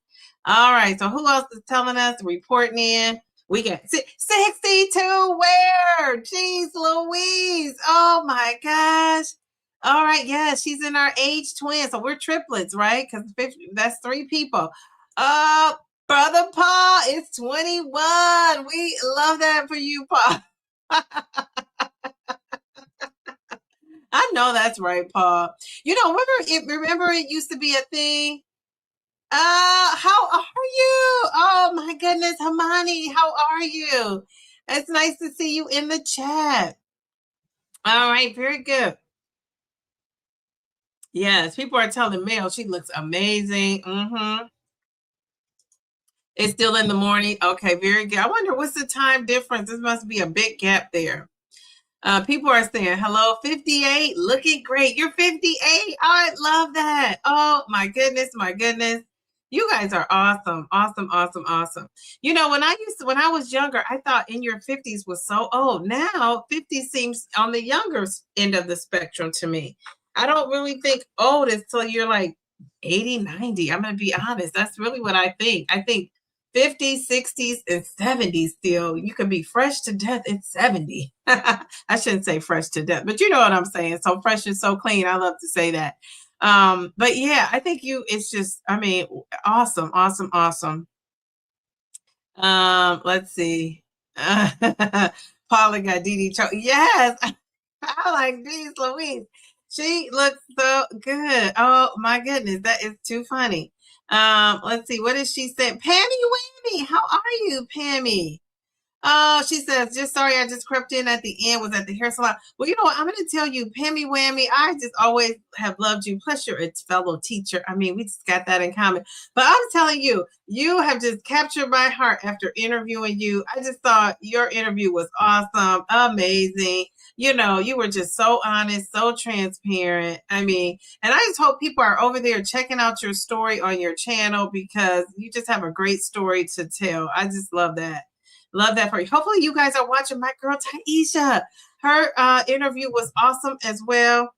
All right, so who else is telling us, reporting in? We got 62 where? Jeez, Louise. Oh my gosh. All right, yeah, she's in our age twin. So we're triplets, right? Because that's 3 people. Brother Paul is 21. We love that for you, Paul. I know that's right, Paul. Remember it used to be a thing. How are you? Oh my goodness, Hamani, how are you? It's nice to see you in the chat. All right, very good. Yes, people are telling Mel she looks amazing. It's still in the morning. Okay, very good. I wonder what's the time difference. This must be a big gap there. People are saying, hello, 58, looking great. You're 58. Oh, I love that. Oh, my goodness. You guys are awesome. Awesome. When I was younger, I thought in your 50s was so old. Now, 50 seems on the younger end of the spectrum to me. I don't really think old until you're like 80, 90. I'm going to be honest. That's really what I think. I think 50s, 60s, and 70s still. You can be fresh to death at 70. I shouldn't say fresh to death, but you know what I'm saying. So fresh and so clean. I love to say that. But yeah, I think it's just, I mean, awesome, awesome, awesome. Let's see. Paula got Dee Cho. Yes, I like these Louise. She looks so good. Oh my goodness, that is too funny. Let's see. What did she say? Pammy Whammy, how are you, Pammy? Oh, she says, just sorry, I just crept in at the end, was at the hair salon. Well, you know what? I'm going to tell you, Pammy Whammy, I just always have loved you. Plus, you're a fellow teacher. I mean, we just got that in common. But I'm telling you, you have just captured my heart after interviewing you. I just thought your interview was awesome, amazing. You know, you were just so honest, so transparent. I mean, and I just hope people are over there checking out your story on your channel because you just have a great story to tell. I just love that. Love that for you. Hopefully you guys are watching my girl Taisha. Her interview was awesome as well.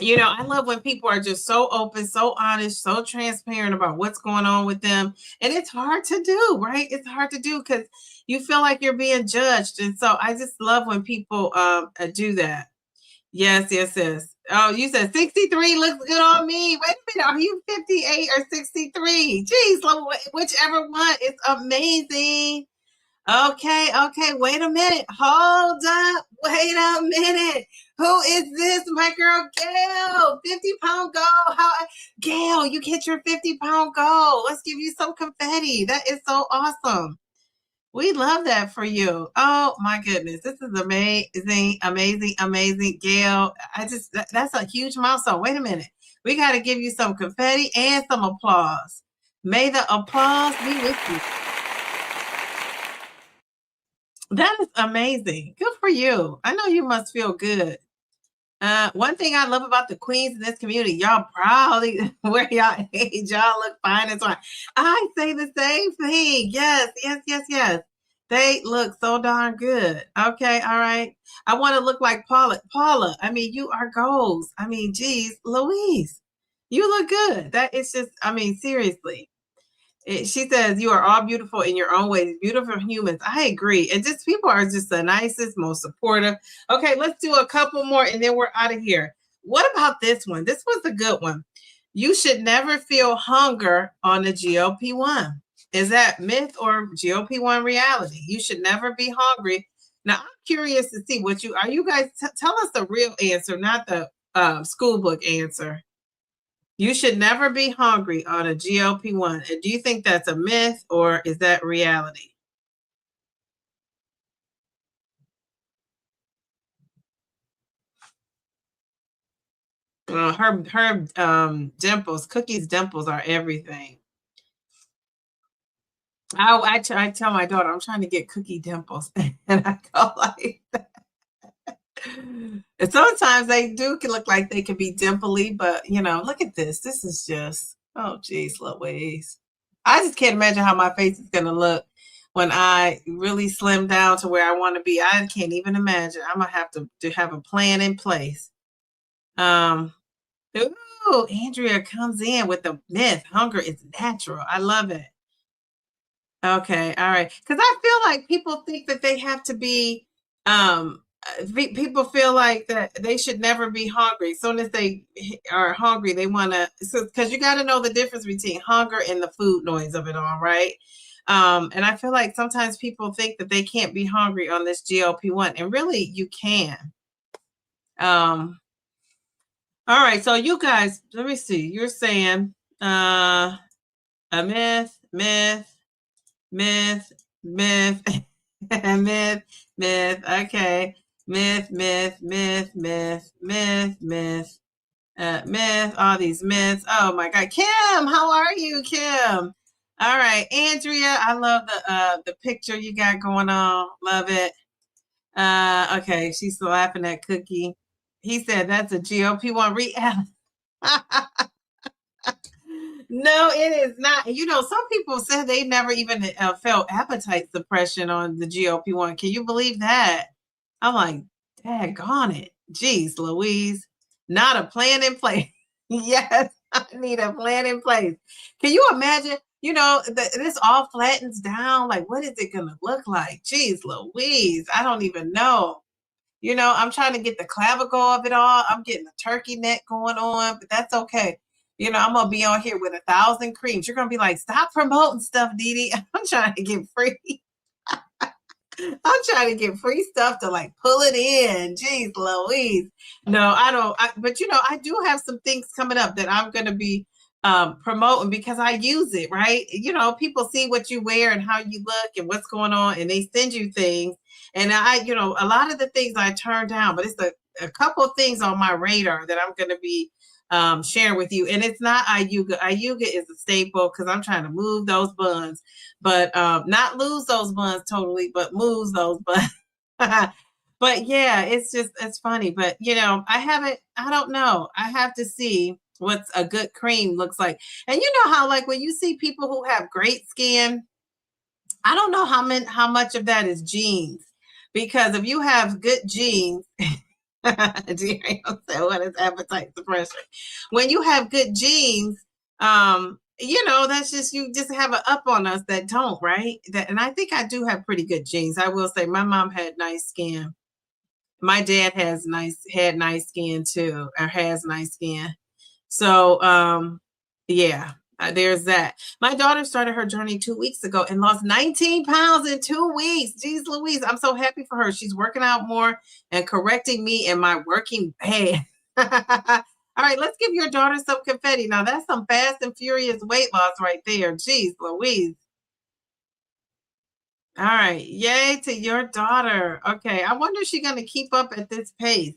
You know, I love when people are just so open, so honest, so transparent about what's going on with them. And it's hard to do, right? It's hard to do because you feel like you're being judged. And so I just love when people do that. Yes, yes, yes. Oh, you said 63 looks good on me. Wait a minute. Are you 58 or 63? Jeez, whichever one. It's amazing. Okay, okay. Wait a minute. Hold up. Wait a minute. Who is this? My girl Gail. 50-pound goal. Gail, you hit your 50-pound goal. Let's give you some confetti. That is so awesome. We love that for you. Oh my goodness. This is amazing, amazing, amazing. Gail, that's a huge milestone. Wait a minute. We got to give you some confetti and some applause. May the applause be with you. That is amazing. Good for you. I know you must feel good. One thing I love about the queens in this community, y'all proudly wear y'all age. Y'all look fine and so on. I say the same thing. Yes, yes, yes, yes. They look so darn good. Okay, all right. I want to look like Paula. Paula, I mean, you are goals. I mean, geez, Louise, you look good. That is just, I mean, seriously. She says you are all beautiful in your own ways, beautiful humans. I agree. And just people are just the nicest, most supportive. Okay, let's do a couple more and then we're out of here. What about this one? This was a good one. You should never feel hunger on the GLP-1. Is that myth or GLP-1 reality? You should never be hungry. Now, I'm curious to see what you guys tell us the real answer, not the school book answer. You should never be hungry on a GLP-1. And do you think that's a myth or is that reality? Her dimples, Cookie's dimples are everything. I tell my daughter I'm trying to get Cookie dimples, and I go like that. And sometimes they do look like they can be dimply, but you know, look at this. This is just, oh geez, Louise. I just can't imagine how my face is gonna look when I really slim down to where I want to be. I can't even imagine. I'm gonna have to have a plan in place. Ooh, Andrea comes in with the myth. Hunger is natural. I love it. Okay, all right. Because I feel like people think that they have to be, people feel like that they should never be hungry. As soon as they are hungry, they want to, because you got to know the difference between hunger and the food noise of it all, right? And I feel like sometimes people think that they can't be hungry on this GLP-1, and really you can. All right, so you guys, let me see. You're saying a myth, myth, myth, myth, myth, myth. Okay, myth, myth, myth, myth, myth, myth, myth. All these myths. Oh my God, Kim, how are you, Kim? All right, Andrea, I love the picture you got going on. Love it. Okay, she's laughing at Cookie. He said that's a GLP-1 reality. No, it is not. You know, some people said they never even felt appetite suppression on the GLP-1. Can you believe that? I'm like, daggone it. Jeez, Louise. Not a plan in place. Yes, I need a plan in place. Can you imagine? You know, this all flattens down. Like, what is it going to look like? Jeez, Louise. I don't even know. You know, I'm trying to get the clavicle of it all. I'm getting the turkey neck going on, but that's okay. You know, I'm gonna be on here with 1,000 creams. You're gonna be like, stop promoting stuff, Dee. I'm trying to get free. I'm trying to get free stuff to like pull it in. Jeez Louise. No, I don't. But you know, I do have some things coming up that I'm going to be promoting because I use it, right? You know, people see what you wear and how you look and what's going on, and they send you things. And you know, a lot of the things I turn down, but it's a couple of things on my radar that I'm going to be sharing with you. And it's not Ayuga. Ayuga is a staple because I'm trying to move those buns, but not lose those buns totally, but move those buns. But yeah, it's funny. But you know, I don't know. I have to see what's a good cream looks like. And you know how like when you see people who have great skin, I don't know how much of that is genes. Because if you have good genes, what is appetite suppression? When you have good genes, you know, that's just you just have an up on us that don't, right? And I think I do have pretty good genes. I will say my mom had nice skin. My dad had nice skin too, or has nice skin. So yeah, there's that. My daughter started her journey 2 weeks ago and lost 19 pounds in 2 weeks. Jeez Louise, I'm so happy for her. She's working out more and correcting me in my working bad. All right, let's give your daughter some confetti. Now that's some fast and furious weight loss right there. Jeez Louise. All right, yay to your daughter. Okay, I wonder if she's going to keep up at this pace.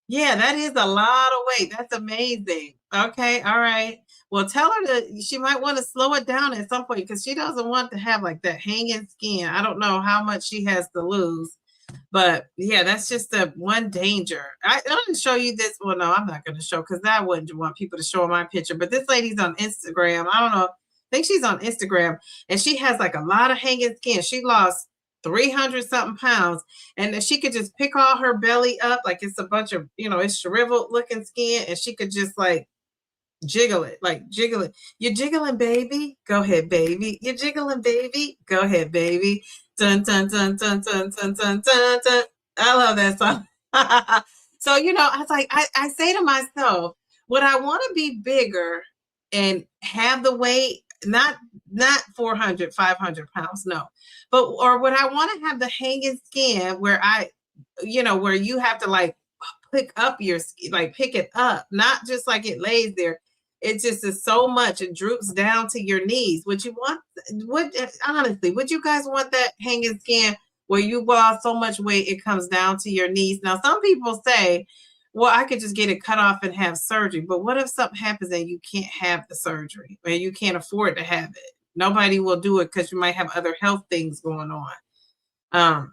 Yeah, that is a lot of weight. That's amazing. Okay, all right. Well, tell her she might want to slow it down at some point because she doesn't want to have like that hanging skin. I don't know how much she has to lose, but yeah, that's just the one danger. I'm going to show you this. Well, no, I'm not going to show because I wouldn't want people to show my picture. But this lady's on Instagram. I don't know. I think she's on Instagram and she has like a lot of hanging skin. She lost 300 something pounds and she could just pick all her belly up like it's a bunch of, you know, it's shriveled looking skin and she could just like jiggle it. You're jiggling, baby. Go ahead, baby. You're jiggling, baby. Go ahead, baby. Dun dun dun dun dun dun dun dun dun. I love that song. So, you know, I was like, I say to myself, would I want to be bigger and have the weight, not 400, 500 pounds, no. But, or would I want to have the hanging skin where where you have to like pick up your like pick it up, not just like it lays there. It just is so much. It droops down to your knees. Would you want? Would you guys want that hanging skin where you lost so much weight it comes down to your knees? Now, some people say, "Well, I could just get it cut off and have surgery." But what if something happens and you can't have the surgery, or you can't afford to have it? Nobody will do it because you might have other health things going on.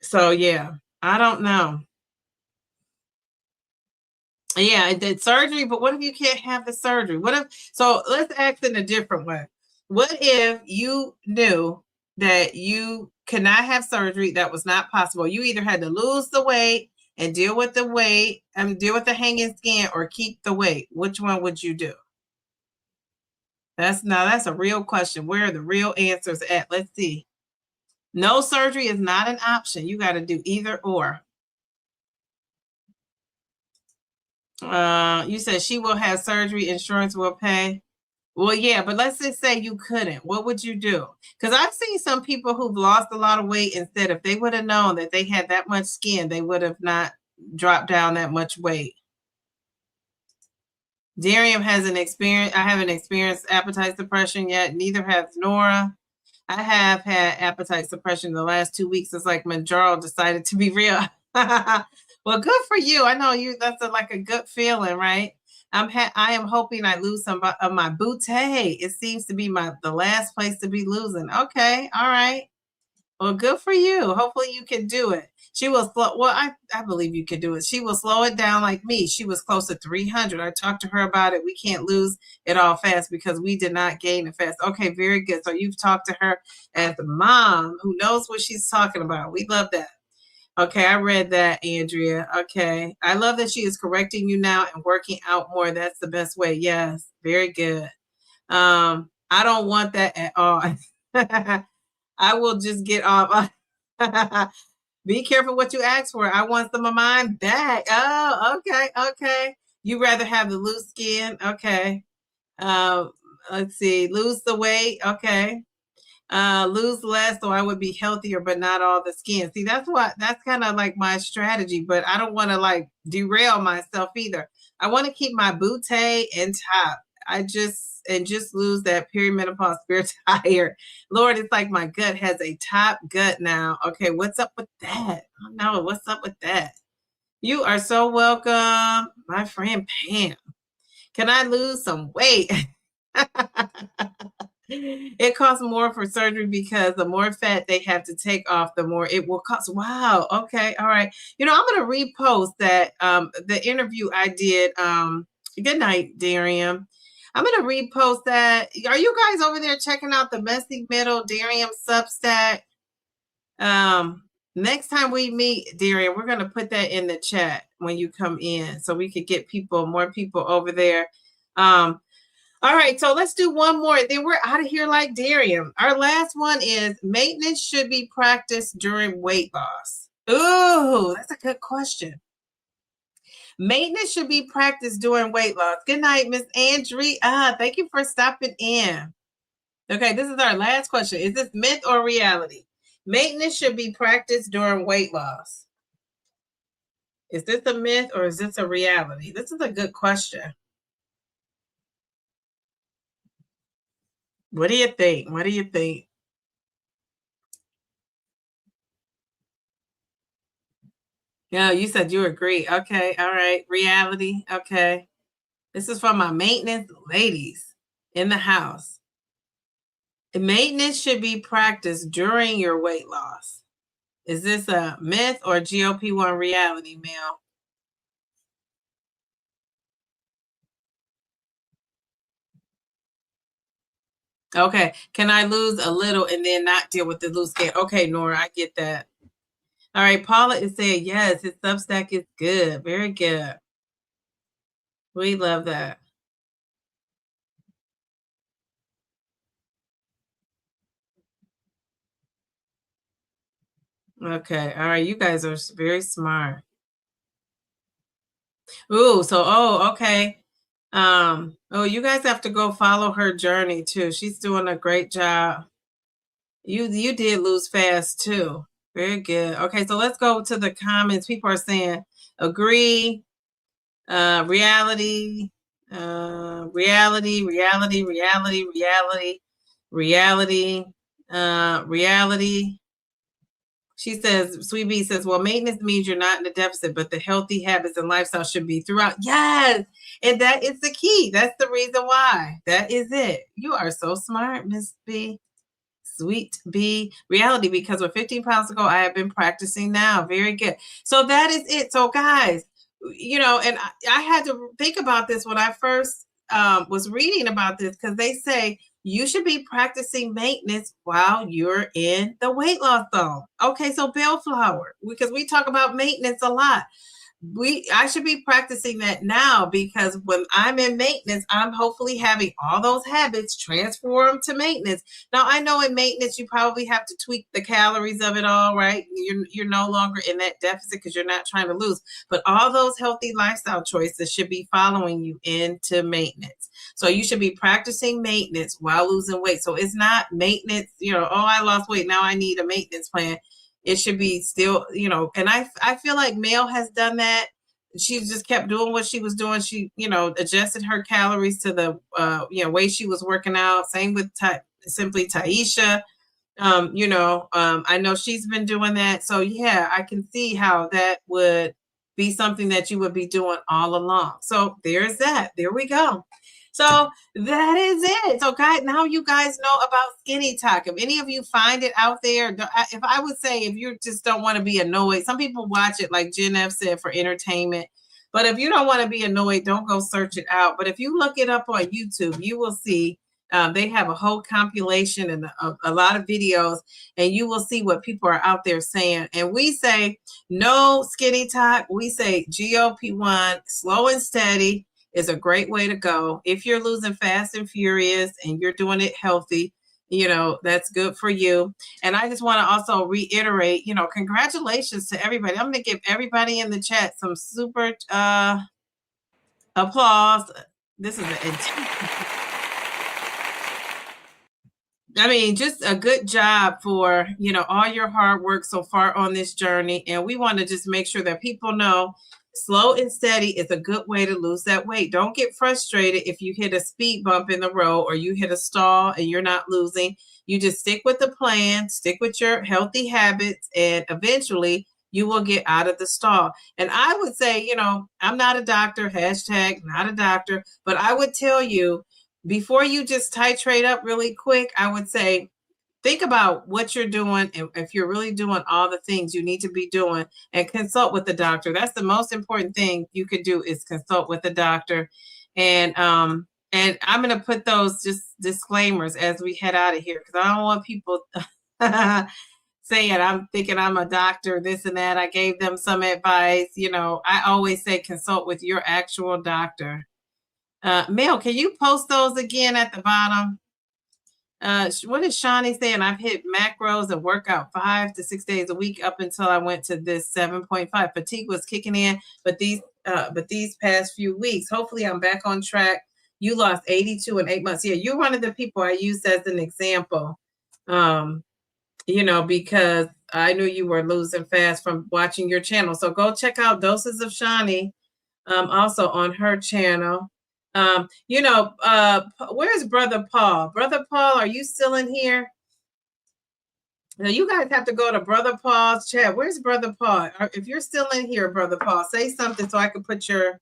So yeah, I don't know. Yeah, it did surgery, but what if you can't have the surgery? So let's ask in a different way. What if you knew that you could not have surgery, that was not possible? You either had to lose the weight and deal with the weight and deal with the hanging skin or keep the weight. Which one would you do? That's a real question. Where are the real answers at? Let's see. No surgery is not an option. You got to do either or. You said she will have surgery, insurance will pay. Well, yeah, but let's just say you couldn't. What would you do? Because I've seen some people who've lost a lot of weight and said if they would have known that they had that much skin, they would have not dropped down that much weight. Darium hasn't experienced, I haven't experienced appetite suppression yet. Neither has Nora. I have had appetite suppression the last 2 weeks. It's like Manjaro decided to be real. Well, good for you. I know you. That's like a good feeling, right? I am hoping I lose some of my booty. It seems to be the last place to be losing. Okay, all right. Well, good for you. Hopefully you can do it. She will slow. Well, I believe you can do it. She will slow it down like me. She was close to 300. I talked to her about it. We can't lose it all fast because we did not gain it fast. Okay, very good. So you've talked to her as a mom who knows what she's talking about. We love that. Okay, I read that, Andrea. Okay. I love that she is correcting you now and working out more. That's the best way. Yes, very good. I don't want that at all. I will just get off. Be careful what you ask for. I want some of mine back. Oh, okay, okay. You rather have the loose skin? Okay. Let's see. Lose the weight. Okay. Lose less so I would be healthier, but not all the skin. See, that's kind of like my strategy, but I don't want to like derail myself either. I want to keep my butte and top. Just lose that perimenopause spirit tired. Lord, it's like my gut has a top gut now. Okay, what's up with that? I don't know. What's up with that? You are so welcome, my friend Pam. Can I lose some weight? It costs more for surgery because the more fat they have to take off, the more it will cost. Wow. Okay. All right. I'm going to repost that the interview I did. Good night, Darian. I'm going to repost that. Are you guys over there checking out the Messy Middle Darian Substack? Next time we meet, Darian, we're going to put that in the chat when you come in so we could get more people over there. All right, so let's do one more. Then we're out of here like Darian. Our last one is maintenance should be practiced during weight loss. Ooh, that's a good question. Maintenance should be practiced during weight loss. Good night, Miss Andrea. Thank you for stopping in. Okay, this is our last question. Is this myth or reality? Maintenance should be practiced during weight loss. Is this a myth or is this a reality? This is a good question. What do you think? What do you think? Yeah, you said you agree. Okay, all right. Reality. Okay. This is for my maintenance ladies in the house. Maintenance should be practiced during your weight loss. Is this a myth or GLP-1 reality, Mel? Okay. Can I lose a little and then not deal with the loose skin? Okay, Nora, I get that. All right. Paula is saying, yes, his Substack is good. Very good. We love that. Okay. All right. You guys are very smart. Ooh, okay. You guys have to go follow her journey too. She's doing a great job. You did lose fast too. Very good. Okay, so let's go to the comments. People are saying agree, reality, reality, reality, reality, reality, reality, reality. She says, Sweet Bee says, well, maintenance means you're not in a deficit, but the healthy habits and lifestyle should be throughout. Yes. And that is the key. That's the reason why. That is it. You are so smart, Miss B. Sweet B. Reality, because with 15 pounds ago, I have been practicing now. Very good. So that is it. So guys, and I had to think about this when I first was reading about this, because they say you should be practicing maintenance while you're in the weight loss zone. Okay, so bellflower, because we talk about maintenance a lot. I should be practicing that now, because when I'm in maintenance, I'm hopefully having all those habits transform to maintenance. Now, I know in maintenance, you probably have to tweak the calories of it all, right? You're no longer in that deficit because you're not trying to lose, but all those healthy lifestyle choices should be following you into maintenance. So you should be practicing maintenance while losing weight. So it's not maintenance, I lost weight, now I need a maintenance plan. It should be still, and I feel like Mel has done that. She just kept doing what she was doing. She, adjusted her calories to the, way she was working out. Same with Simply Taisha. I know she's been doing that. So yeah, I can see how that would be something that you would be doing all along. So there's that. There we go. So that is it. So guys, now you guys know about SkinnyTok. If any of you find it out there, if I would say, if you just don't want to be annoyed, some people watch it, like Jen F said, for entertainment. But if you don't want to be annoyed, don't go search it out. But if you look it up on YouTube, you will see they have a whole compilation and a lot of videos, and you will see what people are out there saying. And we say no SkinnyTok. We say GLP-1, slow and steady, is a great way to go. If you're losing fast and furious and you're doing it healthy, you know, that's good for you. And I just want to also reiterate, you know, congratulations to everybody. I'm going to give everybody in the chat some super applause. This is I mean, just a good job for, you know, all your hard work so far on this journey. And we want to just make sure that people know slow and steady is a good way to lose that weight. Don't get frustrated if you hit a speed bump in the road or you hit a stall and you're not losing. You just stick with the plan, stick with your healthy habits, and eventually you will get out of the stall. And I would say, you know, I'm not a doctor, hashtag not a doctor, but I would tell you, before you just titrate up really quick, I would say, think about what you're doing and if you're really doing all the things you need to be doing, and consult with the doctor. That's the most important thing you could do, is consult with the doctor. And I'm going to put those just disclaimers as we head out of here, because I don't want people saying I'm thinking I'm a doctor, this and that. I gave them some advice. You know, I always say consult with your actual doctor. Mel, can you post those again at the bottom? What is Shawnee saying? I've hit macros and work out 5 to 6 days a week up until I went to this 7.5. Fatigue was kicking in, but these past few weeks, hopefully I'm back on track. You lost 82 in 8 months. Yeah, you're one of the people I used as an example. You know, because I knew you were losing fast from watching your channel. So go check out Doses of Shawnee, also on her channel. You know, where's Brother Paul? Brother Paul, are you still in here? Now you guys have to go to Brother Paul's chat. Where's Brother Paul? If you're still in here, Brother Paul, say something so I can put your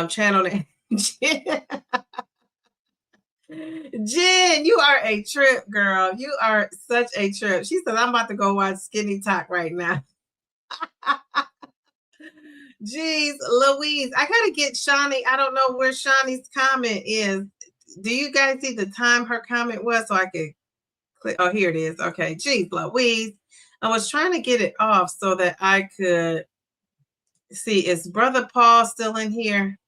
channel name. Jen, you are a trip, girl. You are such a trip. She said, I'm about to go watch SkinnyTok right now. Jeez, Louise, I gotta get Shawnee. I don't know where Shawnee's comment is. Do you guys see the time her comment was so I could click? Oh, here it is. Okay, geez, Louise. I was trying to get it off so that I could see. Is Brother Paul still in here?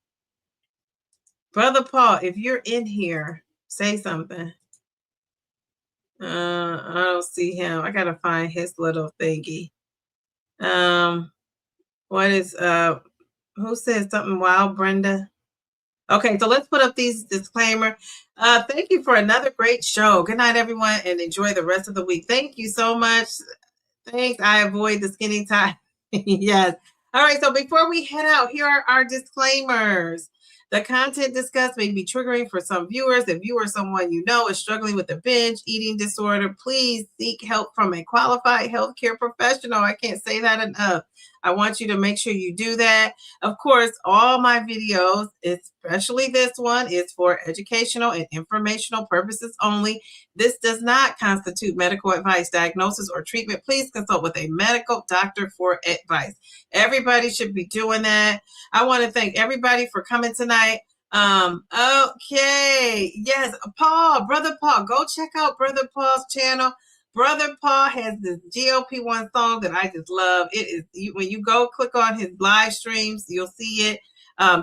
Brother Paul, if you're in here, say something. I don't see him. I gotta find his little thingy. What is who said something wild, Brenda? Okay, so let's put up these disclaimer. Thank you for another great show. Good night, everyone, and enjoy the rest of the week. Thank you so much. Thanks. I avoid the skinny tie. Yes. All right, so before we head out, here are our disclaimers. The content discussed may be triggering for some viewers. If you or someone you know is struggling with a binge eating disorder, please seek help from a qualified healthcare professional. I can't say that enough. I want you to make sure you do that. Of course, all my videos, especially this one, is for educational and informational purposes only. This does not constitute medical advice, diagnosis, or treatment. Please consult with a medical doctor for advice. Everybody should be doing that. I want to thank everybody for coming tonight. Okay. Yes, Paul, Brother Paul, go check out Brother Paul's channel. Brother Paul has this GLP-1 song that I just love. It is, when you go click on his live streams, you'll see it.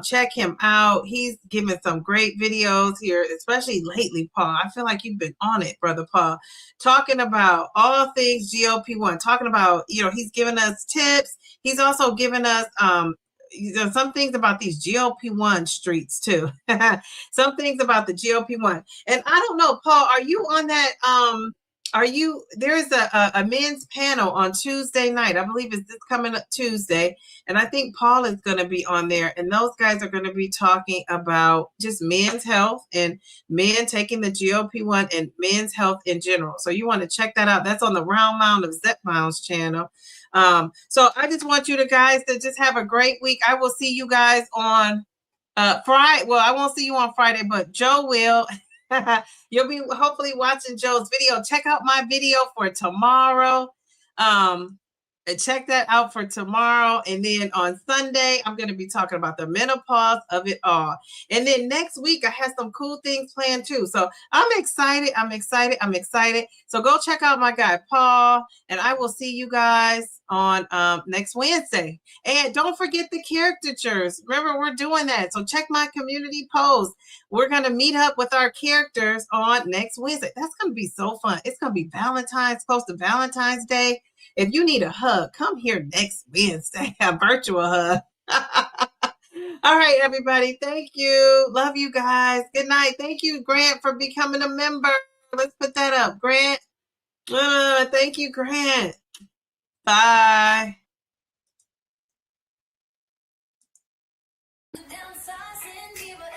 Check him out. He's given some great videos here, especially lately, Paul. I feel like you've been on it, Brother Paul, talking about all things GLP-1, talking about, you know, he's given us tips. He's also given us some things about these GLP-1 streets too. Some things about the GLP-1. And I don't know, Paul, are you on that? There's a men's panel on Tuesday night. I believe it's this coming up Tuesday. And I think Paul is going to be on there. And those guys are going to be talking about just men's health and men taking the GLP-1 and men's health in general. So you want to check that out. That's on the Round Mound of Zep Mound's channel. So I just want you guys to just have a great week. I will see you guys on Friday. Well, I won't see you on Friday, but Joe will. You'll be hopefully watching Joe's video. Check out my video for tomorrow. And check that out for tomorrow. And then on Sunday, I'm going to be talking about the menopause of it all. And then next week, I have some cool things planned too. So I'm excited. I'm excited. I'm excited. So go check out my guy, Paul. And I will see you guys on next Wednesday. And don't forget the caricatures. Remember, we're doing that. So check my community post. We're going to meet up with our characters on next Wednesday. That's going to be so fun. It's going to be Valentine's, close to Valentine's Day. If you need a hug, come here next Wednesday, a virtual hug. All right, everybody. Thank you. Love you guys. Good night. Thank you, Grant, for becoming a member. Let's put that up. Grant. Thank you, Grant. Bye. Downsizing, Diva.